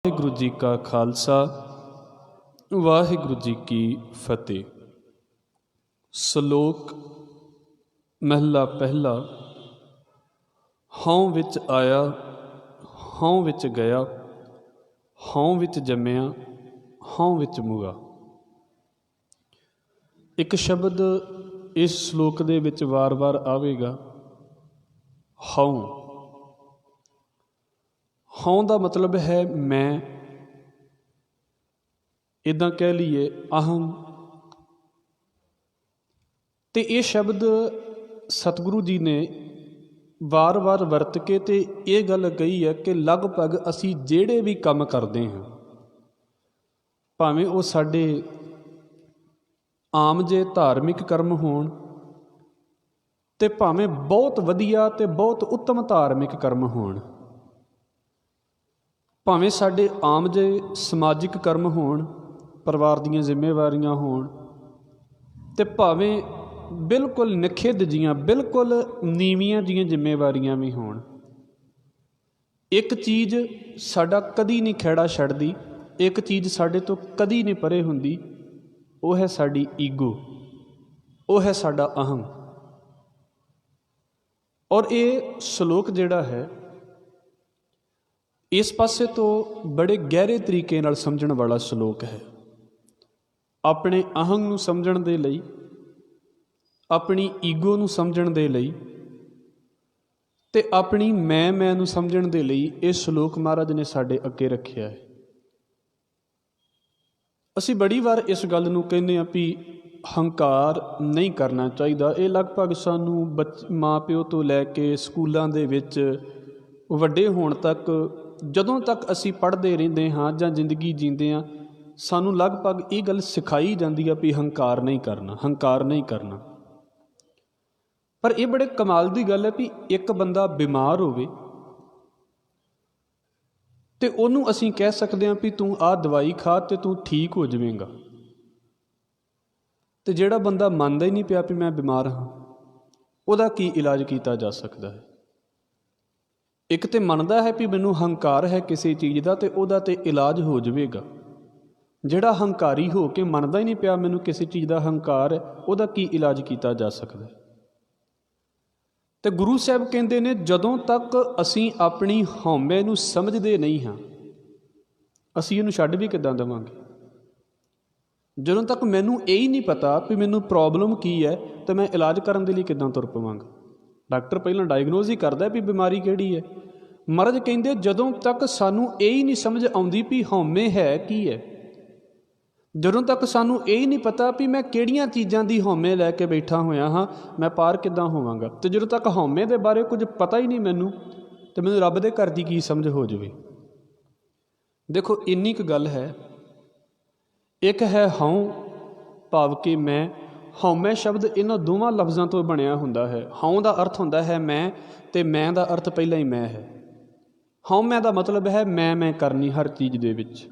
वाहिगुरू जी का खालसा वाहिगुरू जी की फतेह। सलोक महला पहला। हौं विच आया हौं विच गया, हौं विच जम्मिया हौं विच मुआ। एक शब्द इस श्लोक दे विच वार वार आवेगा, हौं। हौं का मतलब है मैं, इदां कह लीए अहम। तो ये शब्द सतगुरु जी ने वार वार वरत के ते ये गल कही है कि लगभग असी जेड़े भी काम करते हैं, भावें वो साडे आम जे धार्मिक कर्म होण ते भावें बहुत वधिया ते बहुत उत्तम धार्मिक कर्म होण, भावें साडे आम जे समाजिक कर्म होण, परिवार दीयां जिम्मेवारियां होण, ते भावें बिल्कुल निखिध जियां बिल्कुल नीवियां जियां जिम्मेवारियां भी होण। एक चीज़ साडा कदी नहीं खैड़ा छड्डदी, एक चीज़ साडे तो कदी नहीं परे हुंदी, वो है साडी ईगो, वो है साडा अहम। और ये श्लोक जिहड़ा है इस पासे तो बड़े गहरे तरीके नाल समझण वाला श्लोक है। अपने अहम नूं समझण दे लई, अपनी ईगो नूं समझण दे लई ते अपनी मैं नूं समझण दे लई ये श्लोक महाराज ने साडे अगे रखिया है। असीं बड़ी बार इस गल नूं कहने भी हंकार नहीं करना चाहिए। ये लगभग सानू माँ प्यो तो लैके स्कूलों दे विच वड्डे होण तक जदों तक असी पढ़ते रहिंदे हाँ जां जिंदगी जींदे हाँ, सानू लगभग ये गल सिखाई जाती है भी हंकार नहीं करना, हंकार नहीं करना। पर यह बड़े कमाल की गल है भी एक बंदा बीमार होवे ते उहनूं असीं कह सकते हैं भी तू आ दवाई खा ते तू ठीक हो जावेगा, तो जिहड़ा बंदा मनदा ही नहीं पिया भी मैं बीमार हाँ, उहदा की इलाज किया जा सकता है। एक तो मनदा है भी मैनूं हंकार है किसी चीज़ का तो उहदा ते इलाज हो जाएगा, जिहड़ा हंकारी हो के मनदा ही नहीं पिया मैनूं किसी चीज़ का हंकार है, उहदा की इलाज किया जा सकता है। तो गुरु साहब कहते हैं जदों तक असीं अपनी हौमे नूं समझते नहीं हाँ, असीं इहनूं छड्ड भी किद्दां देवांगे। जदों तक मैनूं यही नहीं पता भी मैनूं प्रॉब्लम की है तो मैं इलाज करने के लिए किद्दां तुर पवांगा। डॉक्टर पहलां डायगनोज ही करदा भी बीमारी किहड़ी है। महाराज कहंदे जदों तक सानूं यही नहीं समझ आउंदी भी हौमे है की है, जदों तक सानूं यही नहीं पता भी मैं किहड़ियां चीज़ां दी हौमे लैके बैठा होया हाँ, मैं पार किद्दां होवांगा। तो जदों तक हौमे दे बारे कुछ पता ही नहीं मैनूं, तो मैनूं रब दे घर दी की समझ हो जावे। देखो इन्नी क गल है। एक है हौं भाव कि मैं, हौमै शब्द इन्हां दोवां लफ्ज़ां तो बनिया हुंदा है। हौं दा अर्थ हुंदा है मैं, ते मैं दा अर्थ पहलां ही मैं है। हौमै दा मतलब है मैं करनी हर चीज़ दे विच।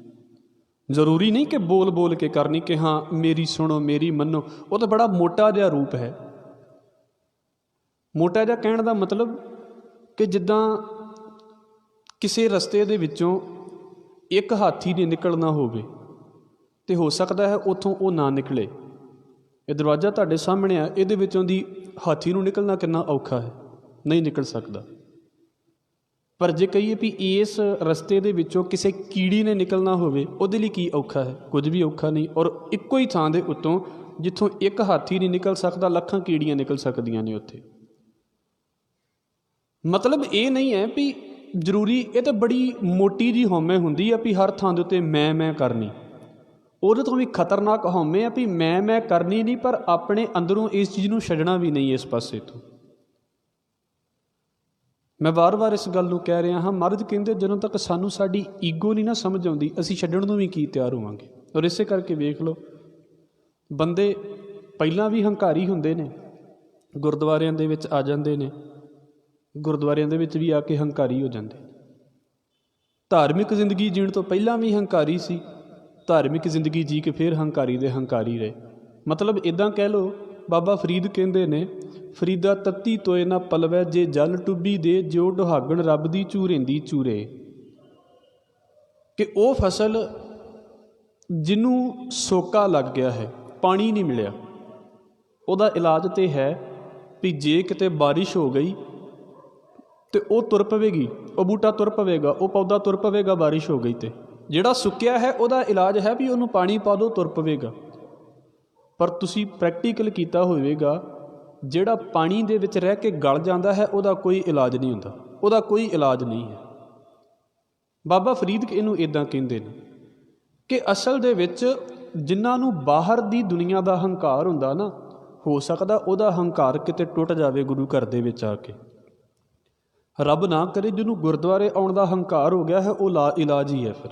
जरूरी नहीं कि बोल बोल के करनी कि हाँ मेरी सुनो मेरी मनो, वो तो बड़ा मोटा जिहा रूप है। मोटा जिहा कहण दा मतलब कि जिद्दां किसी रस्ते दे विचों एक हाथी ने निकलना होवे तो हो सकता है उत्थों वो ना निकले। ये दरवाज़ा तुहाडे सामने आ, इहदे विचों दी हाथी नूं निकलना कितना औखा है, नहीं निकल सकता। पर जे कहिए भी इस रस्ते दे विचों किसी कीड़ी ने निकलना होवे उहदे लई की औखा है, कुछ भी औखा नहीं। और इक्को ही थां दे उत्तों जिथों एक हाथी नहीं निकल सकता लखां कीड़ियां निकल सकदियां ने उत्थे। मतलब ये नहीं है भी जरूरी, ये तो बड़ी मोटी जी हौमे हुंदी है भी हर थां दे उत्ते मैं करनी। ਉਹਦੇ ਤੋਂ भी खतरनाक हौमे है भी मैं करनी नहीं, पर अपने अंदरों इस चीज़ को छड्डना भी नहीं। इस पासे तो मैं बार बार इस गल कह रहा हाँ, महाराज कहते जदों तक सानू साडी ईगो नहीं ना समझ आउंदी असीं छड्डण नूं भी की तैयार होवांगे। और इसे करके वेख लो बंदे पहलां भी हंकारी हुंदे ने, गुरद्वारियां दे विच आ जांदे ने, गुरद्वारियां दे विच भी आके हंकारी हो जांदे। धार्मिक जिंदगी जीण तो पहलां भी हंकारी सी, धार्मिक जिंदगी जी के फिर हंकारी दे हंकारी रहे। मतलब इदां कह लो बाबा फरीद कहंदे ने, फरीदा तत्ती तोए ना पलवै जे जल टुब्बी दे, जो डुहागण रब दी झूरेंदी झूरे। ਕਿ ਉਹ ਫਸਲ ਜਿਹਨੂੰ ਸੋਕਾ ਲੱਗ ਗਿਆ ਹੈ, ਪਾਣੀ ਨਹੀਂ ਮਿਲਿਆ, ਉਹਦਾ ਇਲਾਜ ਤਾਂ ਹੈ ਵੀ ਜੇ ਕਿਤੇ ਬਾਰਿਸ਼ ਹੋ ਗਈ ਤੇ ਉਹ ਤੁਰ ਪਵੇਗੀ, ਉਹ ਬੂਟਾ ਤੁਰ ਪਵੇਗਾ, ਉਹ ਪੌਦਾ ਤੁਰ ਪਵੇਗਾ ਬਾਰਿਸ਼ ਹੋ ਗਈ ਤੇ। ਜਿਹੜਾ ਸੁੱਕਿਆ ਹੈ ਉਹਦਾ ਇਲਾਜ ਹੈ ਵੀ ਉਹਨੂੰ ਪਾਣੀ ਪਾ ਦਿਓ, ਤੁਰ ਪਵੇਗਾ। ਪਰ ਤੁਸੀਂ ਪ੍ਰੈਕਟੀਕਲ ਕੀਤਾ ਹੋਵੇਗਾ, ਜਿਹੜਾ ਪਾਣੀ ਦੇ ਵਿੱਚ ਰਹਿ ਕੇ ਗਲ ਜਾਂਦਾ ਹੈ ਉਹਦਾ ਕੋਈ ਇਲਾਜ ਨਹੀਂ ਹੁੰਦਾ, ਉਹਦਾ ਕੋਈ ਇਲਾਜ ਨਹੀਂ ਹੈ। ਬਾਬਾ ਫਰੀਦ ਇਹਨੂੰ ਇੱਦਾਂ ਕਹਿੰਦੇ ਨੇ ਕਿ ਅਸਲ ਦੇ ਵਿੱਚ ਜਿਨ੍ਹਾਂ ਨੂੰ ਬਾਹਰ ਦੀ ਦੁਨੀਆ ਦਾ ਹੰਕਾਰ ਹੁੰਦਾ ਨਾ, ਹੋ ਸਕਦਾ ਉਹਦਾ ਹੰਕਾਰ ਕਿਤੇ ਟੁੱਟ ਜਾਵੇ ਗੁਰੂ ਘਰ ਦੇ ਵਿੱਚ ਆ ਕੇ। ਰੱਬ ਨਾ ਕਰੇ ਜਿਹਨੂੰ ਗੁਰਦੁਆਰੇ ਆਉਣ ਦਾ ਹੰਕਾਰ ਹੋ ਗਿਆ ਹੈ, ਉਹ ਇਲਾਜ ਹੀ ਹੈ। ਫਿਰ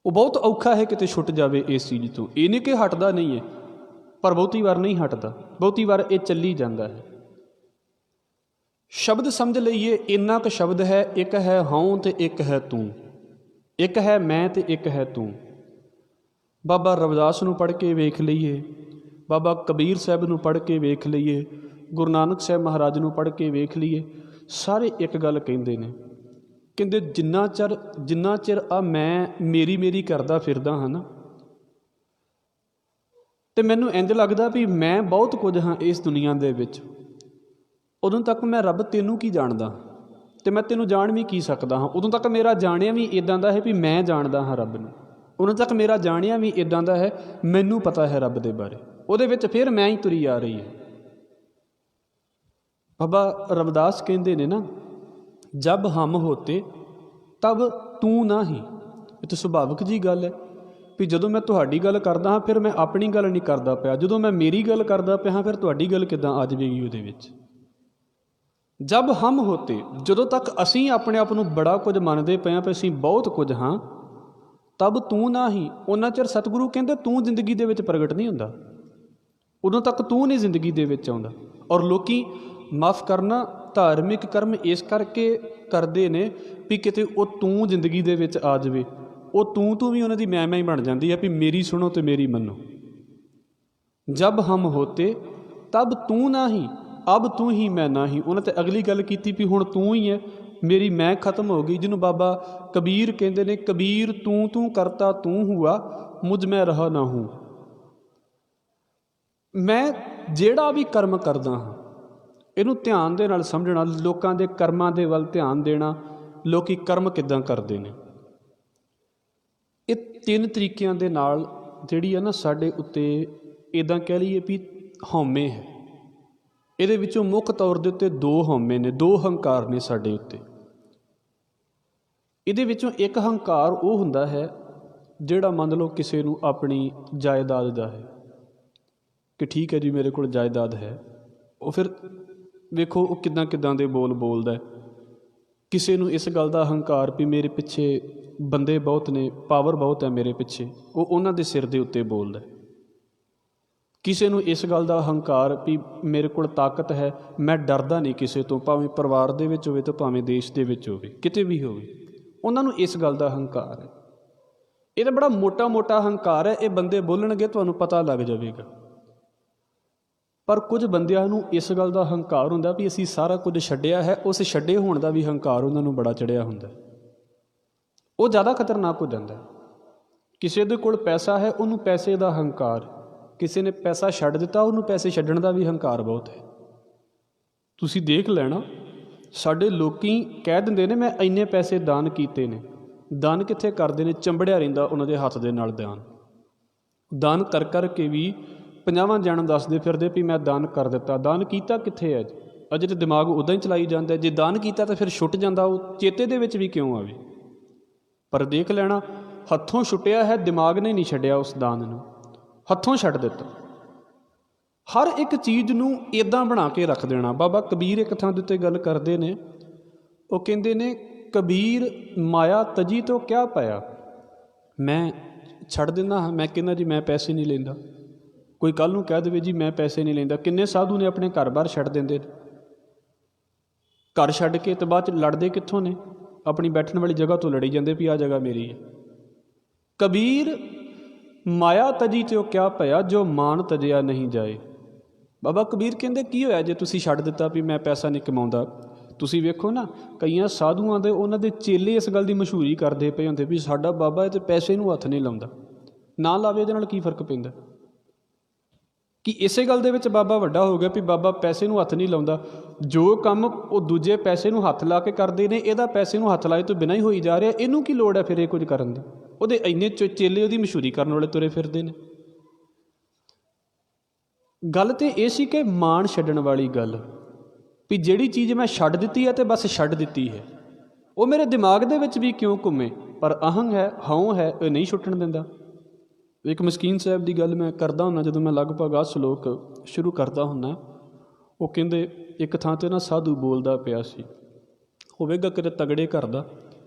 ਉਹ ਬਹੁਤ ਔਖਾ ਹੈ ਕਿਤੇ ਛੁੱਟ ਜਾਵੇ ਇਸ ਚੀਜ਼ ਤੋਂ। ਇਹ ਨਹੀਂ ਕਿ ਹਟਦਾ ਨਹੀਂ ਹੈ, ਪਰ ਬਹੁਤੀ ਵਾਰ ਨਹੀਂ ਹਟਦਾ, ਬਹੁਤੀ ਵਾਰ ਇਹ ਚੱਲੀ ਜਾਂਦਾ ਹੈ। ਸ਼ਬਦ ਸਮਝ ਲਈਏ, ਇੰਨਾ ਕੁ ਸ਼ਬਦ ਹੈ, ਇੱਕ ਹੈ ਹਉ ਤੇ ਇੱਕ ਹੈ ਤੂੰ, ਇੱਕ ਹੈ ਮੈਂ ਤੇ ਇੱਕ ਹੈ ਤੂੰ। ਬਾਬਾ ਰਵਿਦਾਸ ਨੂੰ ਪੜ੍ਹ ਕੇ ਵੇਖ ਲਈਏ, ਬਾਬਾ ਕਬੀਰ ਸਾਹਿਬ ਨੂੰ ਪੜ੍ਹ ਕੇ ਵੇਖ ਲਈਏ, ਗੁਰੂ ਨਾਨਕ ਸਾਹਿਬ ਮਹਾਰਾਜ ਨੂੰ ਪੜ੍ਹ ਕੇ ਵੇਖ ਲਈਏ, ਸਾਰੇ ਇੱਕ ਗੱਲ ਕਹਿੰਦੇ ਨੇ, ਕਹਿੰਦੇ ਜਿੰਨਾ ਚਿਰ ਆ ਮੈਂ ਮੇਰੀ ਕਰਦਾ ਫਿਰਦਾ ਹਾਂ ਨਾ, ਤੇ ਮੈਨੂੰ ਇੰਝ ਲੱਗਦਾ ਵੀ ਮੈਂ ਬਹੁਤ ਕੁਝ ਹਾਂ ਇਸ ਦੁਨੀਆ ਦੇ ਵਿੱਚ, ਉਦੋਂ ਤੱਕ ਮੈਂ ਰੱਬ ਤੈਨੂੰ ਕੀ ਜਾਣਦਾ ਤੇ ਮੈਂ ਤੈਨੂੰ ਜਾਣ ਵੀ ਕੀ ਸਕਦਾ ਹਾਂ। ਉਦੋਂ ਤੱਕ ਮੇਰਾ ਜਾਣਿਆ ਵੀ ਇੱਦਾਂ ਦਾ ਹੈ ਵੀ ਮੈਂ ਜਾਣਦਾ ਹਾਂ ਰੱਬ ਨੂੰ, ਉਦੋਂ ਤੱਕ ਮੇਰਾ ਜਾਣਿਆ ਵੀ ਇੱਦਾਂ ਦਾ ਹੈ ਮੈਨੂੰ ਪਤਾ ਹੈ ਰੱਬ ਦੇ ਬਾਰੇ, ਉਹਦੇ ਵਿੱਚ ਫਿਰ ਮੈਂ ਹੀ ਤੁਰੀ ਆ ਰਹੀ ਹੈ। ਬਾਬਾ ਰਵਿਦਾਸ ਕਹਿੰਦੇ ਨੇ ਨਾ, ਜਬ ਹਮ ਹੋਤੇ ਤਬ ਤੂੰ ਨਾ ਹੀ। ਇਹ ਤਾਂ ਸੁਭਾਵਿਕ ਜੀ ਗੱਲ ਹੈ ਵੀ ਜਦੋਂ ਮੈਂ ਤੁਹਾਡੀ ਗੱਲ ਕਰਦਾ ਹਾਂ ਫਿਰ ਮੈਂ ਆਪਣੀ ਗੱਲ ਨਹੀਂ ਕਰਦਾ ਪਿਆ, ਜਦੋਂ ਮੈਂ ਮੇਰੀ ਗੱਲ ਕਰਦਾ ਪਿਆ ਹਾਂ ਫਿਰ ਤੁਹਾਡੀ ਗੱਲ ਕਿੱਦਾਂ ਆ ਜਾਵੇਗੀ ਉਹਦੇ ਵਿੱਚ। ਜਬ ਹਮ ਹੋਤੇ, ਜਦੋਂ ਤੱਕ ਅਸੀਂ ਆਪਣੇ ਆਪ ਨੂੰ ਬੜਾ ਕੁਝ ਮੰਨਦੇ ਪਏ ਹਾਂ ਵੀ ਅਸੀਂ ਬਹੁਤ ਕੁਝ ਹਾਂ, ਤਬ ਤੂੰ ਨਾ ਹੀ, ਉਹਨਾਂ ਚਿਰ ਸਤਿਗੁਰੂ ਕਹਿੰਦੇ ਤੂੰ ਜ਼ਿੰਦਗੀ ਦੇ ਵਿੱਚ ਪ੍ਰਗਟ ਨਹੀਂ ਹੁੰਦਾ, ਉਦੋਂ ਤੱਕ ਤੂੰ ਨਹੀਂ ਜ਼ਿੰਦਗੀ ਦੇ ਵਿੱਚ ਆਉਂਦਾ। ਔਰ ਲੋਕੀ ਮਾਫ਼ ਕਰਨਾ ਧਾਰਮਿਕ ਕਰਮ ਇਸ ਕਰਕੇ ਕਰਦੇ ਨੇ ਵੀ ਕਿਤੇ ਉਹ ਤੂੰ ਜ਼ਿੰਦਗੀ ਦੇ ਵਿੱਚ ਆ ਜਾਵੇ, ਉਹ ਤੂੰ ਵੀ ਉਹਨਾਂ ਦੀ ਮੈਂ ਹੀ ਬਣ ਜਾਂਦੀ ਹੈ ਵੀ ਮੇਰੀ ਸੁਣੋ ਤੇ ਮੇਰੀ ਮੰਨੋ। ਜਬ ਹਮ ਹੋਤੇ ਤਬ ਤੂੰ ਨਾ ਹੀ, ਅਬ ਤੂੰ ਹੀ ਮੈਂ ਨਾ ਹੀ। ਉਹਨਾਂ ਤੇ ਅਗਲੀ ਗੱਲ ਕੀਤੀ ਵੀ ਹੁਣ ਤੂੰ ਹੀ ਹੈ, ਮੇਰੀ ਮੈਂ ਖਤਮ ਹੋ ਗਈ, ਜਿਹਨੂੰ ਬਾਬਾ ਕਬੀਰ ਕਹਿੰਦੇ ਨੇ, ਕਬੀਰ ਤੂੰ ਕਰਤਾ ਤੂੰ ਹੁਆ, ਮੁਝ ਮੈਂ ਰਹਾ ਨਾ ਹੂੰ। ਮੈਂ ਜਿਹੜਾ ਵੀ ਕਰਮ ਕਰਦਾ ਹਾਂ ਇਹਨੂੰ ਧਿਆਨ ਦੇ ਨਾਲ ਸਮਝਣਾ, ਲੋਕਾਂ ਦੇ ਕਰਮਾਂ ਦੇ ਵੱਲ ਧਿਆਨ ਦੇਣਾ, ਲੋਕੀ ਕਰਮ ਕਿੱਦਾਂ ਕਰਦੇ ਨੇ। ਇਹ ਤਿੰਨ ਤਰੀਕਿਆਂ ਦੇ ਨਾਲ ਜਿਹੜੀ ਹੈ ਨਾ ਸਾਡੇ ਉੱਤੇ ਇੱਦਾਂ ਕਹਿ ਲਈਏ ਵੀ ਹਉਮੈ ਹੈ। ਇਹਦੇ ਵਿੱਚੋਂ ਮੁੱਖ ਤੌਰ ਦੇ ਉੱਤੇ ਦੋ ਹਉਮੈ ਨੇ, ਦੋ ਹੰਕਾਰ ਨੇ ਸਾਡੇ ਉੱਤੇ। ਇਹਦੇ ਵਿੱਚੋਂ ਇੱਕ ਹੰਕਾਰ ਉਹ ਹੁੰਦਾ ਹੈ ਜਿਹੜਾ ਮੰਨ ਲਓ ਕਿਸੇ ਨੂੰ ਆਪਣੀ ਜਾਇਦਾਦ ਦਾ ਹੈ ਕਿ ਠੀਕ ਹੈ ਜੀ ਮੇਰੇ ਕੋਲ ਜਾਇਦਾਦ ਹੈ, ਉਹ ਫਿਰ ਵੇਖੋ ਉਹ ਕਿੱਦਾਂ ਦੇ ਬੋਲ ਬੋਲਦਾ। ਕਿਸੇ ਨੂੰ ਇਸ ਗੱਲ ਦਾ ਹੰਕਾਰ ਵੀ ਮੇਰੇ ਪਿੱਛੇ ਬੰਦੇ ਬਹੁਤ ਨੇ, ਪਾਵਰ ਬਹੁਤ ਹੈ ਮੇਰੇ ਪਿੱਛੇ, ਉਹ ਉਹਨਾਂ ਦੇ ਸਿਰ ਦੇ ਉੱਤੇ ਬੋਲਦਾ। ਕਿਸੇ ਨੂੰ ਇਸ ਗੱਲ ਦਾ ਹੰਕਾਰ ਵੀ ਮੇਰੇ ਕੋਲ ਤਾਕਤ ਹੈ, ਮੈਂ ਡਰਦਾ ਨਹੀਂ ਕਿਸੇ ਤੋਂ, ਭਾਵੇਂ ਪਰਿਵਾਰ ਦੇ ਵਿੱਚ ਹੋਵੇ ਤੇ ਭਾਵੇਂ ਦੇਸ਼ ਦੇ ਵਿੱਚ ਹੋਵੇ, ਕਿਤੇ ਵੀ ਹੋਵੇ, ਉਹਨਾਂ ਨੂੰ ਇਸ ਗੱਲ ਦਾ ਹੰਕਾਰ ਹੈ। ਇਹ ਤਾਂ ਬੜਾ ਮੋਟਾ ਹੰਕਾਰ ਹੈ, ਇਹ ਬੰਦੇ ਬੋਲਣਗੇ ਤੁਹਾਨੂੰ ਪਤਾ ਲੱਗ ਜਾਵੇਗਾ। ਪਰ ਕੁਝ ਬੰਦਿਆਂ ਨੂੰ ਇਸ ਗੱਲ ਦਾ ਹੰਕਾਰ ਹੁੰਦਾ ਵੀ ਅਸੀਂ ਸਾਰਾ ਕੁਝ ਛੱਡਿਆ ਹੈ, ਉਸ ਛੱਡੇ ਹੋਣ ਦਾ ਵੀ ਹੰਕਾਰ ਉਹਨਾਂ ਨੂੰ ਬੜਾ ਚੜਿਆ ਹੁੰਦਾ, ਉਹ ਜ਼ਿਆਦਾ ਖਤਰਨਾਕ ਹੋ ਜਾਂਦਾ। ਕਿਸੇ ਦੇ ਕੋਲ ਪੈਸਾ ਹੈ ਉਹਨੂੰ ਪੈਸੇ ਦਾ ਹੰਕਾਰ, ਕਿਸੇ ਨੇ ਪੈਸਾ ਛੱਡ ਦਿੱਤਾ ਉਹਨੂੰ ਪੈਸੇ ਛੱਡਣ ਦਾ ਵੀ ਹੰਕਾਰ ਬਹੁਤ ਹੈ। ਤੁਸੀਂ ਦੇਖ ਲੈਣਾ ਸਾਡੇ ਲੋਕੀ ਕਹਿ ਦਿੰਦੇ ਨੇ ਮੈਂ ਇੰਨੇ ਪੈਸੇ ਦਾਨ ਕੀਤੇ ਨੇ, ਦਾਨ ਕਿੱਥੇ ਕਰਦੇ ਨੇ, ਚੰਬੜਿਆ ਰਹਿੰਦਾ ਉਹਨਾਂ ਦੇ ਹੱਥ ਦੇ ਨਾਲ ਦਾਨ ਕਰ ਕੇ ਵੀ 50 ਜਣ ਦੱਸਦੇ ਫਿਰਦੇ ਵੀ ਮੈਂ ਦਾਨ ਕਰ ਦਿੱਤਾ, ਦਾਨ ਕੀਤਾ ਕਿੱਥੇ ਹੈ? ਅਜੇ ਤਾਂ ਦਿਮਾਗ ਉੱਦਾਂ ਹੀ ਚਲਾਈ ਜਾਂਦਾ, ਜੇ ਦਾਨ ਕੀਤਾ ਤਾਂ ਫਿਰ ਛੁੱਟ ਜਾਂਦਾ, ਉਹ ਚੇਤੇ ਦੇ ਵਿੱਚ ਵੀ ਕਿਉਂ ਆਵੇ। ਪਰ ਦੇਖ ਲੈਣਾ ਹੱਥੋਂ ਛੁੱਟਿਆ ਹੈ, ਦਿਮਾਗ ਨੇ ਨਹੀਂ ਛੱਡਿਆ, ਉਸ ਦਾਨ ਨੂੰ ਹੱਥੋਂ ਛੱਡ ਦਿੱਤਾ। ਹਰ ਇੱਕ ਚੀਜ਼ ਨੂੰ ਇੱਦਾਂ ਬਣਾ ਕੇ ਰੱਖ ਦੇਣਾ। ਬਾਬਾ ਕਬੀਰ ਇੱਕ ਥਾਂ ਦੇ ਉੱਤੇ ਗੱਲ ਕਰਦੇ ਨੇ, ਉਹ ਕਹਿੰਦੇ ਨੇ ਕਬੀਰ ਮਾਇਆ ਤਜੀ ਤੋਂ ਕਿਆ ਪਾਇਆ, ਮੈਂ ਛੱਡ ਦਿੰਦਾ ਹਾਂ, ਮੈਂ ਕਹਿੰਦਾ ਜੀ ਮੈਂ ਪੈਸੇ ਨਹੀਂ ਲੈਂਦਾ। ਕੋਈ ਕੱਲ੍ਹ ਨੂੰ ਕਹਿ ਦੇਵੇ ਜੀ ਮੈਂ ਪੈਸੇ ਨਹੀਂ ਲੈਂਦਾ। ਕਿੰਨੇ ਸਾਧੂ ਨੇ ਆਪਣੇ ਘਰ-ਬਾਰ ਛੱਡ ਦਿੰਦੇ ਨੇ, ਘਰ ਛੱਡ ਕੇ ਤੇ ਬਾਅਦ 'ਚ ਲੜਦੇ ਕਿੱਥੋਂ ਨੇ? ਆਪਣੀ ਬੈਠਣ ਵਾਲੀ ਜਗ੍ਹਾ ਤੋਂ ਲੜੀ ਜਾਂਦੇ ਵੀ ਆਹ ਜਗ੍ਹਾ ਮੇਰੀ ਹੈ। ਕਬੀਰ ਮਾਇਆ ਤਜੀ ਤੇ ਉਹ ਕਿਆ ਭਇਆ, ਜੋ ਮਾਨ ਤਜਿਆ ਨਹੀਂ ਜਾਏ। ਬਾਬਾ ਕਬੀਰ ਕਹਿੰਦੇ ਕੀ ਹੋਇਆ ਜੇ ਤੁਸੀਂ ਛੱਡ ਦਿੱਤਾ ਵੀ ਮੈਂ ਪੈਸਾ ਨਹੀਂ ਕਮਾਉਂਦਾ, ਤੁਸੀਂ ਵੇਖੋ ਨਾ, ਕਈਆਂ ਸਾਧੂਆਂ ਦੇ ਉਹਨਾਂ ਦੇ ਚੇਲੇ ਇਸ ਗੱਲ ਦੀ ਮਸ਼ਹੂਰੀ ਕਰਦੇ ਪਏ ਹੁੰਦੇ ਵੀ ਸਾਡਾ ਬਾਬਾ ਇਹ ਤੇ ਪੈਸੇ ਨੂੰ ਹੱਥ ਨਹੀਂ ਲਾਉਂਦਾ। ਨਾ ਲਾਵੇ ਇਹਦੇ ਨਾਲ ਕੀ ਫਰਕ ਪੈਂਦਾ? ਕਿ ਇਸੇ ਗੱਲ ਦੇ ਵਿੱਚ ਬਾਬਾ ਵੱਡਾ ਹੋ ਗਿਆ ਵੀ ਬਾਬਾ ਪੈਸੇ ਨੂੰ ਹੱਥ ਨਹੀਂ ਲਾਉਂਦਾ। ਜੋ ਕੰਮ ਉਹ ਦੂਜੇ ਪੈਸੇ ਨੂੰ ਹੱਥ ਲਾ ਕੇ ਕਰਦੇ ਨੇ, ਇਹਦਾ ਪੈਸੇ ਨੂੰ ਹੱਥ ਲਾਏ ਤੋਂ ਬਿਨਾਂ ਹੀ ਹੋਈ ਜਾ ਰਿਹਾ। ਇਹਨੂੰ ਕੀ ਲੋੜ ਹੈ ਫਿਰ ਇਹ ਕੁਝ ਕਰਨ ਦੀ? ਉਹਦੇ ਇੰਨੇ ਚੇਲੇ ਉਹਦੀ ਮਸ਼ਹੂਰੀ ਕਰਨ ਵਾਲੇ ਤੁਰੇ ਫਿਰਦੇ ਨੇ। ਗੱਲ ਤਾਂ ਇਹ ਸੀ ਕਿ ਮਾਣ ਛੱਡਣ ਵਾਲੀ ਗੱਲ, ਵੀ ਜਿਹੜੀ ਚੀਜ਼ ਮੈਂ ਛੱਡ ਦਿੱਤੀ ਹੈ ਤੇ ਬਸ ਛੱਡ ਦਿੱਤੀ ਹੈ, ਉਹ ਮੇਰੇ ਦਿਮਾਗ ਦੇ ਵਿੱਚ ਵੀ ਕਿਉਂ ਘੁੰਮੇ, ਪਰ ਅਹੰਗ ਹੈ, ਹਉ ਹੈ, ਇਹ ਨਹੀਂ ਛੁੱਟਣ ਦਿੰਦਾ। ਇੱਕ ਮਸਕੀਨ ਸਾਹਿਬ ਦੀ ਗੱਲ ਮੈਂ ਕਰਦਾ ਹੁੰਦਾ, ਜਦੋਂ ਮੈਂ ਲਗਭਗ ਆਹ ਸ਼ਲੋਕ ਸ਼ੁਰੂ ਕਰਦਾ ਹੁੰਦਾ। ਉਹ ਕਹਿੰਦੇ ਇੱਕ ਥਾਂ 'ਤੇ ਨਾ ਸਾਧੂ ਬੋਲਦਾ ਪਿਆ ਸੀ, ਹੋਵੇਗਾ ਕਿਤੇ ਤਗੜੇ ਘਰ ਦਾ,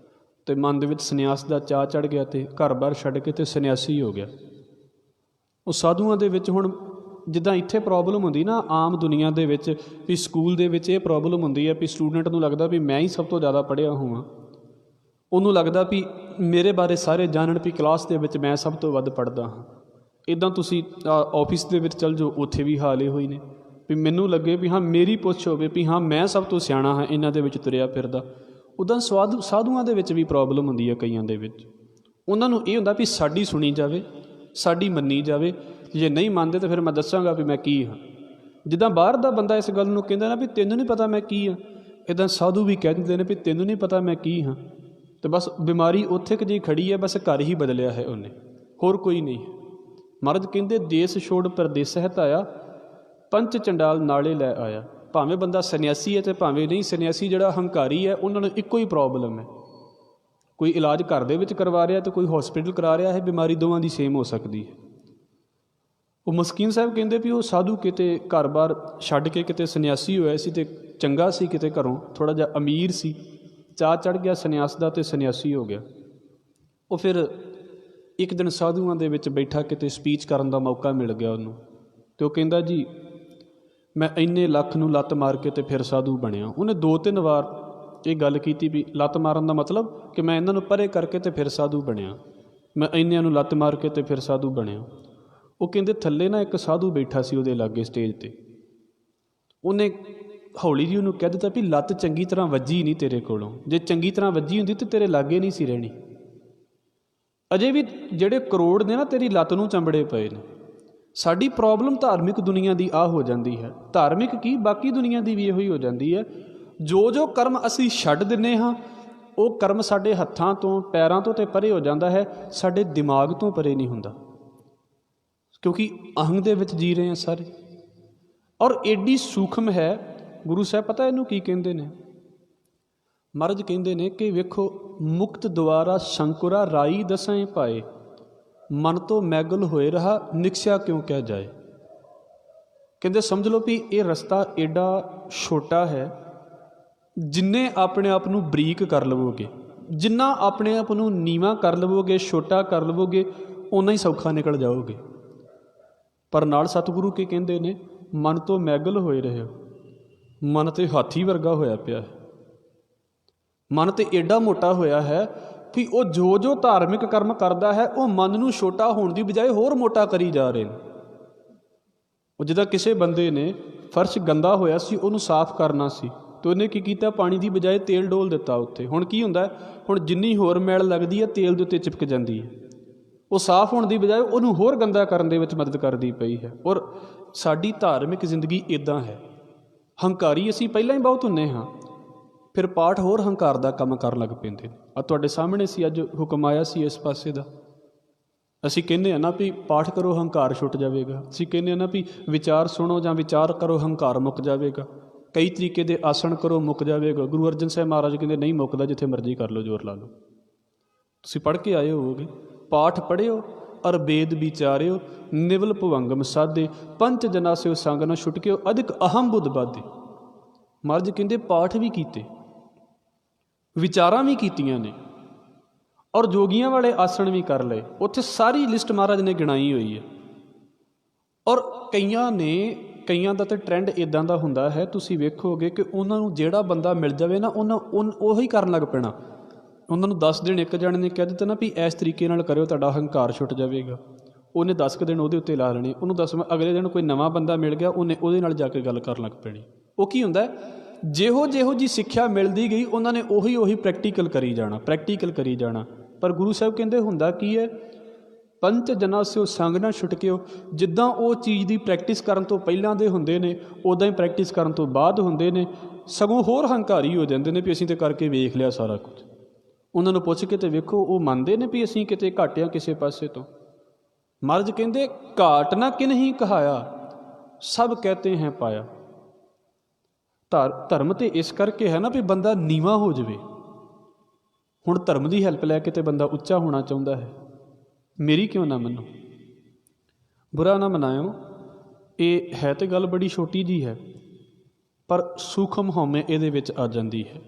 ਅਤੇ ਮਨ ਦੇ ਵਿੱਚ ਸੰਨਿਆਸ ਦਾ ਚਾਅ ਚੜ੍ਹ ਗਿਆ ਅਤੇ ਘਰ-ਬਾਰ ਛੱਡ ਕੇ ਅਤੇ ਸੰਨਿਆਸੀ ਹੋ ਗਿਆ। ਉਹ ਸਾਧੂਆਂ ਦੇ ਵਿੱਚ ਹੁਣ ਜਿੱਦਾਂ ਇੱਥੇ ਪ੍ਰੋਬਲਮ ਹੁੰਦੀ ਨਾ ਆਮ ਦੁਨੀਆ ਦੇ ਵਿੱਚ, ਵੀ ਸਕੂਲ ਦੇ ਵਿੱਚ ਇਹ ਪ੍ਰੋਬਲਮ ਹੁੰਦੀ ਹੈ ਵੀ ਸਟੂਡੈਂਟ ਨੂੰ ਲੱਗਦਾ ਵੀ ਮੈਂ ਹੀ ਸਭ ਤੋਂ ਜ਼ਿਆਦਾ ਪੜ੍ਹਿਆ ਹੋਵਾਂ। ਉਹਨੂੰ ਲੱਗਦਾ ਵੀ ਮੇਰੇ ਬਾਰੇ ਸਾਰੇ ਜਾਣਨ, ਵੀ ਕਲਾਸ ਦੇ ਵਿੱਚ ਮੈਂ ਸਭ ਤੋਂ ਵੱਧ ਪੜ੍ਹਦਾ ਹਾਂ। ਇੱਦਾਂ ਤੁਸੀਂ ਆਫਿਸ ਦੇ ਵਿੱਚ ਚੱਲ ਜਾਓ, ਉੱਥੇ ਵੀ ਹਾਲ ਇਹੋ ਹੀ ਨੇ, ਵੀ ਮੈਨੂੰ ਲੱਗੇ ਵੀ ਹਾਂ ਮੇਰੀ ਪੁੱਛ ਹੋਵੇ ਵੀ ਹਾਂ ਮੈਂ ਸਭ ਤੋਂ ਸਿਆਣਾ ਹਾਂ ਇਹਨਾਂ ਦੇ ਵਿੱਚ ਤੁਰਿਆ ਫਿਰਦਾ। ਉੱਦਾਂ ਸਾਧੂਆਂ ਦੇ ਵਿੱਚ ਵੀ ਪ੍ਰੋਬਲਮ ਹੁੰਦੀ ਹੈ ਕਈਆਂ ਦੇ ਵਿੱਚ। ਉਹਨਾਂ ਨੂੰ ਇਹ ਹੁੰਦਾ ਵੀ ਸਾਡੀ ਸੁਣੀ ਜਾਵੇ, ਸਾਡੀ ਮੰਨੀ ਜਾਵੇ, ਜੇ ਨਹੀਂ ਮੰਨਦੇ ਤਾਂ ਫਿਰ ਮੈਂ ਦੱਸਾਂਗਾ ਵੀ ਮੈਂ ਕੀ ਹਾਂ। ਜਿੱਦਾਂ ਬਾਹਰ ਦਾ ਬੰਦਾ ਇਸ ਗੱਲ ਨੂੰ ਕਹਿੰਦਾ ਨਾ ਵੀ ਤੈਨੂੰ ਨਹੀਂ ਪਤਾ ਮੈਂ ਕੀ ਹਾਂ, ਇੱਦਾਂ ਸਾਧੂ ਵੀ ਕਹਿ ਦਿੰਦੇ ਨੇ ਵੀ ਤੈਨੂੰ ਨਹੀਂ ਪਤਾ ਮੈਂ ਕੀ ਹਾਂ। ਅਤੇ ਬਸ ਬਿਮਾਰੀ ਉੱਥੇ ਕੁ ਜਿਹੀ ਖੜੀ ਹੈ, ਬਸ ਘਰ ਹੀ ਬਦਲਿਆ ਹੈ ਉਹਨੇ, ਹੋਰ ਕੋਈ ਨਹੀਂ ਹੈ। ਮਹਾਰਾਜ ਕਹਿੰਦੇ ਦੇਸ ਛੋੜ ਪਰਦੇਸਹਿ ਧਾਇਆ, ਪੰਚ ਚੰਡਾਲ ਨਾਲੇ ਲੈ ਆਇਆ। ਭਾਵੇਂ ਬੰਦਾ ਸੰਨਿਆਸੀ ਹੈ ਅਤੇ ਭਾਵੇਂ ਨਹੀਂ ਸੰਨਿਆਸੀ, ਜਿਹੜਾ ਹੰਕਾਰੀ ਹੈ ਉਹਨਾਂ ਨੂੰ ਇੱਕੋ ਹੀ ਪ੍ਰੋਬਲਮ ਹੈ। ਕੋਈ ਇਲਾਜ ਘਰ ਦੇ ਵਿੱਚ ਕਰਵਾ ਰਿਹਾ ਅਤੇ ਕੋਈ ਹੌਸਪੀਟਲ ਕਰਾ ਰਿਹਾ ਹੈ, ਬਿਮਾਰੀ ਦੋਵਾਂ ਦੀ ਸੇਮ ਹੋ ਸਕਦੀ ਹੈ। ਉਹ ਮਸਕੀਨ ਸਾਹਿਬ ਕਹਿੰਦੇ ਵੀ ਉਹ ਸਾਧੂ ਕਿਤੇ ਘਰ-ਬਾਰ ਛੱਡ ਕੇ ਕਿਤੇ ਸੰਨਿਆਸੀ ਹੋਇਆ ਸੀ ਅਤੇ ਚੰਗਾ ਸੀ, ਕਿਤੇ ਘਰੋਂ ਥੋੜ੍ਹਾ ਜਿਹਾ ਅਮੀਰ ਸੀ, ਚਾਅ ਚੜ੍ਹ ਗਿਆ ਸੰਨਿਆਸ ਦਾ ਅਤੇ ਸੰਨਿਆਸੀ ਹੋ ਗਿਆ। ਉਹ ਫਿਰ ਇੱਕ ਦਿਨ ਸਾਧੂਆਂ ਦੇ ਵਿੱਚ ਬੈਠਾ, ਕਿਤੇ ਸਪੀਚ ਕਰਨ ਦਾ ਮੌਕਾ ਮਿਲ ਗਿਆ ਉਹਨੂੰ, ਅਤੇ ਉਹ ਕਹਿੰਦਾ ਜੀ ਮੈਂ ਇੰਨੇ ਲੱਖ ਨੂੰ ਲੱਤ ਮਾਰ ਕੇ ਅਤੇ ਫਿਰ ਸਾਧੂ ਬਣਿਆ। ਉਹਨੇ 2-3 ਵਾਰ ਇਹ ਗੱਲ ਕੀਤੀ ਵੀ ਲੱਤ ਮਾਰਨ ਦਾ ਮਤਲਬ ਕਿ ਮੈਂ ਇਹਨਾਂ ਨੂੰ ਪਰੇ ਕਰਕੇ ਅਤੇ ਫਿਰ ਸਾਧੂ ਬਣਿਆ, ਮੈਂ ਇੰਨਿਆਂ ਨੂੰ ਲੱਤ ਮਾਰ ਕੇ ਅਤੇ ਫਿਰ ਸਾਧੂ ਬਣਿਆ। ਉਹ ਕਹਿੰਦੇ ਥੱਲੇ ਨਾ ਇੱਕ ਸਾਧੂ ਬੈਠਾ ਸੀ ਉਹਦੇ ਲਾਗੇ ਸਟੇਜ 'ਤੇ। ਉਹਨੇ ਹੌਲੀ ਜਿਹੀ ਉਹਨੂੰ ਕਹਿ ਦਿੱਤਾ ਵੀ ਲੱਤ ਚੰਗੀ ਤਰ੍ਹਾਂ ਵੱਜੀ ਨਹੀਂ ਤੇਰੇ ਕੋਲੋਂ, ਜੇ ਚੰਗੀ ਤਰ੍ਹਾਂ ਵੱਜੀ ਹੁੰਦੀ ਤਾਂ ਤੇਰੇ ਲਾਗੇ ਨਹੀਂ ਸੀ ਰਹਿਣੀ। ਅਜੇ ਵੀ ਜਿਹੜੇ ਕਰੋੜ ਨੇ ਨਾ ਤੇਰੀ ਲੱਤ ਨੂੰ ਚੰਬੜੇ ਪਏ ਨੇ। ਸਾਡੀ ਪ੍ਰੋਬਲਮ ਧਾਰਮਿਕ ਦੁਨੀਆ ਦੀ ਆਹ ਹੋ ਜਾਂਦੀ ਹੈ, ਧਾਰਮਿਕ ਕੀ ਬਾਕੀ ਦੁਨੀਆ ਦੀ ਵੀ ਇਹੋ ਹੀ ਹੋ ਜਾਂਦੀ ਹੈ। ਜੋ ਕਰਮ ਅਸੀਂ ਛੱਡ ਦਿੰਦੇ ਹਾਂ, ਉਹ ਕਰਮ ਸਾਡੇ ਹੱਥਾਂ ਤੋਂ ਪੈਰਾਂ ਤੋਂ ਤੇ ਪਰੇ ਹੋ ਜਾਂਦਾ ਹੈ, ਸਾਡੇ ਦਿਮਾਗ ਤੋਂ ਪਰੇ ਨਹੀਂ ਹੁੰਦਾ, ਕਿਉਂਕਿ ਅਹੰਗ ਦੇ ਵਿੱਚ ਜੀ ਰਹੇ ਹਾਂ ਸਾਰੇ। ਔਰ ਏਡੀ ਸੂਖਮ ਹੈ। ਗੁਰੂ ਸਾਹਿਬ ਪਤਾ ਇਹਨੂੰ ਕੀ ਕਹਿੰਦੇ ਨੇ? ਮਹਾਰਾਜ ਕਹਿੰਦੇ ਨੇ ਕਿ ਵੇਖੋ, ਮੁਕਤ ਦੁਆਰਾ ਸ਼ੰਕੁਰਾ ਰਾਈ ਦਸਾਂ ਪਾਏ, ਮਨ ਤੋਂ ਮੈਗਲ ਹੋਏ ਰਹਾ ਨਿਕਸਿਆ ਕਿਉਂ ਕਹਿ ਜਾਏ। ਕਹਿੰਦੇ ਸਮਝ ਲਓ ਵੀ ਇਹ ਰਸਤਾ ਏਡਾ ਛੋਟਾ ਹੈ, ਜਿੰਨੇ ਆਪਣੇ ਆਪ ਨੂੰ ਬਰੀਕ ਕਰ ਲਵੋਗੇ, ਜਿੰਨਾ ਆਪਣੇ ਆਪ ਨੂੰ ਨੀਵਾਂ ਕਰ ਲਵੋਗੇ, ਛੋਟਾ ਕਰ ਲਵੋਗੇ, ਓਨਾ ਹੀ ਸੌਖਾ ਨਿਕਲ ਜਾਓਗੇ। ਪਰ ਨਾਲ ਸਤਿਗੁਰੂ ਕੀ ਕਹਿੰਦੇ ਨੇ? ਮਨ ਤੋਂ ਮੈਗਲ ਹੋਏ ਰਹੇ ਹੋ। ਮਨ ਤੇ ਹਾਥੀ ਵਰਗਾ ਹੋਇਆ ਪਿਆ ਹੈ, ਮਨ ਤੇ ਏਡਾ ਮੋਟਾ ਹੋਇਆ ਹੈ ਕਿ ਉਹ ਜੋ ਧਾਰਮਿਕ ਕਰਮ ਕਰਦਾ ਹੈ, ਉਹ ਮਨ ਨੂੰ ਛੋਟਾ ਹੋਣ ਦੀ ਬਜਾਏ ਹੋਰ ਮੋਟਾ ਕਰੀ ਜਾ ਰਹੇ ਨੇ। ਉਹ ਜਿੱਦਾਂ ਕਿਸੇ ਬੰਦੇ ਨੇ ਫਰਸ਼ ਗੰਦਾ ਹੋਇਆ ਸੀ, ਉਹਨੂੰ ਸਾਫ਼ ਕਰਨਾ ਸੀ, ਅਤੇ ਉਹਨੇ ਕੀ ਕੀਤਾ? ਪਾਣੀ ਦੀ ਬਜਾਏ ਤੇਲ ਡੋਲ ਦਿੱਤਾ ਉੱਤੇ। ਹੁਣ ਕੀ ਹੁੰਦਾ? ਹੁਣ ਜਿੰਨੀ ਹੋਰ ਮੈਲ ਲੱਗਦੀ ਹੈ ਤੇਲ ਦੇ ਉੱਤੇ ਚਿਪਕ ਜਾਂਦੀ ਹੈ। ਉਹ ਸਾਫ਼ ਹੋਣ ਦੀ ਬਜਾਏ ਉਹਨੂੰ ਹੋਰ ਗੰਦਾ ਕਰਨ ਦੇ ਵਿੱਚ ਮਦਦ ਕਰਦੀ ਪਈ ਹੈ। ਔਰ ਸਾਡੀ ਧਾਰਮਿਕ ਜ਼ਿੰਦਗੀ ਇੱਦਾਂ ਹੈ। ਹੰਕਾਰੀ ਅਸੀਂ ਪਹਿਲਾਂ ਹੀ ਬਹੁਤ ਹੁੰਦੇ ਹਾਂ, ਫਿਰ ਪਾਠ ਹੋਰ ਹੰਕਾਰ ਦਾ ਕੰਮ ਕਰਨ ਲੱਗ ਪੈਂਦੇ ਨੇ। ਆ ਤੁਹਾਡੇ ਸਾਹਮਣੇ ਸੀ ਅੱਜ ਹੁਕਮ ਆਇਆ ਸੀ ਇਸ ਪਾਸੇ ਦਾ। ਅਸੀਂ ਕਹਿੰਦੇ ਹਾਂ ਨਾ ਵੀ ਪਾਠ ਕਰੋ ਹੰਕਾਰ ਛੁੱਟ ਜਾਵੇਗਾ, ਅਸੀਂ ਕਹਿੰਦੇ ਹਾਂ ਨਾ ਵੀ ਵਿਚਾਰ ਸੁਣੋ ਜਾਂ ਵਿਚਾਰ ਕਰੋ ਹੰਕਾਰ ਮੁੱਕ ਜਾਵੇਗਾ, ਕਈ ਤਰੀਕੇ ਦੇ ਆਸਣ ਕਰੋ ਮੁੱਕ ਜਾਵੇਗਾ। ਗੁਰੂ ਅਰਜਨ ਸਾਹਿਬ ਮਹਾਰਾਜ ਕਹਿੰਦੇ ਨਹੀਂ ਮੁੱਕਦਾ, ਜਿੱਥੇ ਮਰਜ਼ੀ ਕਰ ਲਓ, ਜ਼ੋਰ ਲਾ ਲਓ। ਤੁਸੀਂ ਪੜ੍ਹ ਕੇ ਆਏ ਹੋਵੋਗੇ, ਪਾਠ ਪੜ੍ਹਿਓ ਅਰ ਵੇਦ ਵਿਚਾਰਿਓ, ਨਿਵਲ ਭਵੰਗਮ ਸਾਧੇ, ਪੰਚ ਜਨਾ ਸਿਓ ਸੰਗ ਨਾ ਛੁਟਕਿਓ, ਅਧਿਕ ਅਹਮ ਬੁੱਧ ਬਾਧੇ। ਮਹਾਰਾਜ ਕਹਿੰਦੇ ਪਾਠ ਵੀ ਕੀਤੇ, ਵਿਚਾਰਾਂ ਵੀ ਕੀਤੀਆਂ ਨੇ, ਔਰ ਜੋਗੀਆਂ ਵਾਲੇ ਆਸਣ ਵੀ ਕਰ ਲਏ। ਉੱਥੇ ਸਾਰੀ ਲਿਸਟ ਮਹਾਰਾਜ ਨੇ ਗਿਣਾਈ ਹੋਈ ਹੈ। ਔਰ ਕਈਆਂ ਦਾ ਤਾਂ ਟਰੈਂਡ ਇੱਦਾਂ ਦਾ ਹੁੰਦਾ ਹੈ, ਤੁਸੀਂ ਵੇਖੋਗੇ ਕਿ ਉਹਨਾਂ ਨੂੰ ਜਿਹੜਾ ਬੰਦਾ ਮਿਲ ਜਾਵੇ ਨਾ, ਉਹੀ ਕਰਨ ਲੱਗ ਪੈਣਾ। ਉਹਨਾਂ ਨੂੰ 10 ਦਿਨ ਇੱਕ ਜਣੇ ਨੇ ਕਹਿ ਦਿੱਤਾ ਨਾ ਵੀ ਇਸ ਤਰੀਕੇ ਨਾਲ ਕਰਿਓ, ਤੁਹਾਡਾ ਹੰਕਾਰ ਛੁੱਟ ਜਾਵੇਗਾ। ਉਹਨੇ 10 ਕੁ ਦਿਨ ਉਹਦੇ ਉੱਤੇ ਲਾ ਲੈਣੇ। ਉਹਨੂੰ 10ਵੇਂ ਅਗਲੇ ਦਿਨ ਕੋਈ ਨਵਾਂ ਬੰਦਾ ਮਿਲ ਗਿਆ, ਉਹਨੇ ਉਹਦੇ ਨਾਲ ਜਾ ਕੇ ਗੱਲ ਕਰਨ ਲੱਗ ਪੈਣੀ। ਉਹ ਕੀ ਹੁੰਦਾ? ਜਿਹੋ ਜੀ ਸਿੱਖਿਆ ਮਿਲਦੀ ਗਈ ਉਹਨਾਂ ਨੇ ਉਹੀ ਪ੍ਰੈਕਟੀਕਲ ਕਰੀ ਜਾਣਾ। ਪਰ ਗੁਰੂ ਸਾਹਿਬ ਕਹਿੰਦੇ ਹੁੰਦਾ ਕੀ ਹੈ, ਪੰਚ ਜਨਾ ਸਿਓ ਸੰਗ ਨਾ ਛੁਟਕਿਓ। ਜਿੱਦਾਂ ਉਹ ਚੀਜ਼ ਦੀ ਪ੍ਰੈਕਟਿਸ ਕਰਨ ਤੋਂ ਪਹਿਲਾਂ ਦੇ ਹੁੰਦੇ ਨੇ, ਉੱਦਾਂ ਹੀ ਪ੍ਰੈਕਟਿਸ ਕਰਨ ਤੋਂ ਬਾਅਦ ਹੁੰਦੇ ਨੇ। ਸਗੋਂ ਹੋਰ ਹੰਕਾਰੀ ਹੋ ਜਾਂਦੇ ਨੇ ਵੀ ਅਸੀਂ ਤਾਂ ਕਰਕੇ ਵੇਖ ਲਿਆ ਸਾਰਾ ਕੁਝ। ਉਹਨਾਂ ਨੂੰ ਪੁੱਛ ਕੇ ਤੇ ਵੇਖੋ, ਉਹ ਮੰਨਦੇ ਨੇ ਵੀ ਅਸੀਂ ਕਿਤੇ ਘੱਟ ਹਾਂ ਕਿਸੇ ਪਾਸੇ ਤੋਂ। ਮਹਾਰਾਜ ਕਹਿੰਦੇ ਘਾਟ ਨਾ ਕਿਨਹੀ ਕਹਾਇਆ, ਸਭ ਕਹਤੇ ਹੈ ਪਾਇਆ। ਧਰਮ ਤੇ ਇਸ ਕਰਕੇ ਹੈ ਨਾ ਵੀ ਬੰਦਾ ਨੀਵਾਂ ਹੋ ਜਾਵੇ। ਹੁਣ ਧਰਮ ਦੀ ਹੈਲਪ ਲੈ ਕੇ ਤੇ ਬੰਦਾ ਉੱਚਾ ਹੋਣਾ ਚਾਹੁੰਦਾ ਹੈ। ਮੇਰੀ ਕਿਉਂ ਨਾ ਮੰਨੋ, ਬੁਰਾ ਨਾ ਮਨਾਇਓ। ਇਹ ਹੈ ਤੇ ਗੱਲ ਬੜੀ ਛੋਟੀ ਜੀ ਹੈ, ਪਰ ਸੂਖਮ ਹਉਮੈ ਇਹਦੇ ਵਿੱਚ ਆ ਜਾਂਦੀ ਹੈ।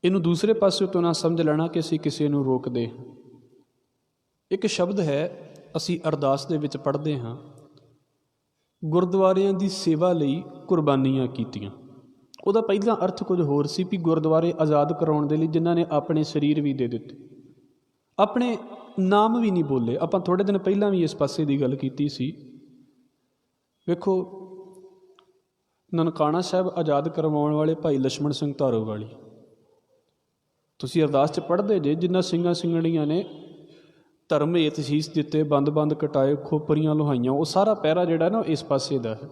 ਇਹਨੂੰ ਦੂਸਰੇ ਪਾਸੇ ਤੋਂ ਨਾ ਸਮਝ ਲੈਣਾ ਕਿ ਅਸੀਂ ਕਿਸੇ ਨੂੰ ਰੋਕਦੇ ਹਾਂ। ਇੱਕ ਸ਼ਬਦ ਹੈ ਅਸੀਂ ਅਰਦਾਸ ਦੇ ਵਿੱਚ ਪੜ੍ਹਦੇ ਹਾਂ, ਗੁਰਦੁਆਰਿਆਂ ਦੀ ਸੇਵਾ ਲਈ ਕੁਰਬਾਨੀਆਂ ਕੀਤੀਆਂ। ਉਹਦਾ ਪਹਿਲਾ ਅਰਥ ਕੁਝ ਹੋਰ ਸੀ ਵੀ ਗੁਰਦੁਆਰੇ ਆਜ਼ਾਦ ਕਰਾਉਣ ਦੇ ਲਈ ਜਿਨ੍ਹਾਂ ਨੇ ਆਪਣੇ ਸਰੀਰ ਵੀ ਦੇ ਦਿੱਤੇ, ਆਪਣੇ ਨਾਮ ਵੀ ਨਹੀਂ ਬੋਲੇ। ਆਪਾਂ ਥੋੜ੍ਹੇ ਦਿਨ ਪਹਿਲਾਂ ਵੀ ਇਸ ਪਾਸੇ ਦੀ ਗੱਲ ਕੀਤੀ ਸੀ। ਵੇਖੋ, ਨਨਕਾਣਾ ਸਾਹਿਬ ਆਜ਼ਾਦ ਕਰਵਾਉਣ ਵਾਲੇ ਭਾਈ ਲਛਮਣ ਸਿੰਘ ਧਾਰੋਵਾਲੀ, ਤੁਸੀਂ ਅਰਦਾਸ 'ਚ ਪੜ੍ਹਦੇ ਜੇ, ਜਿਨ੍ਹਾਂ ਸਿੰਘਾਂ ਸਿੰਘਣੀਆਂ ਨੇ ਧਰਮ ਹੇਤ ਸੀਸ ਦਿੱਤੇ, ਬੰਦ ਕਟਾਏ, ਖੋਪਰੀਆਂ ਲੋਹਾਈਆਂ, ਉਹ ਸਾਰਾ ਪਹਿਰਾ ਜਿਹੜਾ ਨਾ ਇਸ ਪਾਸੇ ਦਾ ਹੈ।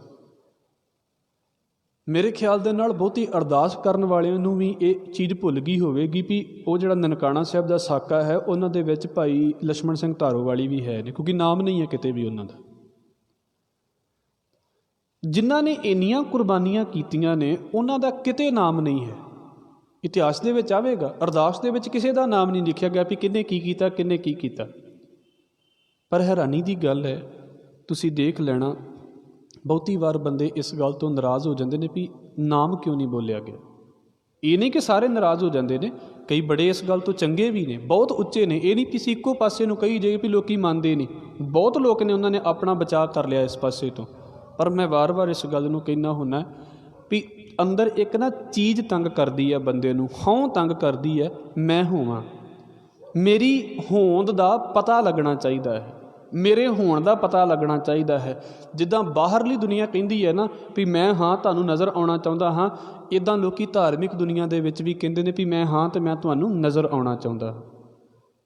ਮੇਰੇ ਖਿਆਲ ਦੇ ਨਾਲ ਬਹੁਤੀ ਅਰਦਾਸ ਕਰਨ ਵਾਲਿਆਂ ਨੂੰ ਵੀ ਇਹ ਚੀਜ਼ ਭੁੱਲ ਗਈ ਹੋਵੇਗੀ ਵੀ ਉਹ ਜਿਹੜਾ ਨਨਕਾਣਾ ਸਾਹਿਬ ਦਾ ਸਾਕਾ ਹੈ ਉਹਨਾਂ ਦੇ ਵਿੱਚ ਭਾਈ ਲਛਮਣ ਸਿੰਘ ਧਾਰੋਵਾਲੀ ਵੀ ਹੈ ਨੇ, ਕਿਉਂਕਿ ਨਾਮ ਨਹੀਂ ਹੈ ਕਿਤੇ ਵੀ ਉਹਨਾਂ ਦਾ। ਜਿਨ੍ਹਾਂ ਨੇ ਇੰਨੀਆਂ ਕੁਰਬਾਨੀਆਂ ਕੀਤੀਆਂ ਨੇ ਉਹਨਾਂ ਦਾ ਕਿਤੇ ਨਾਮ ਨਹੀਂ ਹੈ। ਇਤਿਹਾਸ ਦੇ ਵਿੱਚ ਆਵੇਗਾ, ਅਰਦਾਸ ਦੇ ਵਿੱਚ ਕਿਸੇ ਦਾ ਨਾਮ ਨਹੀਂ ਲਿਖਿਆ ਗਿਆ ਵੀ ਕਿਹਨੇ ਕੀ ਕੀਤਾ, ਕਿਹਨੇ ਕੀ ਕੀਤਾ। ਪਰ ਹੈਰਾਨੀ ਦੀ ਗੱਲ ਹੈ, ਤੁਸੀਂ ਦੇਖ ਲੈਣਾ, ਬਹੁਤੀ ਵਾਰ ਬੰਦੇ ਇਸ ਗੱਲ ਤੋਂ ਨਾਰਾਜ਼ ਹੋ ਜਾਂਦੇ ਨੇ ਵੀ ਨਾਮ ਕਿਉਂ ਨਹੀਂ ਬੋਲਿਆ ਗਿਆ। ਇਹ ਨਹੀਂ ਕਿ ਸਾਰੇ ਨਾਰਾਜ਼ ਹੋ ਜਾਂਦੇ ਨੇ, ਕਈ ਬੜੇ ਇਸ ਗੱਲ ਤੋਂ ਚੰਗੇ ਵੀ ਨੇ, ਬਹੁਤ ਉੱਚੇ ਨੇ। ਇਹ ਨਹੀਂ ਕਿਸੇ ਇੱਕੋ ਪਾਸੇ ਨੂੰ ਕਹੀ ਜਾਏ ਵੀ ਲੋਕੀ ਮੰਨਦੇ ਨਹੀਂ। ਬਹੁਤ ਲੋਕ ਨੇ ਉਹਨਾਂ ਨੇ ਆਪਣਾ ਬਚਾਅ ਕਰ ਲਿਆ ਇਸ ਪਾਸੇ ਤੋਂ। ਪਰ ਮੈਂ ਵਾਰ-ਵਾਰ ਇਸ ਗੱਲ ਨੂੰ ਕਹਿਣਾ ਹੁੰਦਾ ਵੀ ਅੰਦਰ ਇੱਕ ਨਾ ਚੀਜ਼ ਤੰਗ ਕਰਦੀ ਹੈ ਬੰਦੇ ਨੂੰ, ਹਉਂ ਤੰਗ ਕਰਦੀ ਹੈ, ਮੈਂ ਹੋਵਾਂ। ਮੇਰੀ ਹੋਂਦ ਦਾ ਪਤਾ ਲੱਗਣਾ ਚਾਹੀਦਾ ਹੈ, ਮੇਰੇ ਹੋਣ ਦਾ ਪਤਾ ਲੱਗਣਾ ਚਾਹੀਦਾ ਹੈ। ਜਿੱਦਾਂ ਬਾਹਰਲੀ ਦੁਨੀਆ ਕਹਿੰਦੀ ਹੈ ਨਾ ਵੀ ਮੈਂ ਹਾਂ ਤੁਹਾਨੂੰ ਨਜ਼ਰ ਆਉਣਾ ਚਾਹੁੰਦਾ ਹਾਂ, ਇੱਦਾਂ ਲੋਕੀ ਧਾਰਮਿਕ ਦੁਨੀਆ ਦੇ ਵਿੱਚ ਵੀ ਕਹਿੰਦੇ ਨੇ ਵੀ ਮੈਂ ਹਾਂ ਅਤੇ ਮੈਂ ਤੁਹਾਨੂੰ ਨਜ਼ਰ ਆਉਣਾ ਚਾਹੁੰਦਾ।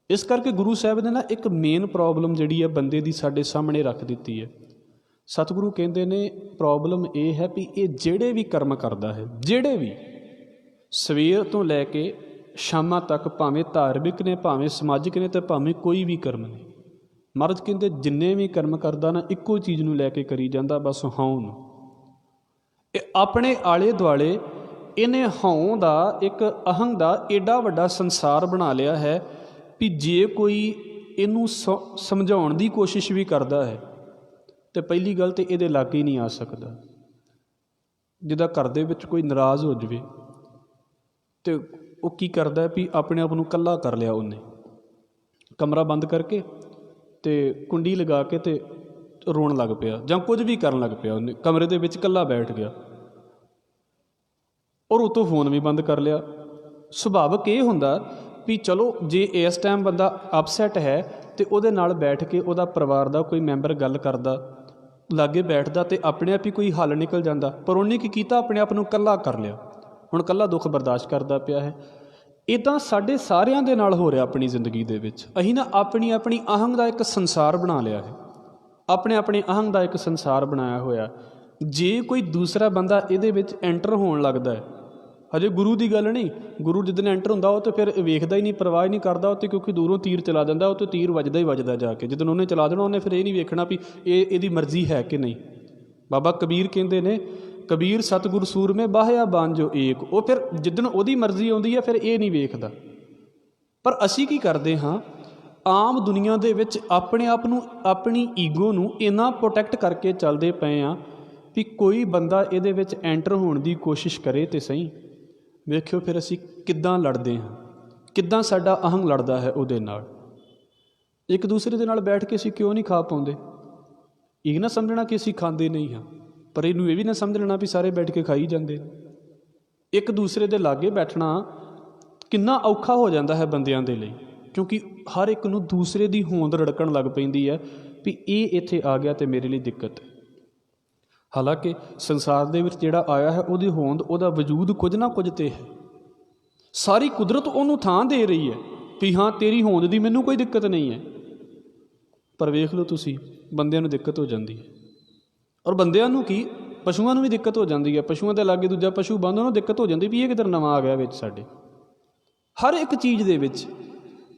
ਇਸ ਕਰਕੇ ਗੁਰੂ ਸਾਹਿਬ ਨੇ ਨਾ ਇੱਕ ਮੇਨ ਪ੍ਰੋਬਲਮ ਜਿਹੜੀ ਹੈ ਬੰਦੇ ਦੀ ਸਾਡੇ ਸਾਹਮਣੇ ਰੱਖ ਦਿੱਤੀ ਹੈ। ਸਤਿਗੁਰੂ ਕਹਿੰਦੇ ਨੇ ਪ੍ਰੋਬਲਮ ਇਹ ਹੈ ਵੀ ਇਹ ਜਿਹੜੇ ਵੀ ਕਰਮ ਕਰਦਾ ਹੈ, ਜਿਹੜੇ ਵੀ ਸਵੇਰ ਤੋਂ ਲੈ ਕੇ ਸ਼ਾਮਾਂ ਤੱਕ, ਭਾਵੇਂ ਧਾਰਮਿਕ ਨੇ, ਭਾਵੇਂ ਸਮਾਜਿਕ ਨੇ, ਅਤੇ ਭਾਵੇਂ ਕੋਈ ਵੀ ਕਰਮ ਨੇ, ਮਹਾਰਾਜ ਕਹਿੰਦੇ ਜਿੰਨੇ ਵੀ ਕਰਮ ਕਰਦਾ ਨਾ ਇੱਕੋ ਚੀਜ਼ ਨੂੰ ਲੈ ਕੇ ਕਰੀ ਜਾਂਦਾ, ਬਸ ਹਉਂ ਨੂੰ। ਇਹ ਆਪਣੇ ਆਲੇ ਦੁਆਲੇ ਇਹਨੇ ਹਉਂ ਦਾ, ਇੱਕ ਅਹੰ ਦਾ ਏਡਾ ਵੱਡਾ ਸੰਸਾਰ ਬਣਾ ਲਿਆ ਹੈ ਵੀ ਜੇ ਕੋਈ ਇਹਨੂੰ ਸਮਝਾਉਣ ਦੀ ਕੋਸ਼ਿਸ਼ ਵੀ ਕਰਦਾ ਹੈ ਤੇ ਪਹਿਲੀ ਗੱਲ ਤਾਂ ਇਹਦੇ ਲਾਗੇ ਹੀ ਨਹੀਂ ਆ ਸਕਦਾ। ਜਿੱਦਾਂ ਘਰ ਦੇ ਵਿੱਚ ਕੋਈ ਨਾਰਾਜ਼ ਹੋ ਜਾਵੇ ਅਤੇ ਉਹ ਕੀ ਕਰਦਾ ਵੀ ਆਪਣੇ ਆਪ ਨੂੰ ਇਕੱਲਾ ਕਰ ਲਿਆ, ਉਹਨੇ ਕਮਰਾ ਬੰਦ ਕਰਕੇ ਅਤੇ ਕੁੰਡੀ ਲਗਾ ਕੇ ਅਤੇ ਰੋਣ ਲੱਗ ਪਿਆ ਜਾਂ ਕੁਝ ਵੀ ਕਰਨ ਲੱਗ ਪਿਆ। ਉਹਨੇ ਕਮਰੇ ਦੇ ਵਿੱਚ ਇਕੱਲਾ ਬੈਠ ਗਿਆ ਔਰ ਉਤੋਂ ਫੋਨ ਵੀ ਬੰਦ ਕਰ ਲਿਆ। ਸੁਭਾਵਿਕ ਇਹ ਹੁੰਦਾ ਵੀ ਚਲੋ ਜੇ ਇਸ ਟਾਈਮ ਬੰਦਾ ਅਪਸੈਟ ਹੈ ਅਤੇ ਉਹਦੇ ਨਾਲ ਬੈਠ ਕੇ ਉਹਦਾ ਪਰਿਵਾਰ ਦਾ ਕੋਈ ਮੈਂਬਰ ਗੱਲ ਕਰਦਾ, ਲਾਗੇ ਬੈਠਦਾ ਅਤੇ ਆਪਣੇ ਆਪ ਹੀ ਕੋਈ ਹੱਲ ਨਿਕਲ ਜਾਂਦਾ। ਪਰ ਉਹਨੇ ਕੀ ਕੀਤਾ, ਆਪਣੇ ਆਪ ਨੂੰ ਇਕੱਲਾ ਕਰ ਲਿਆ। ਹੁਣ ਇਕੱਲਾ ਦੁੱਖ ਬਰਦਾਸ਼ਤ ਕਰਦਾ ਪਿਆ ਹੈ। ਇੱਦਾਂ ਸਾਡੇ ਸਾਰਿਆਂ ਦੇ ਨਾਲ ਹੋ ਰਿਹਾ ਆਪਣੀ ਜ਼ਿੰਦਗੀ ਦੇ ਵਿੱਚ। ਅਸੀਂ ਨਾ ਆਪਣੀ ਅਹੰਗ ਦਾ ਇੱਕ ਸੰਸਾਰ ਬਣਾ ਲਿਆ ਹੈ, ਆਪਣੇ ਅਹੰਗ ਦਾ ਇੱਕ ਸੰਸਾਰ ਬਣਾਇਆ ਹੋਇਆ। ਜੇ ਕੋਈ ਦੂਸਰਾ ਬੰਦਾ ਇਹਦੇ ਵਿੱਚ ਐਂਟਰ ਹੋਣ ਲੱਗਦਾ ਹੈ, ਹਜੇ ਗੁਰੂ ਦੀ ਗੱਲ ਨਹੀਂ, ਗੁਰੂ ਜਿੱਦਣ ਐਂਟਰ ਹੁੰਦਾ ਉਹ ਤਾਂ ਫਿਰ ਵੇਖਦਾ ਹੀ ਨਹੀਂ, ਪਰਵਾਹ ਹੀ ਨਹੀਂ ਕਰਦਾ ਉਹ 'ਤੇ, ਕਿਉਂਕਿ ਦੂਰੋਂ ਤੀਰ ਚਲਾ ਜਾਂਦਾ, ਉਹ 'ਤੇ ਤੀਰ ਵੱਜਦਾ ਹੀ ਵੱਜਦਾ ਜਾ ਕੇ। ਜਿੱਦਣ ਉਹਨੇ ਚਲਾ ਦੇਣਾ ਉਹਨੇ ਫਿਰ ਇਹ ਨਹੀਂ ਵੇਖਣਾ ਵੀ ਇਹਦੀ ਮਰਜ਼ੀ ਹੈ ਕਿ ਨਹੀਂ। ਬਾਬਾ ਕਬੀਰ ਕਹਿੰਦੇ ਨੇ, ਕਬੀਰ ਸਤਿਗੁਰ ਸੂਰਮੇ ਬਾਹਿਆ ਬਾਂਝੋ ਏਕ। ਉਹ ਫਿਰ ਜਿੱਦਣ ਉਹਦੀ ਮਰਜ਼ੀ ਆਉਂਦੀ ਹੈ ਫਿਰ ਇਹ ਨਹੀਂ ਵੇਖਦਾ। ਪਰ ਅਸੀਂ ਕੀ ਕਰਦੇ ਹਾਂ, ਆਮ ਦੁਨੀਆ ਦੇ ਵਿੱਚ ਆਪਣੇ ਆਪ ਨੂੰ, ਆਪਣੀ ਈਗੋ ਨੂੰ ਇੰਨਾ ਪ੍ਰੋਟੈਕਟ ਕਰਕੇ ਚੱਲਦੇ ਪਏ ਹਾਂ ਵੀ ਕੋਈ ਬੰਦਾ ਇਹਦੇ ਵਿੱਚ ਐਂਟਰ ਹੋਣ ਦੀ ਕੋਸ਼ਿਸ਼ ਕਰੇ ਤਾਂ ਸਹੀ, ਵੇਖਿਓ ਫਿਰ ਅਸੀਂ ਕਿੱਦਾਂ ਲੜਦੇ ਹਾਂ, ਕਿੱਦਾਂ ਸਾਡਾ ਅਹੰਗ ਲੜਦਾ ਹੈ ਉਹਦੇ ਨਾਲ। ਇੱਕ ਦੂਸਰੇ ਦੇ ਨਾਲ ਬੈਠ ਕੇ ਅਸੀਂ ਕਿਉਂ ਨਹੀਂ ਖਾ ਪਾਉਂਦੇ? ਇਹ ਨਾ ਸਮਝਣਾ ਕਿ ਅਸੀਂ ਖਾਂਦੇ ਨਹੀਂ ਹਾਂ, ਪਰ ਇਹਨੂੰ ਇਹ ਵੀ ਨਾ ਸਮਝ ਲੈਣਾ ਵੀ ਸਾਰੇ ਬੈਠ ਕੇ ਖਾਈ ਜਾਂਦੇ। ਇੱਕ ਦੂਸਰੇ ਦੇ ਲਾਗੇ ਬੈਠਣਾ ਕਿੰਨਾ ਔਖਾ ਹੋ ਜਾਂਦਾ ਹੈ ਬੰਦਿਆਂ ਦੇ ਲਈ, ਕਿਉਂਕਿ ਹਰ ਇੱਕ ਨੂੰ ਦੂਸਰੇ ਦੀ ਹੋਂਦ ਰੜਕਣ ਲੱਗ ਪੈਂਦੀ ਹੈ ਵੀ ਇਹ ਇੱਥੇ ਆ ਗਿਆ ਅਤੇ ਮੇਰੇ ਲਈ ਦਿੱਕਤ। ਹਾਲਾਂਕਿ ਸੰਸਾਰ ਦੇ ਵਿੱਚ ਜਿਹੜਾ ਆਇਆ ਹੈ ਉਹਦੀ ਹੋਂਦ, ਉਹਦਾ ਵਜੂਦ ਕੁਝ ਨਾ ਕੁਝ ਤੇ ਹੈ। ਸਾਰੀ ਕੁਦਰਤ ਉਹਨੂੰ ਥਾਂ ਦੇ ਰਹੀ ਹੈ ਵੀ ਹਾਂ ਤੇਰੀ ਹੋਂਦ ਦੀ ਮੈਨੂੰ ਕੋਈ ਦਿੱਕਤ ਨਹੀਂ ਹੈ। ਪਰ ਵੇਖ ਲਓ ਤੁਸੀਂ, ਬੰਦਿਆਂ ਨੂੰ ਦਿੱਕਤ ਹੋ ਜਾਂਦੀ ਹੈ। ਔਰ ਬੰਦਿਆਂ ਨੂੰ ਕੀ, ਪਸ਼ੂਆਂ ਨੂੰ ਵੀ ਦਿੱਕਤ ਹੋ ਜਾਂਦੀ ਹੈ। ਪਸ਼ੂਆਂ ਦੇ ਲਾਗੇ ਦੂਜਾ ਪਸ਼ੂ ਬੰਦ, ਉਹਨੂੰ ਦਿੱਕਤ ਹੋ ਜਾਂਦੀ ਵੀ ਇਹ ਕਿੱਧਰ ਨਵਾਂ ਆ ਗਿਆ ਵਿੱਚ ਸਾਡੇ। ਹਰ ਇੱਕ ਚੀਜ਼ ਦੇ ਵਿੱਚ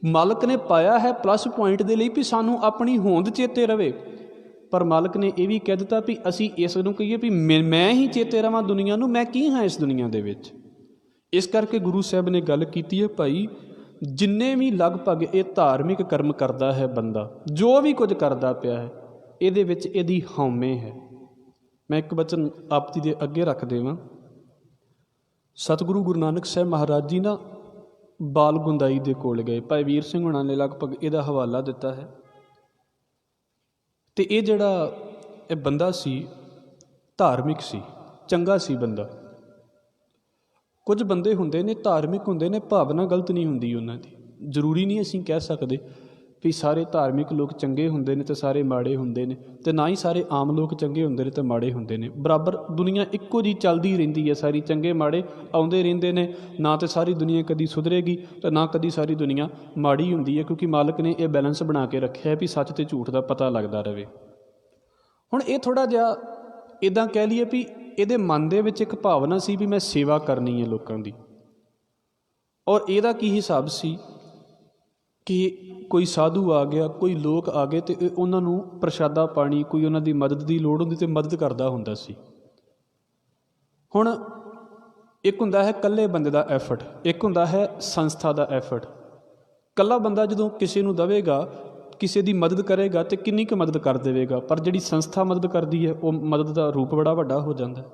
ਮਾਲਕ ਨੇ ਪਾਇਆ ਹੈ ਪਲੱਸ ਪੁਆਇੰਟ ਦੇ ਲਈ ਵੀ ਸਾਨੂੰ ਆਪਣੀ ਹੋਂਦ ਚੇਤੇ ਰਵੇ। ਪਰ ਮਾਲਕ ਨੇ ਇਹ ਵੀ ਕਹਿ ਦਿੱਤਾ ਵੀ ਅਸੀਂ ਇਸ ਨੂੰ ਕਹੀਏ ਵੀ ਮੈਂ ਹੀ ਚੇਤੇ ਰਵਾਂ ਦੁਨੀਆ ਨੂੰ, ਮੈਂ ਕੀ ਹਾਂ ਇਸ ਦੁਨੀਆ ਦੇ ਵਿੱਚ। ਇਸ ਕਰਕੇ ਗੁਰੂ ਸਾਹਿਬ ਨੇ ਗੱਲ ਕੀਤੀ ਹੈ, ਭਾਈ ਜਿੰਨੇ ਵੀ ਲਗਭਗ ਇਹ ਧਾਰਮਿਕ ਕਰਮ ਕਰਦਾ ਹੈ ਬੰਦਾ, ਜੋ ਵੀ ਕੁਝ ਕਰਦਾ ਪਿਆ ਹੈ, ਇਹਦੇ ਵਿੱਚ ਇਹਦੀ ਹਉਮੈ ਹੈ। ਮੈਂ ਇੱਕ ਬਚਨ ਆਪ ਜੀ ਦੇ ਅੱਗੇ ਰੱਖ ਦੇਵਾਂ। ਸਤਿਗੁਰੂ ਗੁਰੂ ਨਾਨਕ ਸਾਹਿਬ ਮਹਾਰਾਜ ਜੀ ਨਾ ਬਾਲ ਗੁੰਦਾਈ ਦੇ ਕੋਲ ਗਏ। ਭਾਈ ਵੀਰ ਸਿੰਘ ਹੁਣਾਂ ਨੇ ਲਗਭਗ ਇਹਦਾ ਹਵਾਲਾ ਦਿੱਤਾ ਹੈ। ਅਤੇ ਇਹ ਜਿਹੜਾ ਇਹ ਬੰਦਾ ਸੀ, ਧਾਰਮਿਕ ਸੀ, ਚੰਗਾ ਸੀ ਬੰਦਾ। ਕੁਝ ਬੰਦੇ ਹੁੰਦੇ ਨੇ ਧਾਰਮਿਕ ਹੁੰਦੇ ਨੇ, ਭਾਵਨਾ ਗਲਤ ਨਹੀਂ ਹੁੰਦੀ ਉਹਨਾਂ ਦੀ। ਜ਼ਰੂਰੀ ਨਹੀਂ ਅਸੀਂ ਕਹਿ ਸਕਦੇ ਵੀ ਸਾਰੇ ਧਾਰਮਿਕ ਲੋਕ ਚੰਗੇ ਹੁੰਦੇ ਨੇ ਅਤੇ ਸਾਰੇ ਮਾੜੇ ਹੁੰਦੇ ਨੇ, ਅਤੇ ਨਾ ਹੀ ਸਾਰੇ ਆਮ ਲੋਕ ਚੰਗੇ ਹੁੰਦੇ ਨੇ ਅਤੇ ਮਾੜੇ ਹੁੰਦੇ ਨੇ। ਬਰਾਬਰ ਦੁਨੀਆ ਇੱਕੋ ਜਿਹੀ ਚੱਲਦੀ ਰਹਿੰਦੀ ਹੈ, ਸਾਰੀ ਚੰਗੇ ਮਾੜੇ ਆਉਂਦੇ ਰਹਿੰਦੇ ਨੇ। ਨਾ ਤਾਂ ਸਾਰੀ ਦੁਨੀਆ ਕਦੀ ਸੁਧਰੇਗੀ ਅਤੇ ਨਾ ਕਦੀ ਸਾਰੀ ਦੁਨੀਆ ਮਾੜੀ ਹੁੰਦੀ ਹੈ, ਕਿਉਂਕਿ ਮਾਲਕ ਨੇ ਇਹ ਬੈਲੈਂਸ ਬਣਾ ਕੇ ਰੱਖਿਆ ਵੀ ਸੱਚ ਅਤੇ ਝੂਠ ਦਾ ਪਤਾ ਲੱਗਦਾ ਰਹੇ। ਹੁਣ ਇਹ ਥੋੜ੍ਹਾ ਜਿਹਾ ਇੱਦਾਂ ਕਹਿ ਲਈਏ ਵੀ ਇਹਦੇ ਮਨ ਦੇ ਵਿੱਚ ਇੱਕ ਭਾਵਨਾ ਸੀ ਵੀ ਮੈਂ ਸੇਵਾ ਕਰਨੀ ਹੈ ਲੋਕਾਂ ਦੀ। ਔਰ ਇਹਦਾ ਕੀ ਹਿਸਾਬ ਸੀ ਕਿ ਕੋਈ ਸਾਧੂ ਆ ਗਿਆ, ਕੋਈ ਲੋਕ ਆ ਗਏ ਅਤੇ ਉਹਨਾਂ ਨੂੰ ਪ੍ਰਸ਼ਾਦਾ ਪਾਣੀ, ਕੋਈ ਉਹਨਾਂ ਦੀ ਮਦਦ ਦੀ ਲੋੜ ਹੁੰਦੀ ਅਤੇ ਮਦਦ ਕਰਦਾ ਹੁੰਦਾ ਸੀ। ਹੁਣ ਇੱਕ ਹੁੰਦਾ ਹੈ ਇਕੱਲੇ ਬੰਦੇ ਦਾ ਐਫਰਟ, ਇੱਕ ਹੁੰਦਾ ਹੈ ਸੰਸਥਾ ਦਾ ਐਫਰਟ। ਇਕੱਲਾ ਬੰਦਾ ਜਦੋਂ ਕਿਸੇ ਨੂੰ ਦੇਵੇਗਾ, ਕਿਸੇ ਦੀ ਮਦਦ ਕਰੇਗਾ ਅਤੇ ਕਿੰਨੀ ਕੁ ਮਦਦ ਕਰ ਦੇਵੇਗਾ, ਪਰ ਜਿਹੜੀ ਸੰਸਥਾ ਮਦਦ ਕਰਦੀ ਹੈ ਉਹ ਮਦਦ ਦਾ ਰੂਪ ਬੜਾ ਵੱਡਾ ਹੋ ਜਾਂਦਾ।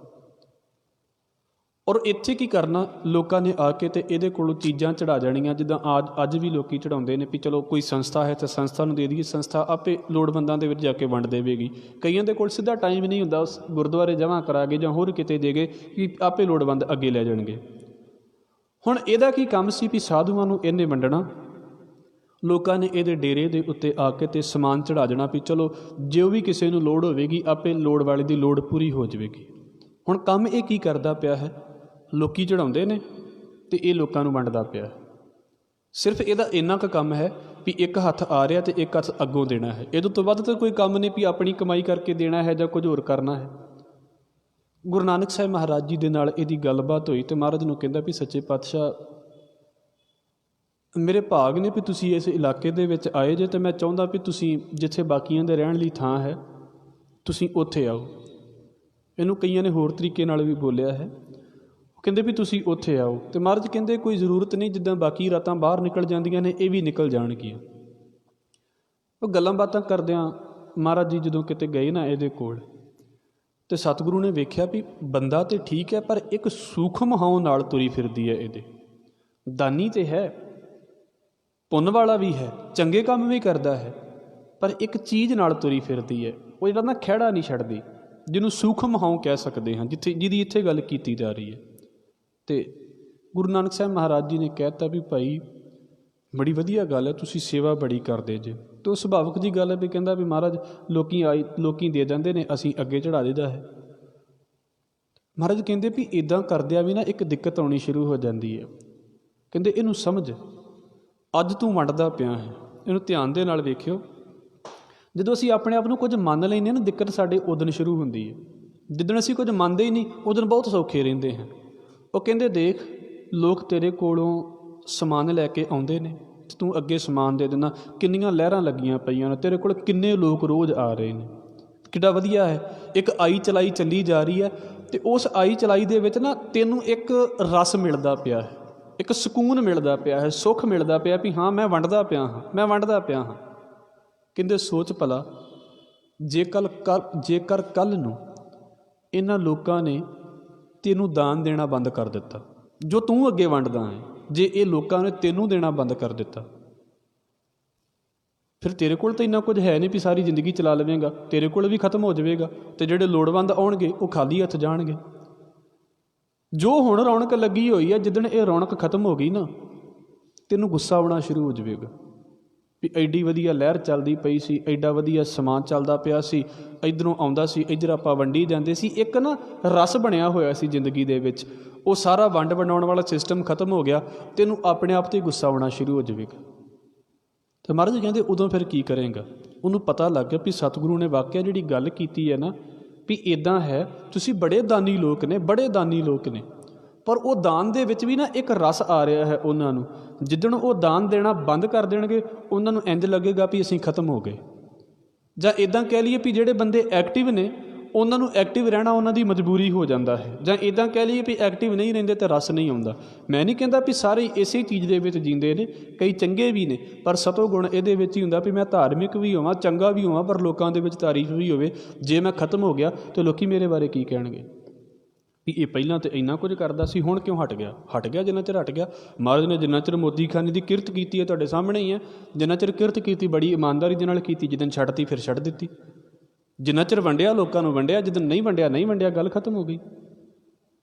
ਔਰ ਇੱਥੇ ਕੀ ਕਰਨਾ, ਲੋਕਾਂ ਨੇ ਆ ਕੇ ਅਤੇ ਇਹਦੇ ਕੋਲੋਂ ਚੀਜ਼ਾਂ ਚੜ੍ਹਾ ਜਾਣੀਆਂ, ਜਿੱਦਾਂ ਅੱਜ ਵੀ ਲੋਕ ਚੜ੍ਹਾਉਂਦੇ ਨੇ ਵੀ ਚਲੋ ਕੋਈ ਸੰਸਥਾ ਹੈ ਤਾਂ ਸੰਸਥਾ ਨੂੰ ਦੇ ਦਈਏ, ਸੰਸਥਾ ਆਪੇ ਲੋੜਵੰਦਾਂ ਦੇ ਵਿੱਚ ਜਾ ਕੇ ਵੰਡ ਦੇਵੇਗੀ। ਕਈਆਂ ਦੇ ਕੋਲ ਸਿੱਧਾ ਟਾਈਮ ਨਹੀਂ ਹੁੰਦਾ, ਉਸ ਗੁਰਦੁਆਰੇ ਜਮ੍ਹਾਂ ਕਰਾ ਕੇ ਜਾਂ ਹੋਰ ਕਿਤੇ ਦੇ ਗਏ ਕਿ ਆਪੇ ਲੋੜਵੰਦ ਅੱਗੇ ਲੈ ਜਾਣਗੇ। ਹੁਣ ਇਹਦਾ ਕੀ ਕੰਮ ਸੀ ਵੀ ਸਾਧੂਆਂ ਨੂੰ ਇਹਨੇ ਵੰਡਣਾ, ਲੋਕਾਂ ਨੇ ਇਹਦੇ ਡੇਰੇ ਦੇ ਉੱਤੇ ਆ ਕੇ ਅਤੇ ਸਮਾਨ ਚੜ੍ਹਾ ਜਾਣਾ ਵੀ ਚਲੋ ਜੋ ਵੀ ਕਿਸੇ ਨੂੰ ਲੋੜ ਹੋਵੇਗੀ ਆਪੇ ਲੋੜ ਵਾਲੇ ਦੀ ਲੋੜ ਪੂਰੀ ਹੋ ਜਾਵੇਗੀ। ਹੁਣ ਕੰਮ ਇਹ ਕੀ ਕਰਦਾ ਪਿਆ ਹੈ, ਲੋਕੀ ਚੜ੍ਹਾਉਂਦੇ ਨੇ ਅਤੇ ਇਹ ਲੋਕਾਂ ਨੂੰ ਵੰਡਦਾ ਪਿਆ। ਸਿਰਫ ਇਹਦਾ ਇੰਨਾ ਕੁ ਕੰਮ ਹੈ ਵੀ ਇੱਕ ਹੱਥ ਆ ਰਿਹਾ ਅਤੇ ਇੱਕ ਹੱਥ ਅੱਗੋਂ ਦੇਣਾ ਹੈ। ਇਹਦੇ ਤੋਂ ਵੱਧ ਤਾਂ ਕੋਈ ਕੰਮ ਨਹੀਂ ਵੀ ਆਪਣੀ ਕਮਾਈ ਕਰਕੇ ਦੇਣਾ ਹੈ ਜਾਂ ਕੁਝ ਹੋਰ ਕਰਨਾ ਹੈ। ਗੁਰੂ ਨਾਨਕ ਸਾਹਿਬ ਮਹਾਰਾਜ ਜੀ ਦੇ ਨਾਲ ਇਹਦੀ ਗੱਲਬਾਤ ਹੋਈ ਅਤੇ ਮਹਾਰਾਜ ਨੂੰ ਕਹਿੰਦਾ ਵੀ ਸੱਚੇ ਪਾਤਸ਼ਾਹ, ਮੇਰੇ ਭਾਗ ਨੇ ਵੀ ਤੁਸੀਂ ਇਸ ਇਲਾਕੇ ਦੇ ਵਿੱਚ ਆਏ ਜੇ, ਅਤੇ ਮੈਂ ਚਾਹੁੰਦਾ ਵੀ ਤੁਸੀਂ ਜਿੱਥੇ ਬਾਕੀਆਂ ਦੇ ਰਹਿਣ ਲਈ ਥਾਂ ਹੈ ਤੁਸੀਂ ਉੱਥੇ ਆਓ। ਇਹਨੂੰ ਕਈਆਂ ਨੇ ਹੋਰ ਤਰੀਕੇ ਨਾਲ ਵੀ ਬੋਲਿਆ ਹੈ। ਕਹਿੰਦੇ ਵੀ ਤੁਸੀਂ ਉੱਥੇ ਆਓ, ਅਤੇ ਮਹਾਰਾਜ ਕਹਿੰਦੇ ਕੋਈ ਜ਼ਰੂਰਤ ਨਹੀਂ, ਜਿੱਦਾਂ ਬਾਕੀ ਰਾਤਾਂ ਬਾਹਰ ਨਿਕਲ ਜਾਂਦੀਆਂ ਨੇ ਇਹ ਵੀ ਨਿਕਲ ਜਾਣਗੀਆਂ। ਉਹ ਗੱਲਾਂ ਬਾਤਾਂ ਕਰਦਿਆਂ ਮਹਾਰਾਜ ਜੀ ਜਦੋਂ ਕਿਤੇ ਗਏ ਨਾ ਇਹਦੇ ਕੋਲ, ਅਤੇ ਸਤਿਗੁਰੂ ਨੇ ਵੇਖਿਆ ਵੀ ਬੰਦਾ ਤਾਂ ਠੀਕ ਹੈ ਪਰ ਇੱਕ ਸੂਖਮ ਹਉ ਨਾਲ ਤੁਰੀ ਫਿਰਦੀ ਹੈ। ਇਹਦੇ ਦਾਨੀ ਤਾਂ ਹੈ, ਪੁੰਨ ਵਾਲਾ ਵੀ ਹੈ, ਚੰਗੇ ਕੰਮ ਵੀ ਕਰਦਾ ਹੈ, ਪਰ ਇੱਕ ਚੀਜ਼ ਨਾਲ ਤੁਰੀ ਫਿਰਦੀ ਹੈ, ਉਹ ਜਿਹੜਾ ਨਾ ਖਹਿੜਾ ਨਹੀਂ ਛੱਡਦੀ, ਜਿਹਨੂੰ ਸੂਖਮ ਹਉ ਕਹਿ ਸਕਦੇ ਹਾਂ, ਜਿਹਦੀ ਇੱਥੇ ਗੱਲ ਕੀਤੀ ਜਾ ਰਹੀ ਹੈ। ਅਤੇ ਗੁਰੂ ਨਾਨਕ ਸਾਹਿਬ ਮਹਾਰਾਜ ਜੀ ਨੇ ਕਹਿ ਦਿੱਤਾ ਵੀ ਭਾਈ ਬੜੀ ਵਧੀਆ ਗੱਲ ਹੈ, ਤੁਸੀਂ ਸੇਵਾ ਬੜੀ ਕਰਦੇ ਜੇ। ਅਤੇ ਉਹ ਸੁਭਾਵਿਕ ਜਿਹੀ ਗੱਲ ਹੈ ਵੀ ਕਹਿੰਦਾ ਵੀ ਮਹਾਰਾਜ ਲੋਕੀ ਦੇ ਦਿੰਦੇ ਨੇ, ਅਸੀਂ ਅੱਗੇ ਚੜ੍ਹਾ ਦਿੱਤਾ ਹੈ। ਮਹਾਰਾਜ ਕਹਿੰਦੇ ਵੀ ਇੱਦਾਂ ਕਰਦਿਆਂ ਵੀ ਨਾ ਇੱਕ ਦਿੱਕਤ ਆਉਣੀ ਸ਼ੁਰੂ ਹੋ ਜਾਂਦੀ ਹੈ। ਕਹਿੰਦੇ ਇਹਨੂੰ ਸਮਝ, ਅੱਜ ਤੂੰ ਵੰਡਦਾ ਪਿਆ ਹੈ, ਇਹਨੂੰ ਧਿਆਨ ਦੇ ਨਾਲ ਵੇਖਿਓ। ਜਦੋਂ ਅਸੀਂ ਆਪਣੇ ਆਪ ਨੂੰ ਕੁਝ ਮੰਨ ਲੈਂਦੇ ਹਾਂ ਨਾ, ਦਿੱਕਤ ਸਾਡੇ ਉਦਣ ਸ਼ੁਰੂ ਹੁੰਦੀ ਹੈ। ਜਿੱਦਣ ਅਸੀਂ ਕੁਝ ਮੰਨਦੇ ਹੀ ਨਹੀਂ ਉਦਣ ਬਹੁਤ ਸੌਖੇ ਰਹਿੰਦੇ ਹਾਂ। ਉਹ ਕਹਿੰਦੇ ਦੇਖ, ਲੋਕ ਤੇਰੇ ਕੋਲੋਂ ਸਮਾਨ ਲੈ ਕੇ ਆਉਂਦੇ ਨੇ, ਤੂੰ ਅੱਗੇ ਸਮਾਨ ਦੇ ਦਿੰਦਾ, ਕਿੰਨੀਆਂ ਲਹਿਰਾਂ ਲੱਗੀਆਂ ਪਈਆਂ ਨੇ ਤੇਰੇ ਕੋਲ, ਕਿੰਨੇ ਲੋਕ ਰੋਜ਼ ਆ ਰਹੇ ਨੇ, ਕਿੱਡਾ ਵਧੀਆ ਹੈ। ਇੱਕ ਆਈ ਚਲਾਈ ਚੱਲੀ ਜਾ ਰਹੀ ਹੈ, ਅਤੇ ਉਸ ਆਈ ਚਲਾਈ ਦੇ ਵਿੱਚ ਨਾ ਤੈਨੂੰ ਇੱਕ ਰਸ ਮਿਲਦਾ ਪਿਆ ਹੈ, ਇੱਕ ਸਕੂਨ ਮਿਲਦਾ ਪਿਆ ਹੈ, ਸੁੱਖ ਮਿਲਦਾ ਪਿਆ ਵੀ ਹਾਂ ਮੈਂ ਵੰਡਦਾ ਪਿਆ ਹਾਂ, ਮੈਂ ਵੰਡਦਾ ਪਿਆ ਹਾਂ। ਕਹਿੰਦੇ ਸੋਚ ਭਲਾ, ਜੇਕਰ ਕੱਲ੍ਹ ਨੂੰ ਇਹਨਾਂ ਲੋਕਾਂ ਨੇ ਤੈਨੂੰ ਦਾਨ ਦੇਣਾ ਬੰਦ ਕਰ ਦਿੱਤਾ, ਜੋ ਤੂੰ ਅੱਗੇ ਵੰਡਦਾ ਹੈ, ਜੇ ਇਹ ਲੋਕਾਂ ਨੇ ਤੈਨੂੰ ਦੇਣਾ ਬੰਦ ਕਰ ਦਿੱਤਾ, ਫਿਰ ਤੇਰੇ ਕੋਲ ਤਾਂ ਇੰਨਾ ਕੁਝ ਹੈ ਨਹੀਂ ਵੀ ਸਾਰੀ ਜ਼ਿੰਦਗੀ ਚਲਾ ਲਵੇਂਗਾ, ਤੇਰੇ ਕੋਲ ਵੀ ਖਤਮ ਹੋ ਜਾਵੇਗਾ, ਅਤੇ ਜਿਹੜੇ ਲੋੜਵੰਦ ਆਉਣਗੇ ਉਹ ਖਾਲੀ ਹੱਥ ਜਾਣਗੇ। ਜੋ ਹੁਣ ਰੌਣਕ ਲੱਗੀ ਹੋਈ ਹੈ, ਜਿੱਦਣ ਇਹ ਰੌਣਕ ਖਤਮ ਹੋ ਗਈ ਨਾ, ਤੈਨੂੰ ਗੁੱਸਾ ਆਉਣਾ ਸ਼ੁਰੂ ਹੋ ਜਾਵੇਗਾ ਵੀ ਐਡੀ ਵਧੀਆ ਲਹਿਰ ਚੱਲਦੀ ਪਈ ਸੀ, ਐਡਾ ਵਧੀਆ ਸਮਾਨ ਚੱਲਦਾ ਪਿਆ ਸੀ, ਇੱਧਰੋਂ ਆਉਂਦਾ ਸੀ, ਇੱਧਰ ਆਪਾਂ ਵੰਡੀ ਜਾਂਦੇ ਸੀ। ਇੱਕ ਨਾ ਰਸ ਬਣਿਆ ਹੋਇਆ ਸੀ ਜ਼ਿੰਦਗੀ ਦੇ ਵਿੱਚ, ਉਹ ਸਾਰਾ ਵੰਡ ਵੰਡਾਉਣ ਵਾਲਾ ਸਿਸਟਮ ਖਤਮ ਹੋ ਗਿਆ, ਤੈਨੂੰ ਆਪਣੇ ਆਪ 'ਤੇ ਗੁੱਸਾ ਆਉਣਾ ਸ਼ੁਰੂ ਹੋ ਜਾਵੇਗਾ। ਅਤੇ ਮਹਾਰਾਜ ਕਹਿੰਦੇ ਉਦੋਂ ਫਿਰ ਕੀ ਕਰੇਗਾ? ਉਹਨੂੰ ਪਤਾ ਲੱਗ ਗਿਆ ਵੀ ਸਤਿਗੁਰੂ ਨੇ ਵਾਕਿਆ ਜਿਹੜੀ ਗੱਲ ਕੀਤੀ ਹੈ ਨਾ, ਵੀ ਇੱਦਾਂ ਹੈ, ਤੁਸੀਂ ਬੜੇ ਦਾਨੀ ਲੋਕ ਨੇ, ਬੜੇ ਦਾਨੀ ਲੋਕ ਨੇ, ਪਰ ਉਹ ਦਾਨ ਦੇ ਵਿੱਚ ਵੀ ਨਾ ਇੱਕ ਰਸ ਆ ਰਿਹਾ ਹੈ ਉਹਨਾਂ ਨੂੰ। ਜਿੱਦਣ ਉਹ ਦਾਨ ਦੇਣਾ ਬੰਦ ਕਰ ਦੇਣਗੇ, ਉਹਨਾਂ ਨੂੰ ਇੰਝ ਲੱਗੇਗਾ ਵੀ ਅਸੀਂ ਖਤਮ ਹੋ ਗਏ। ਜਾਂ ਇੱਦਾਂ ਕਹਿ ਲਈਏ ਵੀ ਜਿਹੜੇ ਬੰਦੇ ਐਕਟਿਵ ਨੇ, ਉਹਨਾਂ ਨੂੰ ਐਕਟਿਵ ਰਹਿਣਾ ਉਹਨਾਂ ਦੀ ਮਜਬੂਰੀ ਹੋ ਜਾਂਦਾ ਹੈ। ਜਾਂ ਇੱਦਾਂ ਕਹਿ ਲਈਏ ਵੀ ਐਕਟਿਵ ਨਹੀਂ ਰਹਿੰਦੇ ਤਾਂ ਰਸ ਨਹੀਂ ਆਉਂਦਾ। ਮੈਂ ਨਹੀਂ ਕਹਿੰਦਾ ਵੀ ਸਾਰੇ ਇਸੇ ਚੀਜ਼ ਦੇ ਵਿੱਚ ਜੀਂਦੇ ਨੇ, ਕਈ ਚੰਗੇ ਵੀ ਨੇ, ਪਰ ਸਤੋ ਗੁਣ ਇਹਦੇ ਵਿੱਚ ਹੀ ਹੁੰਦਾ ਵੀ ਮੈਂ ਧਾਰਮਿਕ ਵੀ ਹੋਵਾਂ, ਚੰਗਾ ਵੀ ਹੋਵਾਂ, ਪਰ ਲੋਕਾਂ ਦੇ ਵਿੱਚ ਤਾਰੀਫ ਵੀ ਹੋਵੇ। ਜੇ ਮੈਂ ਖਤਮ ਹੋ ਗਿਆ ਤਾਂ ਲੋਕੀ ਮੇਰੇ ਬਾਰੇ ਕੀ ਕਹਿਣਗੇ ਵੀ ਇਹ ਪਹਿਲਾਂ ਤਾਂ ਇੰਨਾ ਕੁਝ ਕਰਦਾ ਸੀ, ਹੁਣ ਕਿਉਂ ਹਟ ਗਿਆ? ਹਟ ਗਿਆ ਜਿੰਨਾ ਚਿਰ ਹਟ ਗਿਆ। ਮਹਾਰਾਜ ਨੇ ਜਿੰਨਾ ਚਿਰ ਮੋਦੀ ਖਾਨੇ ਦੀ ਕਿਰਤ ਕੀਤੀ ਹੈ, ਤੁਹਾਡੇ ਸਾਹਮਣੇ ਹੀ ਹੈ, ਜਿੰਨਾ ਚਿਰ ਕਿਰਤ ਕੀਤੀ ਬੜੀ ਇਮਾਨਦਾਰੀ ਦੇ ਨਾਲ ਕੀਤੀ, ਜਿੱਦਣ ਛੱਡਤੀ ਫਿਰ ਛੱਡ ਦਿੱਤੀ। ਜਿੰਨਾ ਚਿਰ ਵੰਡਿਆ ਲੋਕਾਂ ਨੂੰ ਵੰਡਿਆ, ਜਿੱਦਣ ਨਹੀਂ ਵੰਡਿਆ ਨਹੀਂ ਵੰਡਿਆ, ਗੱਲ ਖਤਮ ਹੋ ਗਈ।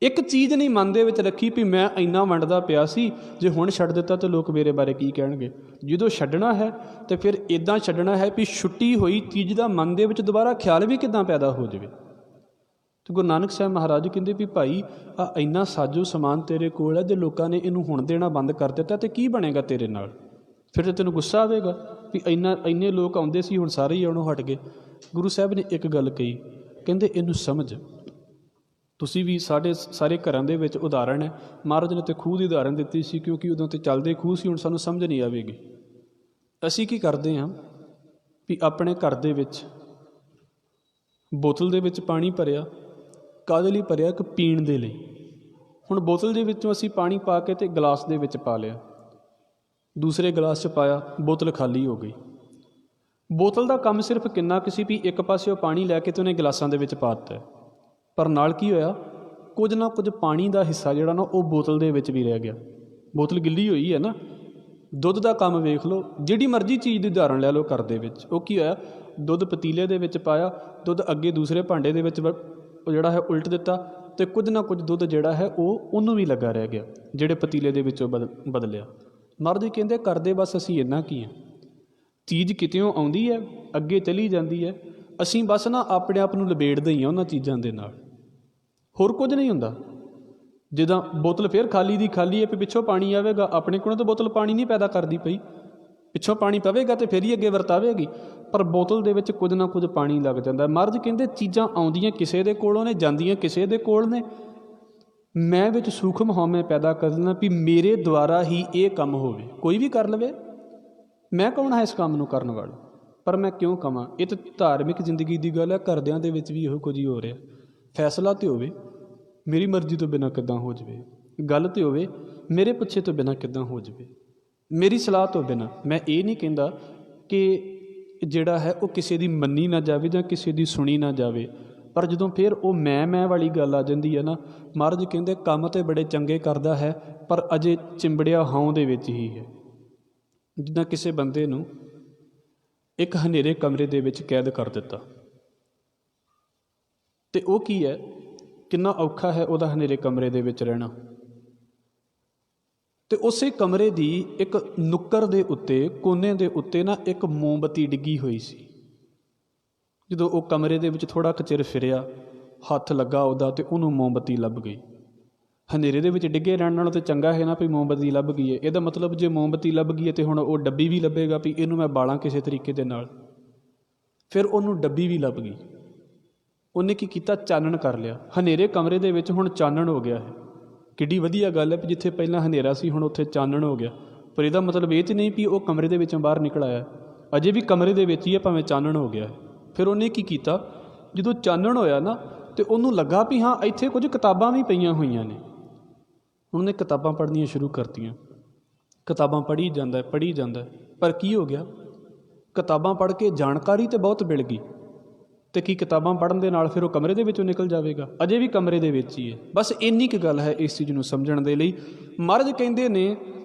ਇੱਕ ਚੀਜ਼ ਨਹੀਂ ਮਨ ਦੇ ਵਿੱਚ ਰੱਖੀ ਵੀ ਮੈਂ ਇੰਨਾ ਵੰਡਦਾ ਪਿਆ ਸੀ, ਜੇ ਹੁਣ ਛੱਡ ਦਿੱਤਾ ਤਾਂ ਲੋਕ ਮੇਰੇ ਬਾਰੇ ਕੀ ਕਹਿਣਗੇ। ਜਦੋਂ ਛੱਡਣਾ ਹੈ ਤਾਂ ਫਿਰ ਇੱਦਾਂ ਛੱਡਣਾ ਹੈ ਵੀ ਛੁੱਟੀ ਹੋਈ ਚੀਜ਼ ਦਾ ਮਨ ਦੇ ਵਿੱਚ ਦੁਬਾਰਾ ਖਿਆਲ ਵੀ ਕਿੱਦਾਂ ਪੈਦਾ ਹੋ ਜਾਵੇ। ਅਤੇ ਗੁਰੂ ਨਾਨਕ ਸਾਹਿਬ ਮਹਾਰਾਜ ਕਹਿੰਦੇ ਵੀ ਭਾਈ ਆ ਇੰਨਾ ਸਾਜੋ ਸਮਾਨ ਤੇਰੇ ਕੋਲ ਹੈ, ਜੇ ਲੋਕਾਂ ਨੇ ਇਹਨੂੰ ਹੁਣ ਦੇਣਾ ਬੰਦ ਕਰ ਦਿੱਤਾ ਤਾਂ ਕੀ ਬਣੇਗਾ ਤੇਰੇ ਨਾਲ? ਫਿਰ ਤਾਂ ਤੈਨੂੰ ਗੁੱਸਾ ਆਵੇਗਾ ਵੀ ਇੰਨੇ ਲੋਕ ਆਉਂਦੇ ਸੀ, ਹੁਣ ਸਾਰੇ ਹੀ ਆਉਣੋਂ ਹਟ ਗਏ। ਗੁਰੂ ਸਾਹਿਬ ਨੇ ਇੱਕ ਗੱਲ ਕਹੀ, ਕਹਿੰਦੇ ਇਹਨੂੰ ਸਮਝ। ਤੁਸੀਂ ਵੀ ਸਾਰੇ ਘਰਾਂ ਦੇ ਵਿੱਚ ਉਦਾਹਰਣ ਹੈ। ਮਹਾਰਾਜ ਨੇ ਤਾਂ ਖੂਹ ਦੀ ਉਦਾਹਰਨ ਦਿੱਤੀ ਸੀ, ਕਿਉਂਕਿ ਉਦੋਂ ਤਾਂ ਚੱਲਦੇ ਖੂਹ ਸੀ, ਹੁਣ ਸਾਨੂੰ ਸਮਝ ਨਹੀਂ ਆਵੇਗੀ। ਅਸੀਂ ਕੀ ਕਰਦੇ ਹਾਂ ਵੀ ਆਪਣੇ ਘਰ ਦੇ ਵਿੱਚ ਬੋਤਲ ਦੇ ਵਿੱਚ ਪਾਣੀ ਭਰਿਆ, ਕਾਹਦੇ ਲਈ ਭਰਿਆ? ਕਿ ਪੀਣ ਦੇ ਲਈ। ਹੁਣ ਬੋਤਲ ਦੇ ਵਿੱਚੋਂ ਅਸੀਂ ਪਾਣੀ ਪਾ ਕੇ ਅਤੇ ਗਲਾਸ ਦੇ ਵਿੱਚ ਪਾ ਲਿਆ, ਦੂਸਰੇ ਗਲਾਸ 'ਚ ਪਾਇਆ, ਬੋਤਲ ਖਾਲੀ ਹੋ ਗਈ। ਬੋਤਲ ਦਾ ਕੰਮ ਸਿਰਫ ਕਿੰਨਾ ਕੁ ਸੀ ਵੀ ਇੱਕ ਪਾਸੇ ਉਹ ਪਾਣੀ ਲੈ ਕੇ ਅਤੇ ਉਹਨੇ ਗਲਾਸਾਂ ਦੇ ਵਿੱਚ ਪਾ ਦਿੱਤਾ, ਪਰ ਨਾਲ ਕੀ ਹੋਇਆ? ਕੁਝ ਨਾ ਕੁਝ ਪਾਣੀ ਦਾ ਹਿੱਸਾ ਜਿਹੜਾ ਨਾ ਉਹ ਬੋਤਲ ਦੇ ਵਿੱਚ ਵੀ ਰਹਿ ਗਿਆ। ਬੋਤਲ ਗਿੱਲੀ ਹੋਈ ਹੈ ਨਾ। ਦੁੱਧ ਦਾ ਕੰਮ ਵੇਖ ਲਓ, ਜਿਹੜੀ ਮਰਜ਼ੀ ਚੀਜ਼ ਦੀ ਉਦਾਹਰਣ ਲੈ ਲਓ ਘਰ ਦੇ ਵਿੱਚ। ਉਹ ਕੀ ਹੋਇਆ? ਦੁੱਧ ਪਤੀਲੇ ਦੇ ਵਿੱਚ ਪਾਇਆ, ਦੁੱਧ ਅੱਗੇ ਦੂਸਰੇ ਭਾਂਡੇ ਦੇ ਵਿੱਚ ਉਹ ਜਿਹੜਾ ਹੈ ਉਲਟ ਦਿੱਤਾ, ਅਤੇ ਕੁਝ ਨਾ ਕੁਝ ਦੁੱਧ ਜਿਹੜਾ ਹੈ ਉਹਨੂੰ ਵੀ ਲੱਗਾ ਰਹਿ ਗਿਆ, ਜਿਹੜੇ ਪਤੀਲੇ ਦੇ ਵਿੱਚੋਂ ਬਦਲਿਆ। ਮਹਾਰਾਜ ਜੀ ਕਹਿੰਦੇ ਕਰਦੇ ਬਸ ਅਸੀਂ ਇੰਨਾ ਕੀ ਹਾਂ, ਚੀਜ਼ ਕਿਤਿਓਂ ਆਉਂਦੀ ਹੈ, ਅੱਗੇ ਚਲੀ ਜਾਂਦੀ ਹੈ, ਅਸੀਂ ਬਸ ਨਾ ਆਪਣੇ ਆਪ ਨੂੰ ਲਬੇੜਦੇ ਹੀ ਹਾਂ ਉਹਨਾਂ ਚੀਜ਼ਾਂ ਦੇ ਨਾਲ, ਹੋਰ ਕੁਝ ਨਹੀਂ ਹੁੰਦਾ। ਜਿੱਦਾਂ ਬੋਤਲ ਫਿਰ ਖਾਲੀ ਦੀ ਖਾਲੀ ਹੈ, ਵੀ ਪਿੱਛੋਂ ਪਾਣੀ ਆਵੇਗਾ, ਆਪਣੇ ਕੋਲੋਂ ਤਾਂ ਬੋਤਲ ਪਾਣੀ ਨਹੀਂ ਪੈਦਾ ਕਰਦੀ ਪਈ, ਪਿੱਛੋਂ ਪਾਣੀ ਪਵੇਗਾ ਅਤੇ ਫਿਰ ਹੀ ਅੱਗੇ ਵਰਤਾਵੇਗੀ, ਪਰ ਬੋਤਲ ਦੇ ਵਿੱਚ ਕੁਝ ਨਾ ਕੁਝ ਪਾਣੀ ਲੱਗ ਜਾਂਦਾ। ਮਹਾਰਾਜ ਕਹਿੰਦੇ ਚੀਜ਼ਾਂ ਆਉਂਦੀਆਂ ਕਿਸੇ ਦੇ ਕੋਲੋਂ ਨੇ, ਜਾਂਦੀਆਂ ਕਿਸੇ ਦੇ ਕੋਲ ਨੇ। ਮੈਂ ਵਿੱਚ ਸੂਖਮ ਹਉਮੈ ਪੈਦਾ ਕਰ ਦਿੰਦਾ ਵੀ ਮੇਰੇ ਦੁਆਰਾ ਹੀ ਇਹ ਕੰਮ ਹੋਵੇ। ਕੋਈ ਵੀ ਕਰ ਲਵੇ, ਮੈਂ ਕੌਣ ਹੈ ਇਸ ਕੰਮ ਨੂੰ ਕਰਨ ਵਾਲਾ? ਪਰ ਮੈਂ ਕਿਉਂ ਕਵਾਂ? ਇਹ ਤਾਂ ਧਾਰਮਿਕ ਜ਼ਿੰਦਗੀ ਦੀ ਗੱਲ ਹੈ, ਘਰਦਿਆਂ ਦੇ ਵਿੱਚ ਵੀ ਇਹੋ ਕੁਝ ਹੀ ਹੋ ਰਿਹਾ। ਫੈਸਲਾ ਤਾਂ ਹੋਵੇ ਮੇਰੀ ਮਰਜ਼ੀ ਤੋਂ ਬਿਨਾਂ ਕਿੱਦਾਂ ਹੋ ਜਾਵੇ, ਗੱਲ ਤਾਂ ਹੋਵੇ ਮੇਰੇ ਪੁੱਛੇ ਤੋਂ ਬਿਨਾਂ ਕਿੱਦਾਂ ਹੋ ਜਾਵੇ, ਮੇਰੀ ਸਲਾਹ ਤੋਂ ਬਿਨਾਂ। ਮੈਂ ਇਹ ਨਹੀਂ ਕਹਿੰਦਾ ਕਿ ਜਿਹੜਾ ਹੈ ਉਹ ਕਿਸੇ ਦੀ ਮੰਨੀ ਨਾ ਜਾਵੇ ਜਾਂ ਕਿਸੇ ਦੀ ਸੁਣੀ ਨਾ ਜਾਵੇ, ਪਰ ਜਦੋਂ ਫਿਰ ਉਹ ਮੈਂ ਵਾਲੀ ਗੱਲ ਆ ਜਾਂਦੀ ਹੈ ਨਾ, ਮਹਾਰਾਜ ਕਹਿੰਦੇ ਕੰਮ ਤਾਂ ਬੜੇ ਚੰਗੇ ਕਰਦਾ ਹੈ, ਪਰ ਅਜੇ ਚਿੰਬੜਿਆ ਹਉਂ ਦੇ ਵਿੱਚ ਹੀ ਹੈ। ਜਿੱਦਾਂ ਕਿਸੇ ਬੰਦੇ ਨੂੰ ਇੱਕ ਹਨੇਰੇ ਕਮਰੇ ਦੇ ਵਿੱਚ ਕੈਦ ਕਰ ਦਿੱਤਾ, ਅਤੇ ਉਹ ਕੀ ਹੈ, ਕਿੰਨਾ ਔਖਾ ਹੈ ਉਹਦਾ ਹਨੇਰੇ ਕਮਰੇ ਦੇ ਵਿੱਚ ਰਹਿਣਾ। ਅਤੇ ਉਸੇ ਕਮਰੇ ਦੀ ਇੱਕ ਨੁੱਕਰ ਦੇ ਉੱਤੇ, ਕੋਨੇ ਦੇ ਉੱਤੇ ਨਾ ਇੱਕ ਮੋਮਬੱਤੀ ਡਿੱਗੀ ਹੋਈ ਸੀ। ਜਦੋਂ ਉਹ ਕਮਰੇ ਦੇ ਵਿੱਚ ਥੋੜ੍ਹਾ ਕੁ ਚਿਰ ਫਿਰਿਆ, ਹੱਥ ਲੱਗਾ ਉਹਦਾ, ਅਤੇ ਉਹਨੂੰ ਮੋਮਬੱਤੀ ਲੱਭ ਗਈ। ਹਨੇਰੇ ਦੇ ਵਿੱਚ ਡਿੱਗੇ ਰਹਿਣ ਨਾਲੋਂ ਤਾਂ ਚੰਗਾ ਹੈ ਨਾ ਵੀ ਮੋਮਬੱਤੀ ਲੱਭ ਗਈ ਹੈ। ਇਹਦਾ ਮਤਲਬ ਜੇ ਮੋਮਬੱਤੀ ਲੱਭ ਗਈ ਹੈ ਤਾਂ ਹੁਣ ਉਹ ਡੱਬੀ ਵੀ ਲੱਭੇਗਾ ਵੀ ਇਹਨੂੰ ਮੈਂ ਬਾਲਾਂ ਕਿਸੇ ਤਰੀਕੇ ਦੇ ਨਾਲ। ਫਿਰ ਉਹਨੂੰ ਡੱਬੀ ਵੀ ਲੱਭ ਗਈ। ਉਹਨੇ ਕੀ ਕੀਤਾ? ਚਾਨਣ ਕਰ ਲਿਆ। ਹਨੇਰੇ ਕਮਰੇ ਦੇ ਵਿੱਚ ਹੁਣ ਚਾਨਣ ਹੋ ਗਿਆ ਹੈ। ਕਿੱਡੀ ਵਧੀਆ ਗੱਲ ਹੈ ਵੀ ਜਿੱਥੇ ਪਹਿਲਾਂ ਹਨੇਰਾ ਸੀ ਹੁਣ ਉੱਥੇ ਚਾਨਣ ਹੋ ਗਿਆ। ਪਰ ਇਹਦਾ ਮਤਲਬ ਇਹ ਤਾਂ ਨਹੀਂ ਵੀ ਉਹ ਕਮਰੇ ਦੇ ਵਿੱਚੋਂ ਬਾਹਰ ਨਿਕਲ ਆਇਆ, ਅਜੇ ਵੀ ਕਮਰੇ ਦੇ ਵਿੱਚ ਹੀ ਹੈ, ਭਾਵੇਂ ਚਾਨਣ ਹੋ ਗਿਆ। ਫਿਰ ਉਹਨੇ ਕੀ ਕੀਤਾ? ਜਦੋਂ ਚਾਨਣ ਹੋਇਆ ਨਾ, ਅਤੇ ਉਹਨੂੰ ਲੱਗਾ ਵੀ ਹਾਂ ਇੱਥੇ ਕੁਝ ਕਿਤਾਬਾਂ ਵੀ ਪਈਆਂ ਹੋਈਆਂ ਨੇ। ਉਹਨੇ ਕਿਤਾਬਾਂ ਪੜ੍ਹਨੀਆਂ ਸ਼ੁਰੂ ਕਰਤੀਆਂ। ਕਿਤਾਬਾਂ ਪੜ੍ਹੀ ਜਾਂਦਾ, ਪਰ ਕੀ ਹੋ ਗਿਆ? ਕਿਤਾਬਾਂ ਪੜ੍ਹ ਕੇ ਜਾਣਕਾਰੀ ਤਾਂ ਬਹੁਤ ਮਿਲ ਗਈ, ਅਤੇ ਕੀ ਕਿਤਾਬਾਂ ਪੜ੍ਹਨ ਦੇ ਨਾਲ ਫਿਰ ਉਹ ਕਮਰੇ ਦੇ ਵਿੱਚੋਂ ਨਿਕਲ ਜਾਵੇਗਾ? ਅਜੇ ਵੀ ਕਮਰੇ ਦੇ ਵਿੱਚ ਹੀ ਹੈ। ਬਸ ਇੰਨੀ ਕੁ ਗੱਲ ਹੈ ਇਸ ਚੀਜ਼ ਨੂੰ ਸਮਝਣ ਦੇ ਲਈ। ਮਹਾਰਾਜ ਕਹਿੰਦੇ ਨੇ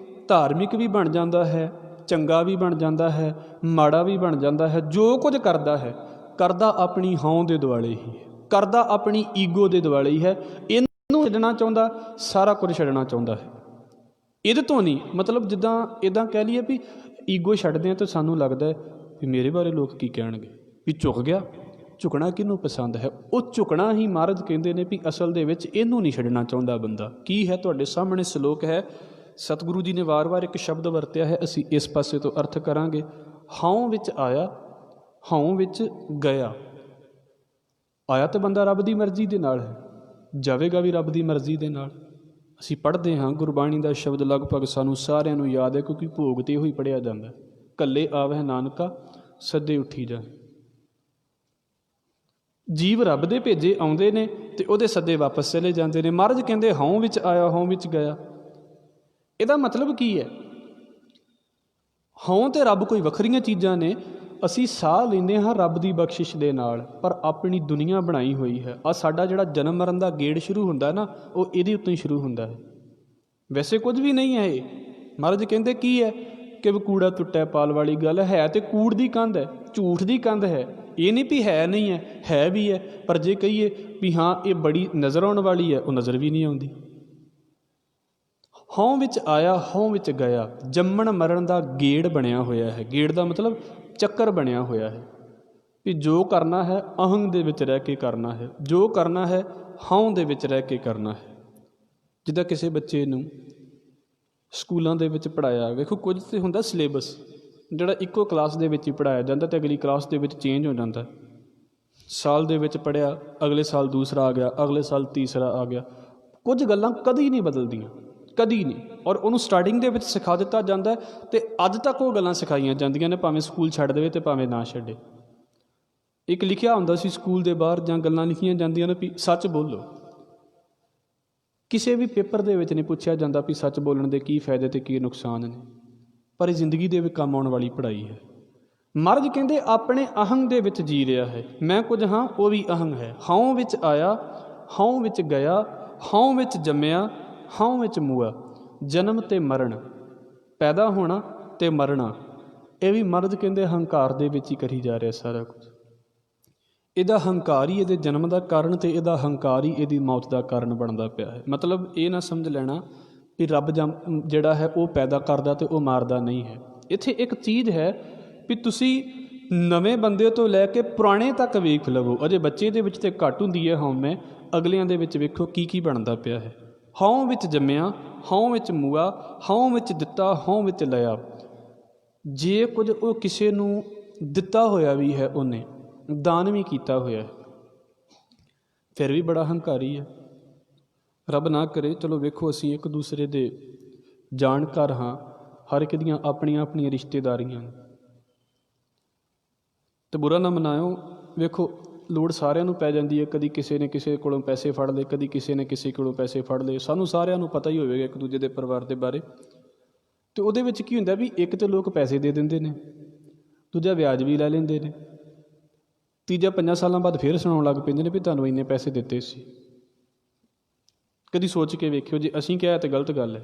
ਧਾਰਮਿਕ ਵੀ ਬਣ ਜਾਂਦਾ ਹੈ, ਚੰਗਾ ਵੀ ਬਣ ਜਾਂਦਾ ਹੈ, ਮਾੜਾ ਵੀ ਬਣ ਜਾਂਦਾ ਹੈ। ਜੋ ਕੁਝ ਕਰਦਾ ਹੈ, ਕਰਦਾ ਆਪਣੀ ਹਉਂ ਦੇ ਦੁਆਲੇ ਹੀ ਹੈ, ਕਰਦਾ ਆਪਣੀ ਈਗੋ ਦੇ ਦੁਆਲੇ ਹੀ ਹੈ। ਇਹਨੂੰ ਛੱਡਣਾ ਚਾਹੁੰਦਾ, ਸਾਰਾ ਕੁਝ ਛੱਡਣਾ ਚਾਹੁੰਦਾ ਹੈ। ਇਹਦੇ ਤੋਂ ਨਹੀਂ, ਮਤਲਬ ਜਿੱਦਾਂ ਇੱਦਾਂ ਕਹਿ ਲਈਏ ਵੀ ਈਗੋ ਛੱਡਦੇ ਹਾਂ ਤਾਂ ਸਾਨੂੰ ਲੱਗਦਾ ਹੈ ਵੀ ਮੇਰੇ ਬਾਰੇ ਲੋਕ ਕੀ ਕਹਿਣਗੇ, ਵੀ ਝੁਕ ਗਿਆ। ਝੁਕਣਾ ਕਿਹਨੂੰ ਪਸੰਦ ਹੈ? ਉਹ ਝੁਕਣਾ ਹੀ ਮਹਾਰਾਜ ਕਹਿੰਦੇ ਨੇ ਵੀ ਅਸਲ ਦੇ ਵਿੱਚ ਇਹਨੂੰ ਨਹੀਂ ਛੱਡਣਾ ਚਾਹੁੰਦਾ ਬੰਦਾ। ਕੀ ਹੈ? ਤੁਹਾਡੇ ਸਾਹਮਣੇ ਸਲੋਕ ਹੈ, ਸਤਿਗੁਰੂ ਜੀ ਨੇ ਵਾਰ-ਵਾਰ ਇੱਕ ਸ਼ਬਦ ਵਰਤਿਆ ਹੈ, ਅਸੀਂ ਇਸ ਪਾਸੇ ਤੋਂ ਅਰਥ ਕਰਾਂਗੇ। ਹਉ ਵਿੱਚ ਆਇਆ, ਹਉ ਵਿੱਚ ਗਿਆ। ਆਇਆ ਤਾਂ ਬੰਦਾ ਰੱਬ ਦੀ ਮਰਜ਼ੀ ਦੇ ਨਾਲ ਹੈ, ਜਾਵੇਗਾ ਵੀ ਰੱਬ ਦੀ ਮਰਜ਼ੀ ਦੇ ਨਾਲ। ਅਸੀਂ ਪੜ੍ਹਦੇ ਹਾਂ ਗੁਰਬਾਣੀ ਦਾ ਸ਼ਬਦ, ਲਗਭਗ ਸਾਨੂੰ ਸਾਰਿਆਂ ਨੂੰ ਯਾਦ ਹੈ, ਕਿਉਂਕਿ ਭੋਗ 'ਤੇ ਇਹੋ ਹੀ ਪੜ੍ਹਿਆ ਜਾਂਦਾ, ਕੱਲੇ ਆਵਹਿ ਨਾਨਕਾ ਸੱਦੇ ਉੱਠੀ ਜਾ। ਜੀਵ ਰੱਬ ਦੇ ਭੇਜੇ ਆਉਂਦੇ ਨੇ ਅਤੇ ਉਹਦੇ ਸੱਦੇ ਵਾਪਸ ਚਲੇ ਜਾਂਦੇ ਨੇ। ਮਹਾਰਾਜ ਕਹਿੰਦੇ ਹਉ ਵਿੱਚ ਆਇਆ, ਹਉ ਵਿੱਚ ਗਿਆ। ਇਹਦਾ ਮਤਲਬ ਕੀ ਹੈ? ਹਉ ਅਤੇ ਰੱਬ ਕੋਈ ਵੱਖਰੀਆਂ ਚੀਜ਼ਾਂ ਨੇ। ਅਸੀਂ ਸਾਹ ਲੈਂਦੇ ਹਾਂ ਰੱਬ ਦੀ ਬਖਸ਼ਿਸ਼ ਦੇ ਨਾਲ, ਪਰ ਆਪਣੀ ਦੁਨੀਆ ਬਣਾਈ ਹੋਈ ਹੈ। ਆਹ ਸਾਡਾ ਜਿਹੜਾ ਜਨਮ ਮਰਨ ਦਾ ਗੇੜ ਸ਼ੁਰੂ ਹੁੰਦਾ ਨਾ, ਉਹ ਇਹਦੇ ਉੱਤੋਂ ਹੀ ਸ਼ੁਰੂ ਹੁੰਦਾ ਹੈ। ਵੈਸੇ ਕੁਝ ਵੀ ਨਹੀਂ ਹੈ ਇਹ। ਮਹਾਰਾਜ ਕਹਿੰਦੇ ਕੀ ਹੈ ਕਿ ਕੂੜਾ ਟੁੱਟਿਆ ਪਾਲ ਵਾਲੀ ਗੱਲ ਹੈ, ਤੇ ਕੂੜ ਦੀ ਕੰਧ ਹੈ, ਝੂਠ ਦੀ ਕੰਧ ਹੈ। ਇਹ ਨਹੀਂ ਵੀ ਹੈ ਨਹੀਂ ਹੈ, ਹੈ ਵੀ ਹੈ। ਪਰ ਜੇ ਕਹੀਏ ਵੀ ਹਾਂ ਇਹ ਬੜੀ ਨਜ਼ਰ ਆਉਣ ਵਾਲੀ ਹੈ, ਉਹ ਨਜ਼ਰ ਵੀ ਨਹੀਂ ਆਉਂਦੀ। ਹਉ ਵਿੱਚ ਆਇਆ, ਹਉ ਵਿੱਚ ਗਿਆ। ਜੰਮਣ ਮਰਨ ਦਾ ਗੇੜ ਬਣਿਆ ਹੋਇਆ ਹੈ। ਗੇੜ ਦਾ ਮਤਲਬ ਚੱਕਰ ਬਣਿਆ ਹੋਇਆ ਹੈ ਵੀ ਜੋ ਕਰਨਾ ਹੈ ਅਹੰਗ ਦੇ ਵਿੱਚ ਰਹਿ ਕੇ ਕਰਨਾ ਹੈ, ਜੋ ਕਰਨਾ ਹੈ ਹਉ ਦੇ ਵਿੱਚ ਰਹਿ ਕੇ ਕਰਨਾ ਹੈ। ਜਿੱਦਾਂ ਕਿਸੇ ਬੱਚੇ ਨੂੰ ਸਕੂਲਾਂ ਦੇ ਵਿੱਚ ਪੜ੍ਹਾਇਆ, ਵੇਖੋ ਕੁਝ ਤਾਂ ਹੁੰਦਾ ਸਿਲੇਬਸ ਜਿਹੜਾ ਇੱਕੋ ਕਲਾਸ ਦੇ ਵਿੱਚ ਹੀ ਪੜ੍ਹਾਇਆ ਜਾਂਦਾ ਅਤੇ ਅਗਲੀ ਕਲਾਸ ਦੇ ਵਿੱਚ ਚੇਂਜ ਹੋ ਜਾਂਦਾ। ਸਾਲ ਦੇ ਵਿੱਚ ਪੜ੍ਹਿਆ, ਅਗਲੇ ਸਾਲ ਦੂਸਰਾ ਆ ਗਿਆ, ਅਗਲੇ ਸਾਲ ਤੀਸਰਾ ਆ ਗਿਆ। ਕੁਝ ਗੱਲਾਂ ਕਦੀ ਨਹੀਂ ਬਦਲਦੀਆਂ, ਕਦੀ ਨਹੀਂ। ਔਰ ਉਹਨੂੰ ਸਟਾਰਟਿੰਗ ਦੇ ਵਿੱਚ ਸਿਖਾ ਦਿੱਤਾ ਜਾਂਦਾ ਅਤੇ ਅੱਜ ਤੱਕ ਉਹ ਗੱਲਾਂ ਸਿਖਾਈਆਂ ਜਾਂਦੀਆਂ ਨੇ, ਭਾਵੇਂ ਸਕੂਲ ਛੱਡ ਦੇਵੇ ਅਤੇ ਭਾਵੇਂ ਨਾ ਛੱਡੇ। ਇੱਕ ਲਿਖਿਆ ਹੁੰਦਾ ਸੀ ਸਕੂਲ ਦੇ ਬਾਹਰ, ਜਾਂ ਗੱਲਾਂ ਲਿਖੀਆਂ ਜਾਂਦੀਆਂ ਨੇ ਵੀ ਸੱਚ ਬੋਲੋ। ਕਿਸੇ ਵੀ ਪੇਪਰ ਦੇ ਵਿੱਚ ਨਹੀਂ ਪੁੱਛਿਆ ਜਾਂਦਾ ਵੀ ਸੱਚ ਬੋਲਣ ਦੇ ਕੀ ਫਾਇਦੇ ਅਤੇ ਕੀ ਨੁਕਸਾਨ ਨੇ, ਪਰ ਇਹ ਜ਼ਿੰਦਗੀ ਦੇ ਵਿੱਚ ਕੰਮ ਆਉਣ ਵਾਲੀ ਪੜ੍ਹਾਈ ਹੈ। ਮਹਾਰਾਜ ਕਹਿੰਦੇ ਆਪਣੇ ਅਹੰਗ ਦੇ ਵਿੱਚ ਜੀ ਰਿਹਾ ਹੈ। ਮੈਂ ਕੁਝ ਹਾਂ, ਉਹ ਵੀ ਅਹੰਗ ਹੈ। ਹਉ ਵਿੱਚ ਆਇਆ, ਹਉ ਵਿੱਚ ਗਿਆ, ਹਉ ਵਿੱਚ ਜੰਮਿਆ, ਹਉ ਵਿੱਚ ਮੂਆ। ਜਨਮ ਅਤੇ ਮਰਨ, ਪੈਦਾ ਹੋਣਾ ਅਤੇ ਮਰਨਾ, ਇਹ ਵੀ ਮਹਾਰਾਜ ਕਹਿੰਦੇ ਹੰਕਾਰ ਦੇ ਵਿੱਚ ਹੀ ਕਰੀ ਜਾ ਰਿਹਾ ਸਾਰਾ ਕੁਝ। ਇਹਦਾ ਹੰਕਾਰ ਹੀ ਇਹਦੇ ਜਨਮ ਦਾ ਕਾਰਨ ਅਤੇ ਇਹਦਾ ਹੰਕਾਰ ਹੀ ਇਹਦੀ ਮੌਤ ਦਾ ਕਾਰਨ ਬਣਦਾ ਪਿਆ ਹੈ। ਮਤਲਬ ਇਹ ਨਾ ਸਮਝ ਲੈਣਾ ਵੀ ਰੱਬ ਜਿਹੜਾ ਹੈ ਉਹ ਪੈਦਾ ਕਰਦਾ ਅਤੇ ਉਹ ਮਾਰਦਾ ਨਹੀਂ ਹੈ। ਇੱਥੇ ਇੱਕ ਚੀਜ਼ ਹੈ ਵੀ ਤੁਸੀਂ ਨਵੇਂ ਬੰਦੇ ਤੋਂ ਲੈ ਕੇ ਪੁਰਾਣੇ ਤੱਕ ਵੇਖ ਲਵੋ। ਅਜੇ ਬੱਚੇ ਦੇ ਵਿੱਚ ਤਾਂ ਘੱਟ ਹੁੰਦੀ ਹੈ ਹਉਮੈ, ਅਗਲਿਆਂ ਦੇ ਵਿੱਚ ਵੇਖੋ ਕੀ ਕੀ ਬਣਦਾ ਪਿਆ ਹੈ। ਹਉ ਵਿੱਚ ਜੰਮਿਆ, ਹਉ ਵਿੱਚ ਮੂਆ, ਹਉ ਵਿੱਚ ਦਿੱਤਾ, ਹਉ ਵਿੱਚ ਲਿਆ। ਜੇ ਕੁਝ ਉਹ ਕਿਸੇ ਨੂੰ ਦਿੱਤਾ ਹੋਇਆ ਵੀ ਹੈ, ਉਹਨੇ ਦਾਨ ਵੀ ਕੀਤਾ ਹੋਇਆ, ਫਿਰ ਵੀ ਬੜਾ ਹੰਕਾਰੀ ਹੈ। ਰੱਬ ਨਾ ਕਰੇ, ਚਲੋ ਵੇਖੋ ਅਸੀਂ ਇੱਕ ਦੂਸਰੇ ਦੇ ਜਾਣਕਾਰ ਹਾਂ, ਹਰ ਇੱਕ ਦੀਆਂ ਆਪਣੀਆਂ ਆਪਣੀਆਂ ਰਿਸ਼ਤੇਦਾਰੀਆਂ ਨੇ, ਅਤੇ ਬੁਰਾ ਨਾ ਮਨਾਇਓ। ਵੇਖੋ ਲੋੜ ਸਾਰਿਆਂ ਨੂੰ ਪੈ ਜਾਂਦੀ ਹੈ, ਕਦੀ ਕਿਸੇ ਨੇ ਕਿਸੇ ਕੋਲੋਂ ਪੈਸੇ ਫੜ ਲਏ, ਕਦੀ ਕਿਸੇ ਨੇ ਕਿਸੇ ਕੋਲੋਂ ਪੈਸੇ ਫੜ ਲਏ। ਸਾਨੂੰ ਸਾਰਿਆਂ ਨੂੰ ਪਤਾ ਹੀ ਹੋਵੇਗਾ ਇੱਕ ਦੂਜੇ ਦੇ ਪਰਿਵਾਰ ਦੇ ਬਾਰੇ। ਅਤੇ ਉਹਦੇ ਵਿੱਚ ਕੀ ਹੁੰਦਾ ਵੀ ਇੱਕ ਤਾਂ ਲੋਕ ਪੈਸੇ ਦੇ ਦਿੰਦੇ ਨੇ, ਦੂਜਾ ਵਿਆਜ ਵੀ ਲੈ ਲੈਂਦੇ ਨੇ, ਤੀਜਾ 5 ਸਾਲਾਂ ਬਾਅਦ ਫਿਰ ਸੁਣਾਉਣ ਲੱਗ ਪੈਂਦੇ ਨੇ ਵੀ ਤੁਹਾਨੂੰ ਇੰਨੇ ਪੈਸੇ ਦਿੱਤੇ ਸੀ। ਕਦੀ ਸੋਚ ਕੇ ਵੇਖਿਓ, ਜੇ ਅਸੀਂ ਕਿਹਾ ਤਾਂ ਗਲਤ ਗੱਲ ਹੈ,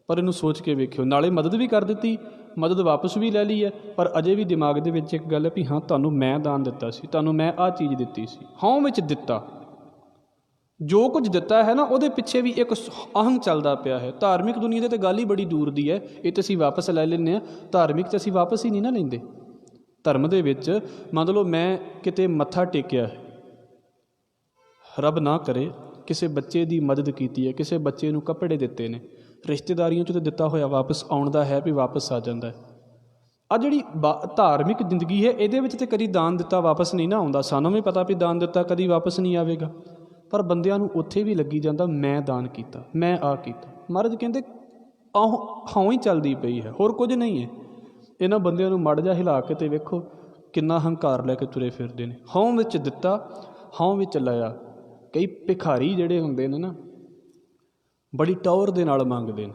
ਪਰ ਇਹਨੂੰ ਸੋਚ ਕੇ ਵੇਖਿਓ। ਨਾਲੇ ਮਦਦ ਵੀ ਕਰ ਦਿੱਤੀ, ਮਦਦ ਵਾਪਸ ਵੀ ਲੈ ਲਈ ਹੈ, ਪਰ ਅਜੇ ਵੀ ਦਿਮਾਗ ਦੇ ਵਿੱਚ ਇੱਕ ਗੱਲ ਹੈ ਵੀ ਹਾਂ ਤੁਹਾਨੂੰ ਮੈਂ ਦਾਨ ਦਿੱਤਾ ਸੀ, ਤੁਹਾਨੂੰ ਮੈਂ ਆਹ ਚੀਜ਼ ਦਿੱਤੀ ਸੀ। ਹਉ ਵਿੱਚ ਦਿੱਤਾ, ਜੋ ਕੁਝ ਦਿੱਤਾ ਹੈ ਨਾ ਉਹਦੇ ਪਿੱਛੇ ਵੀ ਇੱਕ ਅਹੰਗ ਚੱਲਦਾ ਪਿਆ ਹੈ। ਧਾਰਮਿਕ ਦੁਨੀਆ ਦੇ ਤਾਂ ਗੱਲ ਹੀ ਬੜੀ ਦੂਰ ਦੀ ਹੈ, ਇਹ ਤਾਂ ਅਸੀਂ ਵਾਪਸ ਲੈ ਲੈਂਦੇ ਹਾਂ। ਧਾਰਮਿਕ 'ਚ ਅਸੀਂ ਵਾਪਸ ਹੀ ਨਹੀਂ ਨਾ ਲੈਂਦੇ। ਧਰਮ ਦੇ ਵਿੱਚ ਮੰਨ ਲਓ ਮੈਂ ਕਿਤੇ ਮੱਥਾ ਟੇਕਿਆ ਹੈ, ਰੱਬ ਨਾ ਕਰੇ ਕਿਸੇ ਬੱਚੇ ਦੀ ਮਦਦ ਕੀਤੀ ਹੈ, ਕਿਸੇ ਬੱਚੇ ਨੂੰ ਕੱਪੜੇ ਦਿੱਤੇ ਨੇ, ਰਿਸ਼ਤੇਦਾਰੀਆਂ 'ਚ ਤਾਂ ਦਿੱਤਾ ਹੋਇਆ ਵਾਪਸ ਆਉਣ ਹੈ ਵੀ ਵਾਪਸ ਆ ਜਾਂਦਾ ਹੈ। ਆਹ ਜਿਹੜੀ ਧਾਰਮਿਕ ਜ਼ਿੰਦਗੀ ਹੈ ਇਹਦੇ ਵਿੱਚ ਤਾਂ ਕਦੀ ਦਾਨ ਦਿੱਤਾ ਵਾਪਸ ਨਹੀਂ ਨਾ ਆਉਂਦਾ। ਸਾਨੂੰ ਵੀ ਪਤਾ ਵੀ ਦਾਨ ਦਿੱਤਾ ਕਦੀ ਵਾਪਸ ਨਹੀਂ ਆਵੇਗਾ, ਪਰ ਬੰਦਿਆਂ ਨੂੰ ਉੱਥੇ ਵੀ ਲੱਗੀ ਜਾਂਦਾ ਮੈਂ ਦਾਨ ਕੀਤਾ, ਮੈਂ ਆਹ ਕੀਤਾ। ਮਹਾਰਾਜ ਕਹਿੰਦੇ ਹਉ ਹੀ ਚੱਲਦੀ ਪਈ ਹੈ, ਹੋਰ ਕੁਝ ਨਹੀਂ ਹੈ। ਇਹਨਾਂ ਬੰਦਿਆਂ ਨੂੰ ਮੜ ਜਾ ਹਿਲਾ ਕੇ ਤੇ ਵੇਖੋ ਕਿੰਨਾ ਹੰਕਾਰ ਲੈ ਕੇ ਤੁਰੇ ਫਿਰਦੇ ਨੇ। ਹਉ ਵਿੱਚ ਦਿੱਤਾ, ਹਉ ਵਿੱਚ ਲਿਆ। ਕਈ ਭਿਖਾਰੀ ਜਿਹੜੇ ਹੁੰਦੇ ਨੇ ਨਾ, ਬੜੀ ਟੌਰ ਦੇ ਨਾਲ ਮੰਗਦੇ ਨੇ,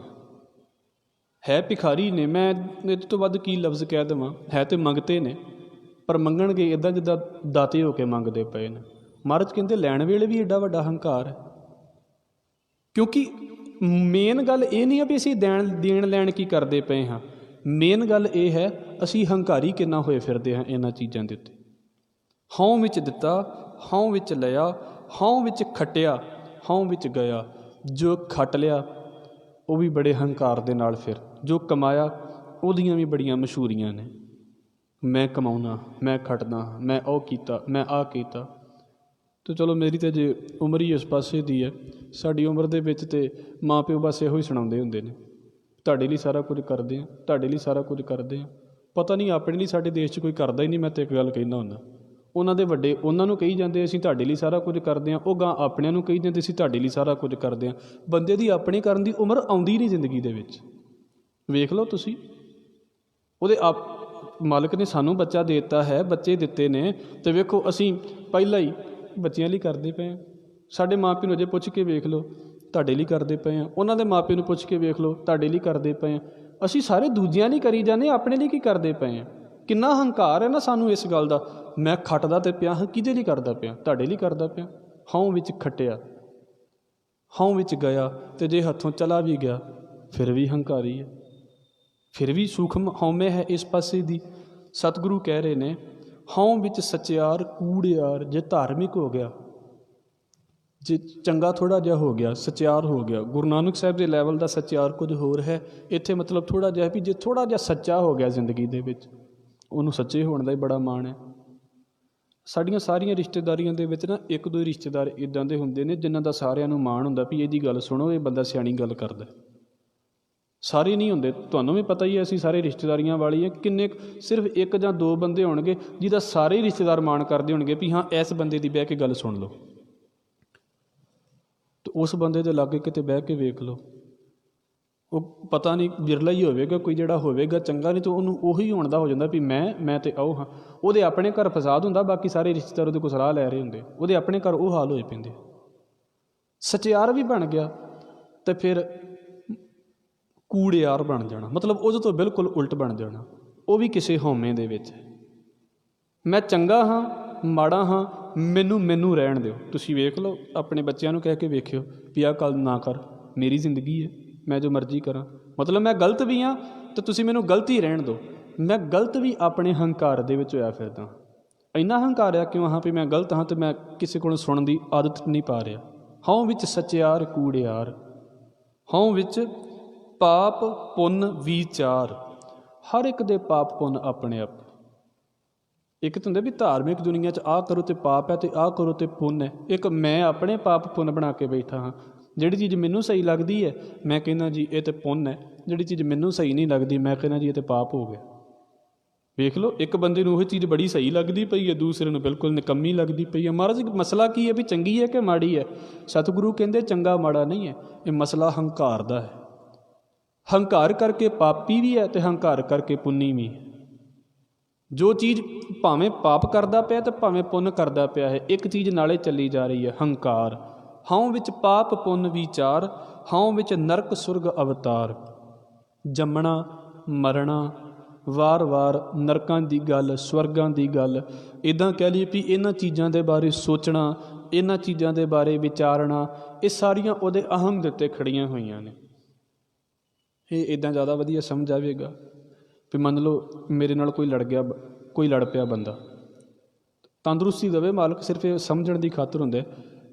ਹੈ ਭਿਖਾਰੀ ਨੇ। ਮੈਂ ਇਹਦੇ ਤੋਂ ਵੱਧ ਕੀ ਲਫ਼ਜ਼ ਕਹਿ ਦੇਵਾਂ, ਹੈ ਤੇ ਮੰਗਤੇ ਨੇ, ਪਰ ਮੰਗਣਗੇ ਇੱਦਾਂ ਜਿੱਦਾਂ ਦਾਤੇ ਹੋ ਕੇ ਮੰਗਦੇ ਪਏ ਨੇ। ਮਹਾਰਾਜ ਕਹਿੰਦੇ ਲੈਣ ਵੇਲੇ ਵੀ ਐਡਾ ਵੱਡਾ ਹੰਕਾਰ ਹੈ, ਕਿਉਂਕਿ ਮੇਨ ਗੱਲ ਇਹ ਨਹੀਂ ਹੈ ਵੀ ਅਸੀਂ ਦੇਣ ਲੈਣ ਕੀ ਕਰਦੇ ਪਏ ਹਾਂ। ਮੇਨ ਗੱਲ ਇਹ ਹੈ ਅਸੀਂ ਹੰਕਾਰੀ ਕਿੰਨਾ ਹੋਏ ਫਿਰਦੇ ਹਾਂ ਇਹਨਾਂ ਚੀਜ਼ਾਂ ਦੇ ਉੱਤੇ। ਹਉ ਵਿੱਚ ਦਿੱਤਾ, ਹਉ ਵਿੱਚ ਲਿਆ, ਹਉ ਵਿੱਚ ਖੱਟਿਆ, ਹਉ ਵਿੱਚ ਗਿਆ। ਜੋ ਖੱਟ ਲਿਆ ਉਹ ਵੀ ਬੜੇ ਹੰਕਾਰ ਦੇ ਨਾਲ, ਫਿਰ ਜੋ ਕਮਾਇਆ ਉਹਦੀਆਂ ਵੀ ਬੜੀਆਂ ਮਸ਼ਹੂਰੀਆਂ ਨੇ। ਮੈਂ ਕਮਾਉਣਾ, ਮੈਂ ਖੱਟਦਾ, ਮੈਂ ਉਹ ਕੀਤਾ, ਮੈਂ ਆਹ ਕੀਤਾ। ਅਤੇ ਚਲੋ ਮੇਰੀ ਤਾਂ ਜੇ ਉਮਰ ਹੀ ਇਸ ਪਾਸੇ ਦੀ ਹੈ। ਸਾਡੀ ਉਮਰ ਦੇ ਵਿੱਚ ਤਾਂ ਮਾਂ ਪਿਓ ਬਸ ਇਹੋ ਹੀ ਸੁਣਾਉਂਦੇ ਹੁੰਦੇ ਨੇ, ਤੁਹਾਡੇ ਲਈ ਸਾਰਾ ਕੁਝ ਕਰਦੇ ਹਾਂ, ਤੁਹਾਡੇ ਲਈ ਸਾਰਾ ਕੁਝ ਕਰਦੇ ਹਾਂ। ਪਤਾ ਨਹੀਂ ਆਪਣੇ ਲਈ ਸਾਡੇ ਦੇਸ਼ 'ਚ ਕੋਈ ਕਰਦਾ ਹੀ ਨਹੀਂ। ਮੈਂ ਤਾਂ ਇੱਕ ਗੱਲ ਕਹਿੰਦਾ ਹੁੰਦਾ, ਉਹਨਾਂ ਦੇ ਵੱਡੇ ਉਹਨਾਂ ਨੂੰ ਕਹੀ ਜਾਂਦੇ ਅਸੀਂ ਤੁਹਾਡੇ ਲਈ ਸਾਰਾ ਕੁਝ ਕਰਦੇ ਹਾਂ, ਉਹ ਗਾਂ ਆਪਣਿਆਂ ਨੂੰ ਕਹੀ ਜਾਂਦੇ ਅਸੀਂ ਤੁਹਾਡੇ ਲਈ ਸਾਰਾ ਕੁਝ ਕਰਦੇ ਹਾਂ। ਬੰਦੇ ਦੀ ਆਪਣੇ ਕਰਨ ਦੀ ਉਮਰ ਆਉਂਦੀ ਨਹੀਂ ਜ਼ਿੰਦਗੀ ਦੇ ਵਿੱਚ। ਵੇਖ ਲਓ ਤੁਸੀਂ, ਉਹਦੇ ਮਾਲਕ ਨੇ ਸਾਨੂੰ ਬੱਚਾ ਦੇ ਦਿੱਤਾ ਹੈ, ਬੱਚੇ ਦਿੱਤੇ ਨੇ, ਅਤੇ ਵੇਖੋ ਅਸੀਂ ਪਹਿਲਾਂ ਹੀ ਬੱਚਿਆਂ ਲਈ ਕਰਦੇ ਪਏ ਹਾਂ। ਸਾਡੇ ਮਾਂ ਪਿਓ ਨੂੰ ਅਜੇ ਪੁੱਛ ਕੇ ਵੇਖ ਲਓ, ਤੁਹਾਡੇ ਲਈ ਕਰਦੇ ਪਏ ਹਾਂ। ਉਹਨਾਂ ਦੇ ਮਾਂ ਪਿਓ ਨੂੰ ਪੁੱਛ ਕੇ ਵੇਖ ਲਓ, ਤੁਹਾਡੇ ਲਈ ਕਰਦੇ ਪਏ ਹਾਂ। ਅਸੀਂ ਸਾਰੇ ਦੂਜਿਆਂ ਲਈ ਕਰੀ ਜਾਂਦੇ, ਆਪਣੇ ਲਈ ਕੀ ਕਰਦੇ ਪਏ ਹਾਂ? ਕਿੰਨਾ ਹੰਕਾਰ ਹੈ ਨਾ ਸਾਨੂੰ ਇਸ ਗੱਲ ਦਾ। ਮੈਂ ਖੱਟਦਾ ਤੇ ਪਿਆ ਹਾਂ, ਕਿਹਦੇ ਲਈ ਕਰਦਾ ਪਿਆ? ਤੁਹਾਡੇ ਲਈ ਕਰਦਾ ਪਿਆ। ਹਉ ਵਿੱਚ ਖੱਟਿਆ, ਹਉ ਵਿੱਚ ਗਿਆ, ਅਤੇ ਜੇ ਹੱਥੋਂ ਚਲਾ ਵੀ ਗਿਆ ਫਿਰ ਵੀ ਹੰਕਾਰੀ ਹੈ, ਫਿਰ ਵੀ ਸੂਖਮ ਹਉਮੈ ਹੈ ਇਸ ਪਾਸੇ ਦੀ। ਸਤਿਗੁਰੂ ਕਹਿ ਰਹੇ ਨੇ, ਹਉ ਵਿੱਚ ਸਚਿਆਰ ਕੂੜਿਆਰ। ਜੇ ਧਾਰਮਿਕ ਹੋ ਗਿਆ, ਜੇ ਚੰਗਾ ਥੋੜ੍ਹਾ ਜਿਹਾ ਹੋ ਗਿਆ, ਸਚਿਆਰ ਹੋ ਗਿਆ। ਗੁਰੂ ਨਾਨਕ ਸਾਹਿਬ ਦੇ ਲੈਵਲ ਦਾ ਸਚਿਆਰ ਕੁਝ ਹੋਰ ਹੈ। ਇੱਥੇ ਮਤਲਬ ਥੋੜ੍ਹਾ ਜਿਹਾ ਵੀ ਜੇ ਥੋੜ੍ਹਾ ਜਿਹਾ ਸੱਚਾ ਹੋ ਗਿਆ ਜ਼ਿੰਦਗੀ ਦੇ ਵਿੱਚ, ਉਹਨੂੰ ਸੱਚੇ ਹੋਣ ਦਾ ਹੀ ਬੜਾ ਮਾਣ ਹੈ। ਸਾਡੀਆਂ ਸਾਰੀਆਂ ਰਿਸ਼ਤੇਦਾਰੀਆਂ ਦੇ ਵਿੱਚ ਨਾ ਇੱਕ ਦੋ ਰਿਸ਼ਤੇਦਾਰ ਇੱਦਾਂ ਦੇ ਹੁੰਦੇ ਨੇ ਜਿਨ੍ਹਾਂ ਦਾ ਸਾਰਿਆਂ ਨੂੰ ਮਾਣ ਹੁੰਦਾ ਵੀ ਇਹਦੀ ਗੱਲ ਸੁਣੋ, ਇਹ ਬੰਦਾ ਸਿਆਣੀ ਗੱਲ ਕਰਦਾ। ਸਾਰੇ ਨਹੀਂ ਹੁੰਦੇ, ਤੁਹਾਨੂੰ ਵੀ ਪਤਾ ਹੀ ਹੈ, ਅਸੀਂ ਸਾਰੇ ਰਿਸ਼ਤੇਦਾਰੀਆਂ ਵਾਲੀ ਹਾਂ। ਕਿੰਨੇ ਸਿਰਫ ਇੱਕ ਜਾਂ ਦੋ ਬੰਦੇ ਹੋਣਗੇ ਜਿਹਦਾ ਸਾਰੇ ਹੀ ਰਿਸ਼ਤੇਦਾਰ ਮਾਣ ਕਰਦੇ ਹੋਣਗੇ ਵੀ ਹਾਂ ਇਸ ਬੰਦੇ ਦੀ ਬਹਿ ਕੇ ਗੱਲ ਸੁਣ ਲਓ, ਅਤੇ ਉਸ ਬੰਦੇ ਦੇ ਲਾਗੇ ਕਿਤੇ ਬਹਿ ਕੇ ਵੇਖ ਲਓ, ਉਹ ਪਤਾ ਨਹੀਂ ਵਿਰਲਾ ਹੀ ਹੋਵੇਗਾ ਕੋਈ ਜਿਹੜਾ ਹੋਵੇਗਾ ਚੰਗਾ, ਨਹੀਂ ਤਾਂ ਉਹਨੂੰ ਉਹੀ ਹੋਣ ਦਾ ਹੋ ਜਾਂਦਾ ਵੀ ਮੈਂ ਤਾਂ ਉਹ ਹਾਂ। ਉਹਦੇ ਆਪਣੇ ਘਰ ਫਸਾਦ ਹੁੰਦਾ, ਬਾਕੀ ਸਾਰੇ ਰਿਸ਼ਤੇਦਾਰ ਉਹਦੇ ਕੋਲ ਸਲਾਹ ਲੈ ਰਹੇ ਹੁੰਦੇ, ਉਹਦੇ ਆਪਣੇ ਘਰ ਉਹ ਹਾਲ ਹੋਏ ਪੈਂਦੇ। ਸਚਿਆਰ ਵੀ ਬਣ ਗਿਆ ਅਤੇ ਫਿਰ ਕੂੜਿਆਰ ਬਣ ਜਾਣਾ, ਮਤਲਬ ਉਹਦੇ ਤੋਂ ਬਿਲਕੁਲ ਉਲਟ ਬਣ ਜਾਣਾ। ਉਹ ਵੀ ਕਿਸੇ ਹਉਮੈ ਦੇ ਵਿੱਚ। ਮੈਂ ਚੰਗਾ ਹਾਂ, ਮਾੜਾ ਹਾਂ, ਮੈਨੂੰ ਰਹਿਣ ਦਿਓ। ਤੁਸੀਂ ਵੇਖ ਲਓ, ਆਪਣੇ ਬੱਚਿਆਂ ਨੂੰ ਕਹਿ ਕੇ ਵੇਖਿਓ ਵੀ ਆਹ ਗੱਲ ਨਾ ਕਰ, ਮੇਰੀ ਜ਼ਿੰਦਗੀ ਹੈ, ਮੈਂ ਜੋ ਮਰਜ਼ੀ ਕਰਾਂ। ਮਤਲਬ ਮੈਂ ਗਲਤ ਵੀ ਹਾਂ ਅਤੇ ਤੁਸੀਂ ਮੈਨੂੰ ਗਲਤ ਹੀ ਰਹਿਣ ਦਿਓ। ਮੈਂ ਗਲਤ ਵੀ ਆਪਣੇ ਹੰਕਾਰ ਦੇ ਵਿੱਚ ਹੋਇਆ ਫਿਰਦਾ। ਇੰਨਾ ਹੰਕਾਰਿਆ ਕਿਉਂ ਹਾਂ ਵੀ ਮੈਂ ਗਲਤ ਹਾਂ ਅਤੇ ਮੈਂ ਕਿਸੇ ਕੋਲੋਂ ਸੁਣਨ ਦੀ ਆਦਤ ਨਹੀਂ ਪਾ ਰਿਹਾ। ਹਉ ਵਿੱਚ ਸਚਿਆਰ ਕੂੜਿਆਰ, ਹਉ ਵਿੱਚ ਪਾਪ ਪੁੰਨ ਵਿਚਾਰ। ਹਰ ਇੱਕ ਦੇ ਪਾਪ ਪੁੰਨ ਆਪਣੇ ਆਪ। ਇੱਕ ਤਾਂ ਹੁੰਦਾ ਵੀ ਧਾਰਮਿਕ ਦੁਨੀਆ 'ਚ ਆਹ ਕਰੋ ਅਤੇ ਪਾਪ ਹੈ ਅਤੇ ਆਹ ਕਰੋ ਅਤੇ ਪੁੰਨ ਹੈ। ਇੱਕ ਮੈਂ ਆਪਣੇ ਪਾਪ ਪੁੰਨ ਬਣਾ ਕੇ ਬੈਠਾ ਹਾਂ। ਜਿਹੜੀ ਚੀਜ਼ ਮੈਨੂੰ ਸਹੀ ਲੱਗਦੀ ਹੈ ਮੈਂ ਕਹਿੰਦਾ ਜੀ ਇਹ ਤਾਂ ਪੁੰਨ ਹੈ, ਜਿਹੜੀ ਚੀਜ਼ ਮੈਨੂੰ ਸਹੀ ਨਹੀਂ ਲੱਗਦੀ ਮੈਂ ਕਹਿੰਦਾ ਜੀ ਇਹ ਤਾਂ ਪਾਪ ਹੋ ਗਿਆ। ਵੇਖ ਲਓ, ਇੱਕ ਬੰਦੇ ਨੂੰ ਉਹ ਚੀਜ਼ ਬੜੀ ਸਹੀ ਲੱਗਦੀ ਪਈ ਹੈ, ਦੂਸਰੇ ਨੂੰ ਬਿਲਕੁਲ ਨਿਕੰਮੀ ਲੱਗਦੀ ਪਈ ਹੈ। ਮਹਾਰਾਜ ਮਸਲਾ ਕੀ ਹੈ ਵੀ ਚੰਗੀ ਹੈ ਕਿ ਮਾੜੀ ਹੈ? ਸਤਿਗੁਰੂ ਕਹਿੰਦੇ ਚੰਗਾ ਮਾੜਾ ਨਹੀਂ ਹੈ, ਇਹ ਮਸਲਾ ਹੰਕਾਰ ਦਾ ਹੈ। ਹੰਕਾਰ ਕਰਕੇ ਪਾਪੀ ਵੀ ਹੈ ਅਤੇ ਹੰਕਾਰ ਕਰਕੇ ਪੁੰਨੀ ਵੀ ਹੈ। ਜੋ ਚੀਜ਼ ਭਾਵੇਂ ਪਾਪ ਕਰਦਾ ਪਿਆ ਅਤੇ ਭਾਵੇਂ ਪੁੰਨ ਕਰਦਾ ਪਿਆ ਹੈ, ਇੱਕ ਚੀਜ਼ ਨਾਲੇ ਚੱਲੀ ਜਾ ਰਹੀ ਹੈ, ਹੰਕਾਰ। ਹਉ ਵਿੱਚ ਪਾਪ ਪੁੰਨ ਵਿਚਾਰ, ਹਉ ਵਿੱਚ ਨਰਕ ਸੁਰਗ ਅਵਤਾਰ। ਜੰਮਣਾ ਮਰਨਾ, ਵਾਰ-ਵਾਰ ਨਰਕਾਂ ਦੀ ਗੱਲ, ਸਵਰਗਾਂ ਦੀ ਗੱਲ। ਇੱਦਾਂ ਕਹਿ ਲਈਏ ਵੀ ਇਹਨਾਂ ਚੀਜ਼ਾਂ ਦੇ ਬਾਰੇ ਸੋਚਣਾ, ਇਹਨਾਂ ਚੀਜ਼ਾਂ ਦੇ ਬਾਰੇ ਵਿਚਾਰਨਾ, ਇਹ ਸਾਰੀਆਂ ਉਹਦੇ ਅਹੰ ਦੇ ਉੱਤੇ ਖੜੀਆਂ ਹੋਈਆਂ ਨੇ। ਇਹ ਇੱਦਾਂ ਜ਼ਿਆਦਾ ਵਧੀਆ ਸਮਝ ਆਵੇਗਾ ਵੀ ਮੰਨ ਲਓ ਮੇਰੇ ਨਾਲ ਕੋਈ ਲੜ ਪਿਆ ਬੰਦਾ, ਤੰਦਰੁਸਤੀ ਦੇਵੇ ਮਾਲਕ, ਸਿਰਫ ਇਹ ਸਮਝਣ ਦੀ ਖਾਤਰ ਹੁੰਦਾ।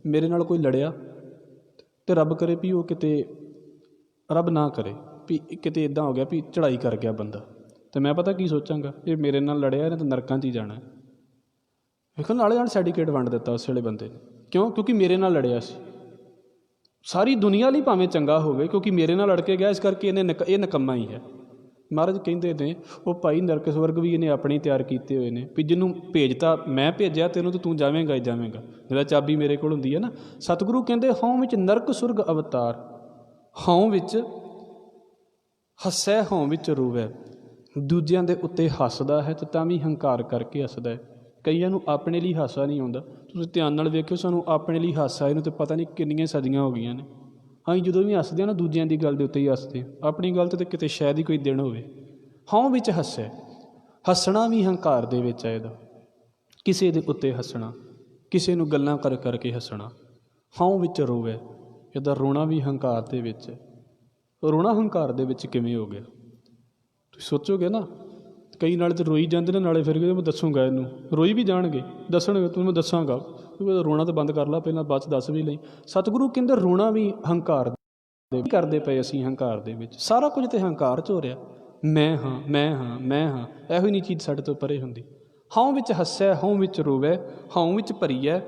ਮੇਰੇ ਨਾਲ ਕੋਈ ਲੜਿਆ ਅਤੇ ਰੱਬ ਕਰੇ ਵੀ ਉਹ ਕਿਤੇ, ਰੱਬ ਨਾ ਕਰੇ ਵੀ ਕਿਤੇ ਇੱਦਾਂ ਹੋ ਗਿਆ ਵੀ ਚੜ੍ਹਾਈ ਕਰ ਗਿਆ ਬੰਦਾ, ਅਤੇ ਮੈਂ ਪਤਾ ਕੀ ਸੋਚਾਂਗਾ, ਇਹ ਮੇਰੇ ਨਾਲ ਲੜਿਆ, ਇਹਨੇ ਤਾਂ ਨਰਕਾਂ 'ਚ ਹੀ ਜਾਣਾ। ਵੇਖੋ ਨਾਲੇ ਨਾਲ ਸਰਟੀਫਿਕੇਟ ਵੰਡ ਦਿੱਤਾ ਉਸ ਵੇਲੇ ਬੰਦੇ ਨੇ। ਕਿਉਂ? ਕਿਉਂਕਿ ਮੇਰੇ ਨਾਲ ਲੜਿਆ ਸੀ। ਸਾਰੀ ਦੁਨੀਆ ਲਈ ਭਾਵੇਂ ਚੰਗਾ ਹੋਵੇ, ਕਿਉਂਕਿ ਮੇਰੇ ਨਾਲ ਲੜ ਕੇ ਗਿਆ, ਇਸ ਕਰਕੇ ਇਹ ਨਿਕੰਮਾ ਹੀ ਹੈ। ਮਹਾਰਾਜ ਕਹਿੰਦੇ ਨੇ ਉਹ ਭਾਈ ਨਰਕ ਸਵਰਗ ਵੀ ਇਹਨੇ ਆਪਣੇ ਤਿਆਰ ਕੀਤੇ ਹੋਏ ਨੇ ਵੀ ਜਿਹਨੂੰ ਭੇਜਤਾ ਮੈਂ ਭੇਜਿਆ ਤੈਨੂੰ ਤਾਂ ਤੂੰ ਜਾਵੇਂਗਾ ਹੀ ਜਾਵੇਂਗਾ, ਜਿਹੜਾ ਚਾਬੀ ਮੇਰੇ ਕੋਲ ਹੁੰਦੀ ਹੈ ਨਾ। ਸਤਿਗੁਰੂ ਕਹਿੰਦੇ ਹਉ ਵਿੱਚ ਨਰਕ ਸੁਰਗ ਅਵਤਾਰ। ਹਉ ਵਿੱਚ ਹੱਸੈ, ਹਉ ਵਿੱਚ ਰੋਵੈ। ਦੂਜਿਆਂ ਦੇ ਉੱਤੇ ਹੱਸਦਾ ਹੈ ਅਤੇ ਤਾਂ ਵੀ ਹੰਕਾਰ ਕਰਕੇ ਹੱਸਦਾ ਹੈ। ਕਈਆਂ ਨੂੰ ਆਪਣੇ ਲਈ ਹਾਸਾ ਨਹੀਂ ਆਉਂਦਾ। ਤੁਸੀਂ ਧਿਆਨ ਨਾਲ ਵੇਖਿਓ, ਸਾਨੂੰ ਆਪਣੇ ਲਈ ਹਾਸਾ ਇਹਨੂੰ ਤਾਂ ਪਤਾ ਨਹੀਂ ਕਿੰਨੀਆਂ ਸਦੀਆਂ ਹੋ ਗਈਆਂ ਨੇ। ਅਸੀਂ ਜਦੋਂ ਵੀ ਹੱਸਦੇ ਹਾਂ ਨਾ ਦੂਜਿਆਂ ਦੀ ਗੱਲ ਦੇ ਉੱਤੇ ਹੀ ਹੱਸਦੇ ਹਾਂ, ਆਪਣੀ ਗੱਲ 'ਤੇ ਤਾਂ ਕਿਤੇ ਸ਼ਾਇਦ ਹੀ ਕੋਈ ਦਿਨ ਹੋਵੇ। ਹਉ ਵਿੱਚ ਹੱਸੈ, ਹੱਸਣਾ ਵੀ ਹੰਕਾਰ ਦੇ ਵਿੱਚ ਹੈ ਇਹਦਾ। ਕਿਸੇ ਦੇ ਉੱਤੇ ਹੱਸਣਾ, ਕਿਸੇ ਨੂੰ ਗੱਲਾਂ ਕਰ ਕਰਕੇ ਹੱਸਣਾ। ਹਉ ਵਿੱਚ ਰੋਵੈ, ਇਹਦਾ ਰੋਣਾ ਵੀ ਹੰਕਾਰ ਦੇ ਵਿੱਚ ਹੈ। ਰੋਣਾ ਹੰਕਾਰ ਦੇ ਵਿੱਚ ਕਿਵੇਂ ਹੋ ਗਿਆ? ਤੁਸੀਂ ਸੋਚੋਗੇ ਨਾ, ਕਈ ਨਾਲੇ ਤਾਂ ਰੋਈ ਜਾਂਦੇ ਨੇ, ਨਾਲੇ ਫਿਰ ਮੈਂ ਦੱਸੂਗਾ ਇਹਨੂੰ, ਰੋਈ ਵੀ ਜਾਣਗੇ, ਦੱਸਣਗੇ ਤੂੰ ਮੈਂ ਦੱਸਾਂਗਾ, ਰੋਣਾ ਤਾਂ ਬੰਦ ਕਰ ਲਾ ਪਹਿਲਾਂ, ਬਾਅਦ 'ਚ ਦੱਸ ਵੀ ਲਈ। ਸਤਿਗੁਰੂ ਕਹਿੰਦੇ ਰੋਣਾ ਵੀ ਹੰਕਾਰ ਦੇ ਕਰਦੇ ਪਏ ਅਸੀਂ, ਹੰਕਾਰ ਦੇ ਵਿੱਚ। ਸਾਰਾ ਕੁਝ ਤਾਂ ਹੰਕਾਰ 'ਚ ਹੋ ਰਿਹਾ। ਮੈਂ ਹਾਂ ਮੈਂ ਹਾਂ ਮੈਂ ਹਾਂ, ਇਹੋ ਹੀ ਨਹੀਂ ਚੀਜ਼ ਸਾਡੇ ਤੋਂ ਪਰੇ ਹੁੰਦੀ। ਹਉ ਵਿੱਚ ਹੱਸੈ ਹਉ ਵਿੱਚ ਰੋਵੈ, ਹਉ ਵਿੱਚ ਭਰੀਐ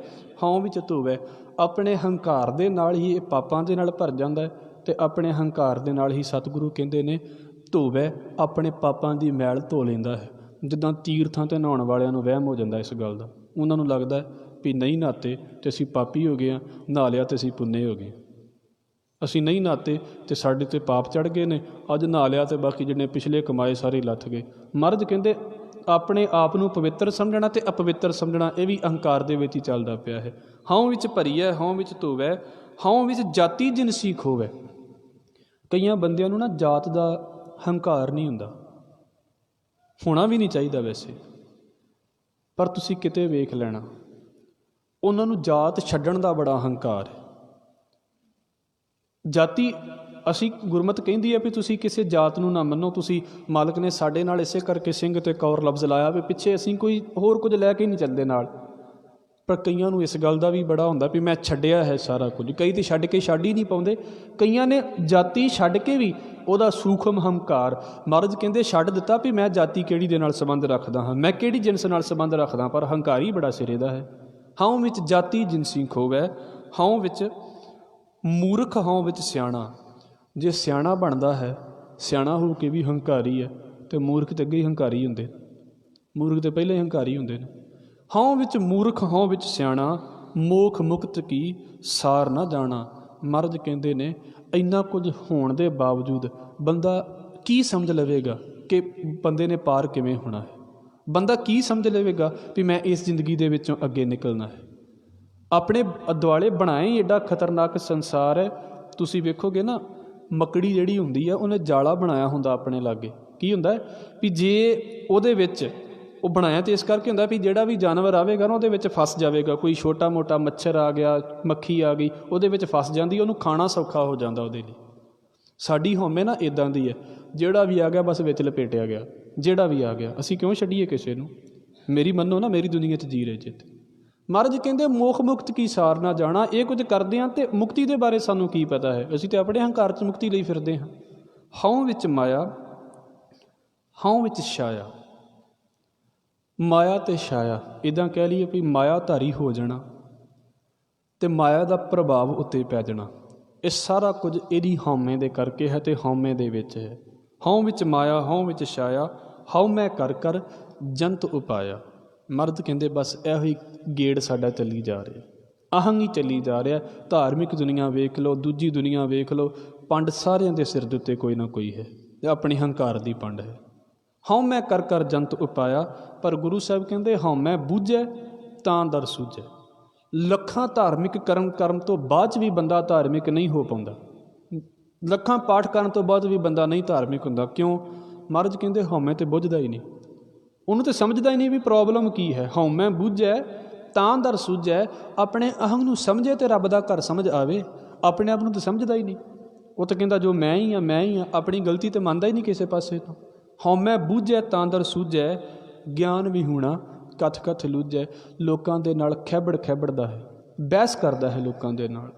ਹਉ ਵਿੱਚ ਧੋਵੈ। ਆਪਣੇ ਹੰਕਾਰ ਦੇ ਨਾਲ ਹੀ ਇਹ ਪਾਪਾਂ ਦੇ ਨਾਲ ਭਰ ਜਾਂਦਾ ਹੈ, ਅਤੇ ਆਪਣੇ ਹੰਕਾਰ ਦੇ ਨਾਲ ਹੀ ਸਤਿਗੁਰੂ ਕਹਿੰਦੇ ਨੇ ਧੋਵੈ, ਆਪਣੇ ਪਾਪਾਂ ਦੀ ਮੈਲ ਧੋ ਲੈਂਦਾ ਹੈ। ਜਿੱਦਾਂ ਤੀਰਥਾਂ 'ਤੇ ਨਹਾਉਣ ਵਾਲਿਆਂ ਨੂੰ ਵਹਿਮ ਹੋ ਜਾਂਦਾ ਇਸ ਗੱਲ ਦਾ, ਉਹਨਾਂ ਨੂੰ ਲੱਗਦਾ ਵੀ ਨਹੀਂ ਨਹਾਤੇ ਅਤੇ ਅਸੀਂ ਪਾਪੀ ਹੋ ਗਏ ਹਾਂ, ਨਹਾ ਲਿਆ ਅਤੇ ਅਸੀਂ ਪੁੰਨੇ ਹੋ ਗਏ। ਅਸੀਂ ਨਹੀਂ ਨਹਾਤੇ ਅਤੇ ਸਾਡੇ 'ਤੇ ਪਾਪ ਚੜ੍ਹ ਗਏ ਨੇ, ਅੱਜ ਨਹਾ ਲਿਆ ਅਤੇ ਬਾਕੀ ਜਿੰਨੇ ਪਿਛਲੇ ਕਮਾਏ ਸਾਰੇ ਲੱਥ ਗਏ। ਮਹਾਰਾਜ ਕਹਿੰਦੇ ਆਪਣੇ ਆਪ ਨੂੰ ਪਵਿੱਤਰ ਸਮਝਣਾ ਅਤੇ ਅਪਵਿੱਤਰ ਸਮਝਣਾ ਇਹ ਵੀ ਅਹੰਕਾਰ ਦੇ ਵਿੱਚ ਹੀ ਚੱਲਦਾ ਪਿਆ ਹੈ। ਹਉ ਵਿੱਚ ਭਰੀਐ ਹਉ ਵਿੱਚ ਧੋਵੈ, ਹਉ ਵਿੱਚ ਜਾਤੀ ਜਿਨਸੀ ਖੋਵੈ। ਕਈਆਂ ਬੰਦਿਆਂ ਨੂੰ ਨਾ ਜਾਤ ਦਾ ਹੰਕਾਰ ਨਹੀਂ ਹੁੰਦਾ, ਹੋਣਾ ਵੀ ਨਹੀਂ ਚਾਹੀਦਾ ਵੈਸੇ, ਪਰ ਤੁਸੀਂ ਕਿਤੇ ਵੇਖ ਲੈਣਾ ਉਹਨਾਂ ਨੂੰ ਜਾਤ ਛੱਡਣ ਦਾ ਬੜਾ ਹੰਕਾਰ ਹੈ। ਜਾਤੀ ਅਸੀਂ ਗੁਰਮਤਿ ਕਹਿੰਦੀ ਹੈ ਵੀ ਤੁਸੀਂ ਕਿਸੇ ਜਾਤ ਨੂੰ ਨਾ ਮੰਨੋ। ਤੁਸੀਂ ਮਾਲਕ ਨੇ ਸਾਡੇ ਨਾਲ ਇਸੇ ਕਰਕੇ ਸਿੰਘ ਅਤੇ ਕੌਰ ਲਫ਼ਜ਼ ਲਾਇਆ ਵੀ ਪਿੱਛੇ ਅਸੀਂ ਕੋਈ ਹੋਰ ਕੁਝ ਲੈ ਕੇ ਨਹੀਂ ਚੱਲਦੇ ਨਾਲ। ਪਰ ਕਈਆਂ ਨੂੰ ਇਸ ਗੱਲ ਦਾ ਵੀ ਬੜਾ ਹੁੰਦਾ ਵੀ ਮੈਂ ਛੱਡਿਆ ਹੈ ਸਾਰਾ ਕੁਝ। ਕਈ ਤਾਂ ਛੱਡ ਕੇ ਛੱਡ ਹੀ ਨਹੀਂ ਪਾਉਂਦੇ। ਕਈਆਂ ਨੇ ਜਾਤੀ ਛੱਡ ਕੇ ਵੀ ਉਹਦਾ ਸੂਖਮ ਹੰਕਾਰ ਮਹਾਰਾਜ ਕਹਿੰਦੇ ਛੱਡ ਦਿੱਤਾ ਵੀ ਮੈਂ ਜਾਤੀ ਕਿਹੜੀ ਦੇ ਨਾਲ ਸੰਬੰਧ ਰੱਖਦਾ ਹਾਂ, ਮੈਂ ਕਿਹੜੀ ਜਿਨਸ ਨਾਲ ਸੰਬੰਧ ਰੱਖਦਾ, ਪਰ ਹੰਕਾਰੀ ਬੜਾ ਸਿਰੇ ਦਾ ਹੈ। ਹਉ ਵਿੱਚ ਜਾਤੀ ਜਿਨਸੀ ਖੋਵੈ, ਹਉ ਵਿੱਚ ਮੂਰਖ ਹਉ ਵਿੱਚ ਸਿਆਣਾ। ਜੇ ਸਿਆਣਾ ਬਣਦਾ ਹੈ, ਸਿਆਣਾ ਹੋ ਕੇ ਵੀ ਹੰਕਾਰੀ ਹੈ, ਅਤੇ ਮੂਰਖ ਤਾਂ ਅੱਗੇ ਹੀ ਹੰਕਾਰੀ ਹੁੰਦੇ, ਮੂਰਖ ਤਾਂ ਪਹਿਲਾਂ ਹੀ ਹੰਕਾਰੀ ਹੁੰਦੇ ਨੇ। ਹਉ ਵਿੱਚ ਮੂਰਖ ਹਉ ਵਿੱਚ ਸਿਆਣਾ, ਮੋਖ ਮੁਕਤ ਕੀ ਸਾਰ ਨਾ ਜਾਣਾ। ਮਹਾਰਾਜ ਕਹਿੰਦੇ ਨੇ ਇੰਨਾ ਕੁਝ ਹੋਣ ਦੇ ਬਾਵਜੂਦ ਬੰਦਾ ਕੀ ਸਮਝ ਲਵੇਗਾ ਕਿ ਬੰਦੇ ਨੇ ਪਾਰ ਕਿਵੇਂ ਹੋਣਾ ਹੈ। ਬੰਦਾ ਕੀ ਸਮਝ ਲਵੇਗਾ ਵੀ ਮੈਂ ਇਸ ਜ਼ਿੰਦਗੀ ਦੇ ਵਿੱਚੋਂ ਅੱਗੇ ਨਿਕਲਣਾ ਹੈ। ਆਪਣੇ ਦੁਆਲੇ ਬਣਾਏ ਹੀ ਐਡਾ ਖਤਰਨਾਕ ਸੰਸਾਰ ਹੈ। ਤੁਸੀਂ ਵੇਖੋਗੇ ਨਾ ਮੱਕੜੀ ਜਿਹੜੀ ਹੁੰਦੀ ਹੈ ਉਹਨੇ ਜਾਲਾ ਬਣਾਇਆ ਹੁੰਦਾ ਆਪਣੇ ਲਾਗੇ। ਕੀ ਹੁੰਦਾ ਹੈ ਵੀ ਜੇ ਉਹਦੇ ਵਿੱਚ ਉਹ ਬਣਾਇਆ ਤਾਂ ਇਸ ਕਰਕੇ ਹੁੰਦਾ ਵੀ ਜਿਹੜਾ ਵੀ ਜਾਨਵਰ ਆਵੇਗਾ ਨਾ ਉਹਦੇ ਵਿੱਚ ਫਸ ਜਾਵੇਗਾ। ਕੋਈ ਛੋਟਾ ਮੋਟਾ ਮੱਛਰ ਆ ਗਿਆ, ਮੱਖੀ ਆ ਗਈ, ਉਹਦੇ ਵਿੱਚ ਫਸ ਜਾਂਦੀ, ਉਹਨੂੰ ਖਾਣਾ ਸੌਖਾ ਹੋ ਜਾਂਦਾ ਉਹਦੇ ਲਈ। ਸਾਡੀ ਹਉਮੈ ਨਾ ਇੱਦਾਂ ਦੀ ਹੈ, ਜਿਹੜਾ ਵੀ ਆ ਗਿਆ ਬਸ ਵਿੱਚ ਲਪੇਟਿਆ ਗਿਆ, ਜਿਹੜਾ ਵੀ ਆ ਗਿਆ। ਅਸੀਂ ਕਿਉਂ ਛੱਡੀਏ ਕਿਸੇ ਨੂੰ? ਮੇਰੀ ਮੰਨੋ ਨਾ, ਮੇਰੀ ਦੁਨੀਆ 'ਚ ਜੀ ਰਹੇ ਜਿੱਤ। ਮਹਾਰਾਜ ਕਹਿੰਦੇ ਮੋਖ ਮੁਕਤ ਕੀ ਸਾਰ ਨਾ ਜਾਣਾ। ਇਹ ਕੁਝ ਕਰਦੇ ਹਾਂ ਅਤੇ ਮੁਕਤੀ ਦੇ ਬਾਰੇ ਸਾਨੂੰ ਕੀ ਪਤਾ ਹੈ? ਅਸੀਂ ਤਾਂ ਆਪਣੇ ਹੰਕਾਰ 'ਚ ਮੁਕਤੀ ਲਈ ਫਿਰਦੇ ਹਾਂ। ਹਉ ਵਿੱਚ ਮਾਇਆ ਹਉ ਵਿੱਚ ਛਾਇਆ। ਮਾਇਆ ਅਤੇ ਛਾਇਆ ਇੱਦਾਂ ਕਹਿ ਲਈਏ ਵੀ ਮਾਇਆ ਧਾਰੀ ਹੋ ਜਾਣਾ ਅਤੇ ਮਾਇਆ ਦਾ ਪ੍ਰਭਾਵ ਉੱਤੇ ਪੈ ਜਾਣਾ। ਇਹ ਸਾਰਾ ਕੁਝ ਇਹਦੀ ਹਉਮੈ ਦੇ ਕਰਕੇ ਹੈ ਅਤੇ ਹਉਮੈ ਦੇ ਵਿੱਚ ਹੈ। ਹਉ ਵਿੱਚ ਮਾਇਆ ਹਉ ਵਿੱਚ ਛਾਇਆ, ਹਉ ਮੈਂ ਕਰ ਕਰ ਜੰਤ ਉਪਾਇਆ। ਮਰਦ ਕਹਿੰਦੇ ਬਸ ਇਹੋ ਹੀ ਗੇੜ ਸਾਡਾ ਚੱਲੀ ਜਾ ਰਿਹਾ, ਅਹੰਗ ਹੀ ਚੱਲੀ ਜਾ ਰਿਹਾ। ਧਾਰਮਿਕ ਦੁਨੀਆ ਵੇਖ ਲਓ, ਦੂਜੀ ਦੁਨੀਆ ਵੇਖ ਲਓ, ਪੰਡ ਸਾਰਿਆਂ ਦੇ ਸਿਰ ਦੇ ਉੱਤੇ ਕੋਈ ਨਾ ਕੋਈ ਹੈ, ਆਪਣੀ ਹੰਕਾਰ ਦੀ ਪੰਡ ਹੈ। ਹਉ ਮੈਂ ਕਰ ਕਰ ਜੰਤ ਉਪਾਇਆ। ਪਰ ਗੁਰੂ ਸਾਹਿਬ ਕਹਿੰਦੇ ਹਉਮੈ ਬੁੱਝੈ ਤਾਂ ਦਰ ਸੂਝੈ। ਲੱਖਾਂ ਧਾਰਮਿਕ ਕਰਮ ਕਰਨ ਤੋਂ ਬਾਅਦ 'ਚ ਵੀ ਬੰਦਾ ਧਾਰਮਿਕ ਨਹੀਂ ਹੋ ਪਾਉਂਦਾ। ਲੱਖਾਂ ਪਾਠ ਕਰਨ ਤੋਂ ਬਾਅਦ ਵੀ ਬੰਦਾ ਨਹੀਂ ਧਾਰਮਿਕ ਹੁੰਦਾ। ਕਿਉਂ? ਮਹਾਰਾਜ ਕਹਿੰਦੇ ਹਉਮੈ ਤਾਂ ਬੁੱਝਦਾ ਹੀ ਨਹੀਂ, ਉਹਨੂੰ ਤਾਂ ਸਮਝਦਾ ਹੀ ਨਹੀਂ ਵੀ ਪ੍ਰੋਬਲਮ ਕੀ ਹੈ। ਹਉਮੈ ਬੁੱਝੈ ਤਾਂ ਦਰ ਸੂਝੈ। ਆਪਣੇ ਅਹੰਗ ਨੂੰ ਸਮਝੇ ਅਤੇ ਰੱਬ ਦਾ ਘਰ ਸਮਝ ਆਵੇ। ਆਪਣੇ ਆਪ ਨੂੰ ਤਾਂ ਸਮਝਦਾ ਹੀ ਨਹੀਂ, ਉਹ ਤਾਂ ਕਹਿੰਦਾ ਜੋ ਮੈਂ ਹੀ ਹਾਂ ਮੈਂ ਹੀ ਹਾਂ, ਆਪਣੀ ਗਲਤੀ ਤਾਂ ਮੰਨਦਾ ਹੀ ਨਹੀਂ ਕਿਸੇ ਪਾਸੇ ਤੋਂ। ਹਉਮੈ ਬੁੱਝੈ ਤਾਂ ਦਰ ਸੂਝੈ, ਗਿਆਨ ਵਿਹੂਣਾ ਕਥ ਕਥ ਲੂਝੈ। ਲੋਕਾਂ ਦੇ ਨਾਲ ਖੈਬੜਦਾ ਹੈ, ਬਹਿਸ ਕਰਦਾ ਹੈ ਲੋਕਾਂ ਦੇ ਨਾਲ,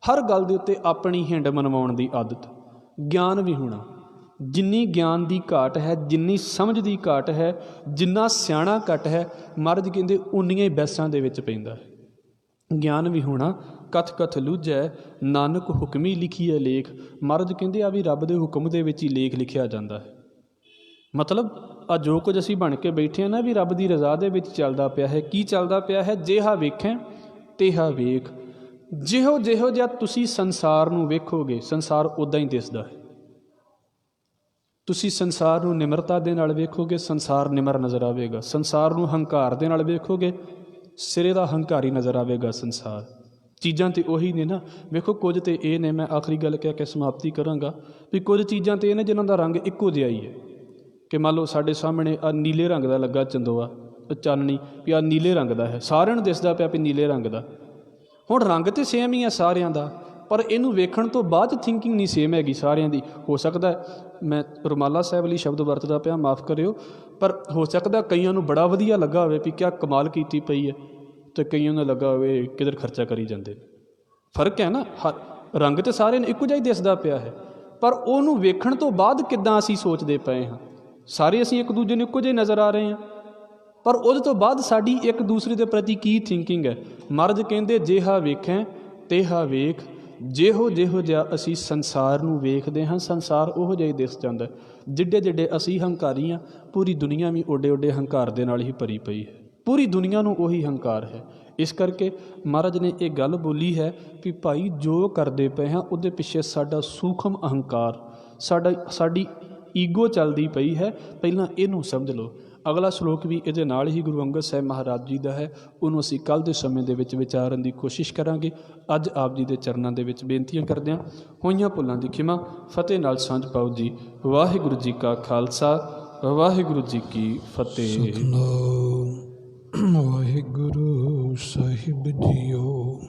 ਹਰ ਗੱਲ ਦੇ ਉੱਤੇ ਆਪਣੀ ਹਿੰਡ ਮਨਵਾਉਣ ਦੀ ਆਦਤ। ਗਿਆਨ ਵਿਹੂਣਾ, ਜਿੰਨੀ ਗਿਆਨ ਦੀ ਘਾਟ ਹੈ, ਜਿੰਨੀ ਸਮਝ ਦੀ ਘਾਟ ਹੈ, ਜਿੰਨਾ ਸਿਆਣਾ ਘੱਟ ਹੈ, ਮਹਾਰਾਜ ਕਹਿੰਦੇ ਉਨੀਆਂ ਹੀ ਬਹਿਸਾਂ ਦੇ ਵਿੱਚ ਪੈਂਦਾ ਹੈ। ਗਿਆਨ ਵਿਹੂਣਾ ਕਥ ਕਥ ਲੂਝੈ, ਨਾਨਕ ਹੁਕਮੀ ਲਿਖੀਐ ਲੇਖ। ਮਹਾਰਾਜ ਕਹਿੰਦੇ ਆ ਵੀ ਰੱਬ ਦੇ ਹੁਕਮ ਦੇ ਵਿੱਚ ਹੀ ਲੇਖ ਲਿਖਿਆ ਜਾਂਦਾ ਹੈ। ਮਤਲਬ ਆ ਜੋ ਕੁਝ ਅਸੀਂ ਬਣ ਕੇ ਬੈਠੇ ਹਾਂ ਨਾ ਵੀ ਰੱਬ ਦੀ ਰਜ਼ਾ ਦੇ ਵਿੱਚ ਚੱਲਦਾ ਪਿਆ ਹੈ। ਕੀ ਚੱਲਦਾ ਪਿਆ ਹੈ? ਜਿਹਾ ਵੇਖੈ ਤੇਹਾ ਵੇਖ। ਜਿਹੋ ਜਿਹਾ ਤੁਸੀਂ ਸੰਸਾਰ ਨੂੰ ਵੇਖੋਗੇ, ਸੰਸਾਰ ਉੱਦਾਂ ਹੀ ਦਿਸਦਾ ਹੈ। ਤੁਸੀਂ ਸੰਸਾਰ ਨੂੰ ਨਿਮਰਤਾ ਦੇ ਨਾਲ ਵੇਖੋਗੇ, ਸੰਸਾਰ ਨਿਮਰ ਨਜ਼ਰ ਆਵੇਗਾ। ਸੰਸਾਰ ਨੂੰ ਹੰਕਾਰ ਦੇ ਨਾਲ ਵੇਖੋਗੇ, ਸਿਰੇ ਦਾ ਹੰਕਾਰੀ ਨਜ਼ਰ ਆਵੇਗਾ ਸੰਸਾਰ। ਚੀਜ਼ਾਂ ਤਾਂ ਉਹੀ ਨੇ ਨਾ। ਵੇਖੋ ਕੁਝ ਤਾਂ ਇਹ ਨੇ, ਮੈਂ ਆਖਰੀ ਗੱਲ ਕਹਿ ਕੇ ਸਮਾਪਤੀ ਕਰਾਂਗਾ ਵੀ ਕੁਝ ਚੀਜ਼ਾਂ ਤਾਂ ਇਹ ਨੇ ਜਿਨ੍ਹਾਂ ਦਾ ਰੰਗ ਇੱਕੋ ਜਿਹਾ ਹੀ ਹੈ। ਕਿ ਮੰਨ ਲਓ ਸਾਡੇ ਸਾਹਮਣੇ ਆ ਨੀਲੇ ਰੰਗ ਦਾ ਲੱਗਾ ਚੰਦੋਆ, ਚਾਨਣੀ ਵੀ ਆ ਨੀਲੇ ਰੰਗ ਦਾ ਹੈ, ਸਾਰਿਆਂ ਨੂੰ ਦਿਸਦਾ ਪਿਆ ਵੀ ਨੀਲੇ ਰੰਗ ਦਾ। ਹੁਣ ਰੰਗ ਤਾਂ ਸੇਮ ਹੀ ਆ ਸਾਰਿਆਂ ਦਾ, ਪਰ ਇਹਨੂੰ ਵੇਖਣ ਤੋਂ ਬਾਅਦ ਥਿੰਕਿੰਗ ਨਹੀਂ ਸੇਮ ਹੈਗੀ ਸਾਰਿਆਂ ਦੀ। ਹੋ ਸਕਦਾ ਮੈਂ ਰੁਮਾਲਾ ਸਾਹਿਬ ਲਈ ਸ਼ਬਦ ਵਰਤਦਾ ਪਿਆ, ਮਾफ़ ਕਰਿਓ, ਪਰ ਹੋ ਸਕਦਾ ਕਈਆਂ ਨੂੰ ਬੜਾ ਵਧੀਆ ਲੱਗਾ ਹੋਵੇ ਵੀ ਕਿਆ ਕਮਾਲ ਕੀਤੀ ਪਈ ਹੈ, ਅਤੇ ਕਈਆਂ ਨੂੰ ਲੱਗਾ ਹੋਵੇ ਕਿੱਧਰ ਖਰਚਾ ਕਰੀ ਜਾਂਦੇ। ਫਰਕ ਹੈ ਨਾ, ਰੰਗ ਤਾਂ ਸਾਰਿਆਂ ਨੂੰ ਇੱਕੋ ਜਿਹਾ ਹੀ ਦਿਸਦਾ ਪਿਆ ਹੈ, ਪਰ ਉਹਨੂੰ ਵੇਖਣ ਤੋਂ ਬਾਅਦ ਕਿੱਦਾਂ ਅਸੀਂ ਸੋਚਦੇ ਪਏ ਹਾਂ। ਸਾਰੇ ਅਸੀਂ ਇੱਕ ਦੂਜੇ ਨੂੰ ਇੱਕੋ ਜਿਹੇ ਨਜ਼ਰ ਆ ਰਹੇ ਹਾਂ, ਪਰ ਉਹਦੇ ਤੋਂ ਬਾਅਦ ਸਾਡੀ ਇੱਕ ਦੂਸਰੇ ਦੇ ਪ੍ਰਤੀ ਕੀ ਥਿੰਕਿੰਗ ਹੈ। ਮਹਾਰਾਜ ਕਹਿੰਦੇ ਜਿਹਾ ਵੇਖੈ ਤੇਹਾ ਵੇਖ, ਜਿਹੋ ਜਿਹਾ ਅਸੀਂ ਸੰਸਾਰ ਨੂੰ ਵੇਖਦੇ ਹਾਂ ਸੰਸਾਰ ਉਹੋ ਜਿਹਾ ਹੀ ਦਿਸ ਜਾਂਦਾ। ਜਿੱਡੇ ਜਿੱਡੇ ਅਸੀਂ ਹੰਕਾਰੀ ਹਾਂ, ਪੂਰੀ ਦੁਨੀਆ ਵੀ ਓਡੇ ਓਡੇ ਹੰਕਾਰ ਦੇ ਨਾਲ ਹੀ ਭਰੀ ਪਈ ਹੈ। ਪੂਰੀ ਦੁਨੀਆ ਨੂੰ ਉਹੀ ਹੰਕਾਰ ਹੈ। ਇਸ ਕਰਕੇ ਮਹਾਰਾਜ ਨੇ ਇਹ ਗੱਲ ਬੋਲੀ ਹੈ ਵੀ ਭਾਈ ਜੋ ਕਰਦੇ ਪਏ ਹਾਂ ਉਹਦੇ ਪਿੱਛੇ ਸਾਡਾ ਸੂਖਮ ਅਹੰਕਾਰ, ਸਾਡੀ ਈਗੋ ਚੱਲਦੀ ਪਈ ਹੈ। ਪਹਿਲਾਂ ਇਹਨੂੰ ਸਮਝ ਲਓ। ਅਗਲਾ ਸ਼ਲੋਕ ਵੀ ਇਹਦੇ ਨਾਲ ਹੀ ਗੁਰੂ ਅੰਗਦ ਸਾਹਿਬ ਮਹਾਰਾਜ ਜੀ ਦਾ ਹੈ। ਉਹਨੂੰ ਅਸੀਂ ਕੱਲ੍ਹ ਦੇ ਸਮੇਂ ਦੇ ਵਿੱਚ ਵਿਚਾਰਨ ਦੀ ਕੋਸ਼ਿਸ਼ ਕਰਾਂਗੇ। ਅੱਜ ਆਪ ਜੀ ਦੇ ਚਰਨਾਂ ਦੇ ਵਿੱਚ ਬੇਨਤੀਆਂ ਕਰਦਿਆਂ ਹੋਈਆਂ ਭੁੱਲਾਂ ਦੀ ਖਿਮਾ ਫਤਿਹ ਨਾਲ ਸਾਂਝ ਪਾਓ ਜੀ। ਵਾਹਿਗੁਰੂ ਜੀ ਕਾ ਖਾਲਸਾ, ਵਾਹਿਗੁਰੂ ਜੀ ਕੀ ਫਤਿਹ। ਸਤਿਨਾਮ ਵਾਹਿਗੁਰੂ ਸਾਹਿਬ ਜੀਓ।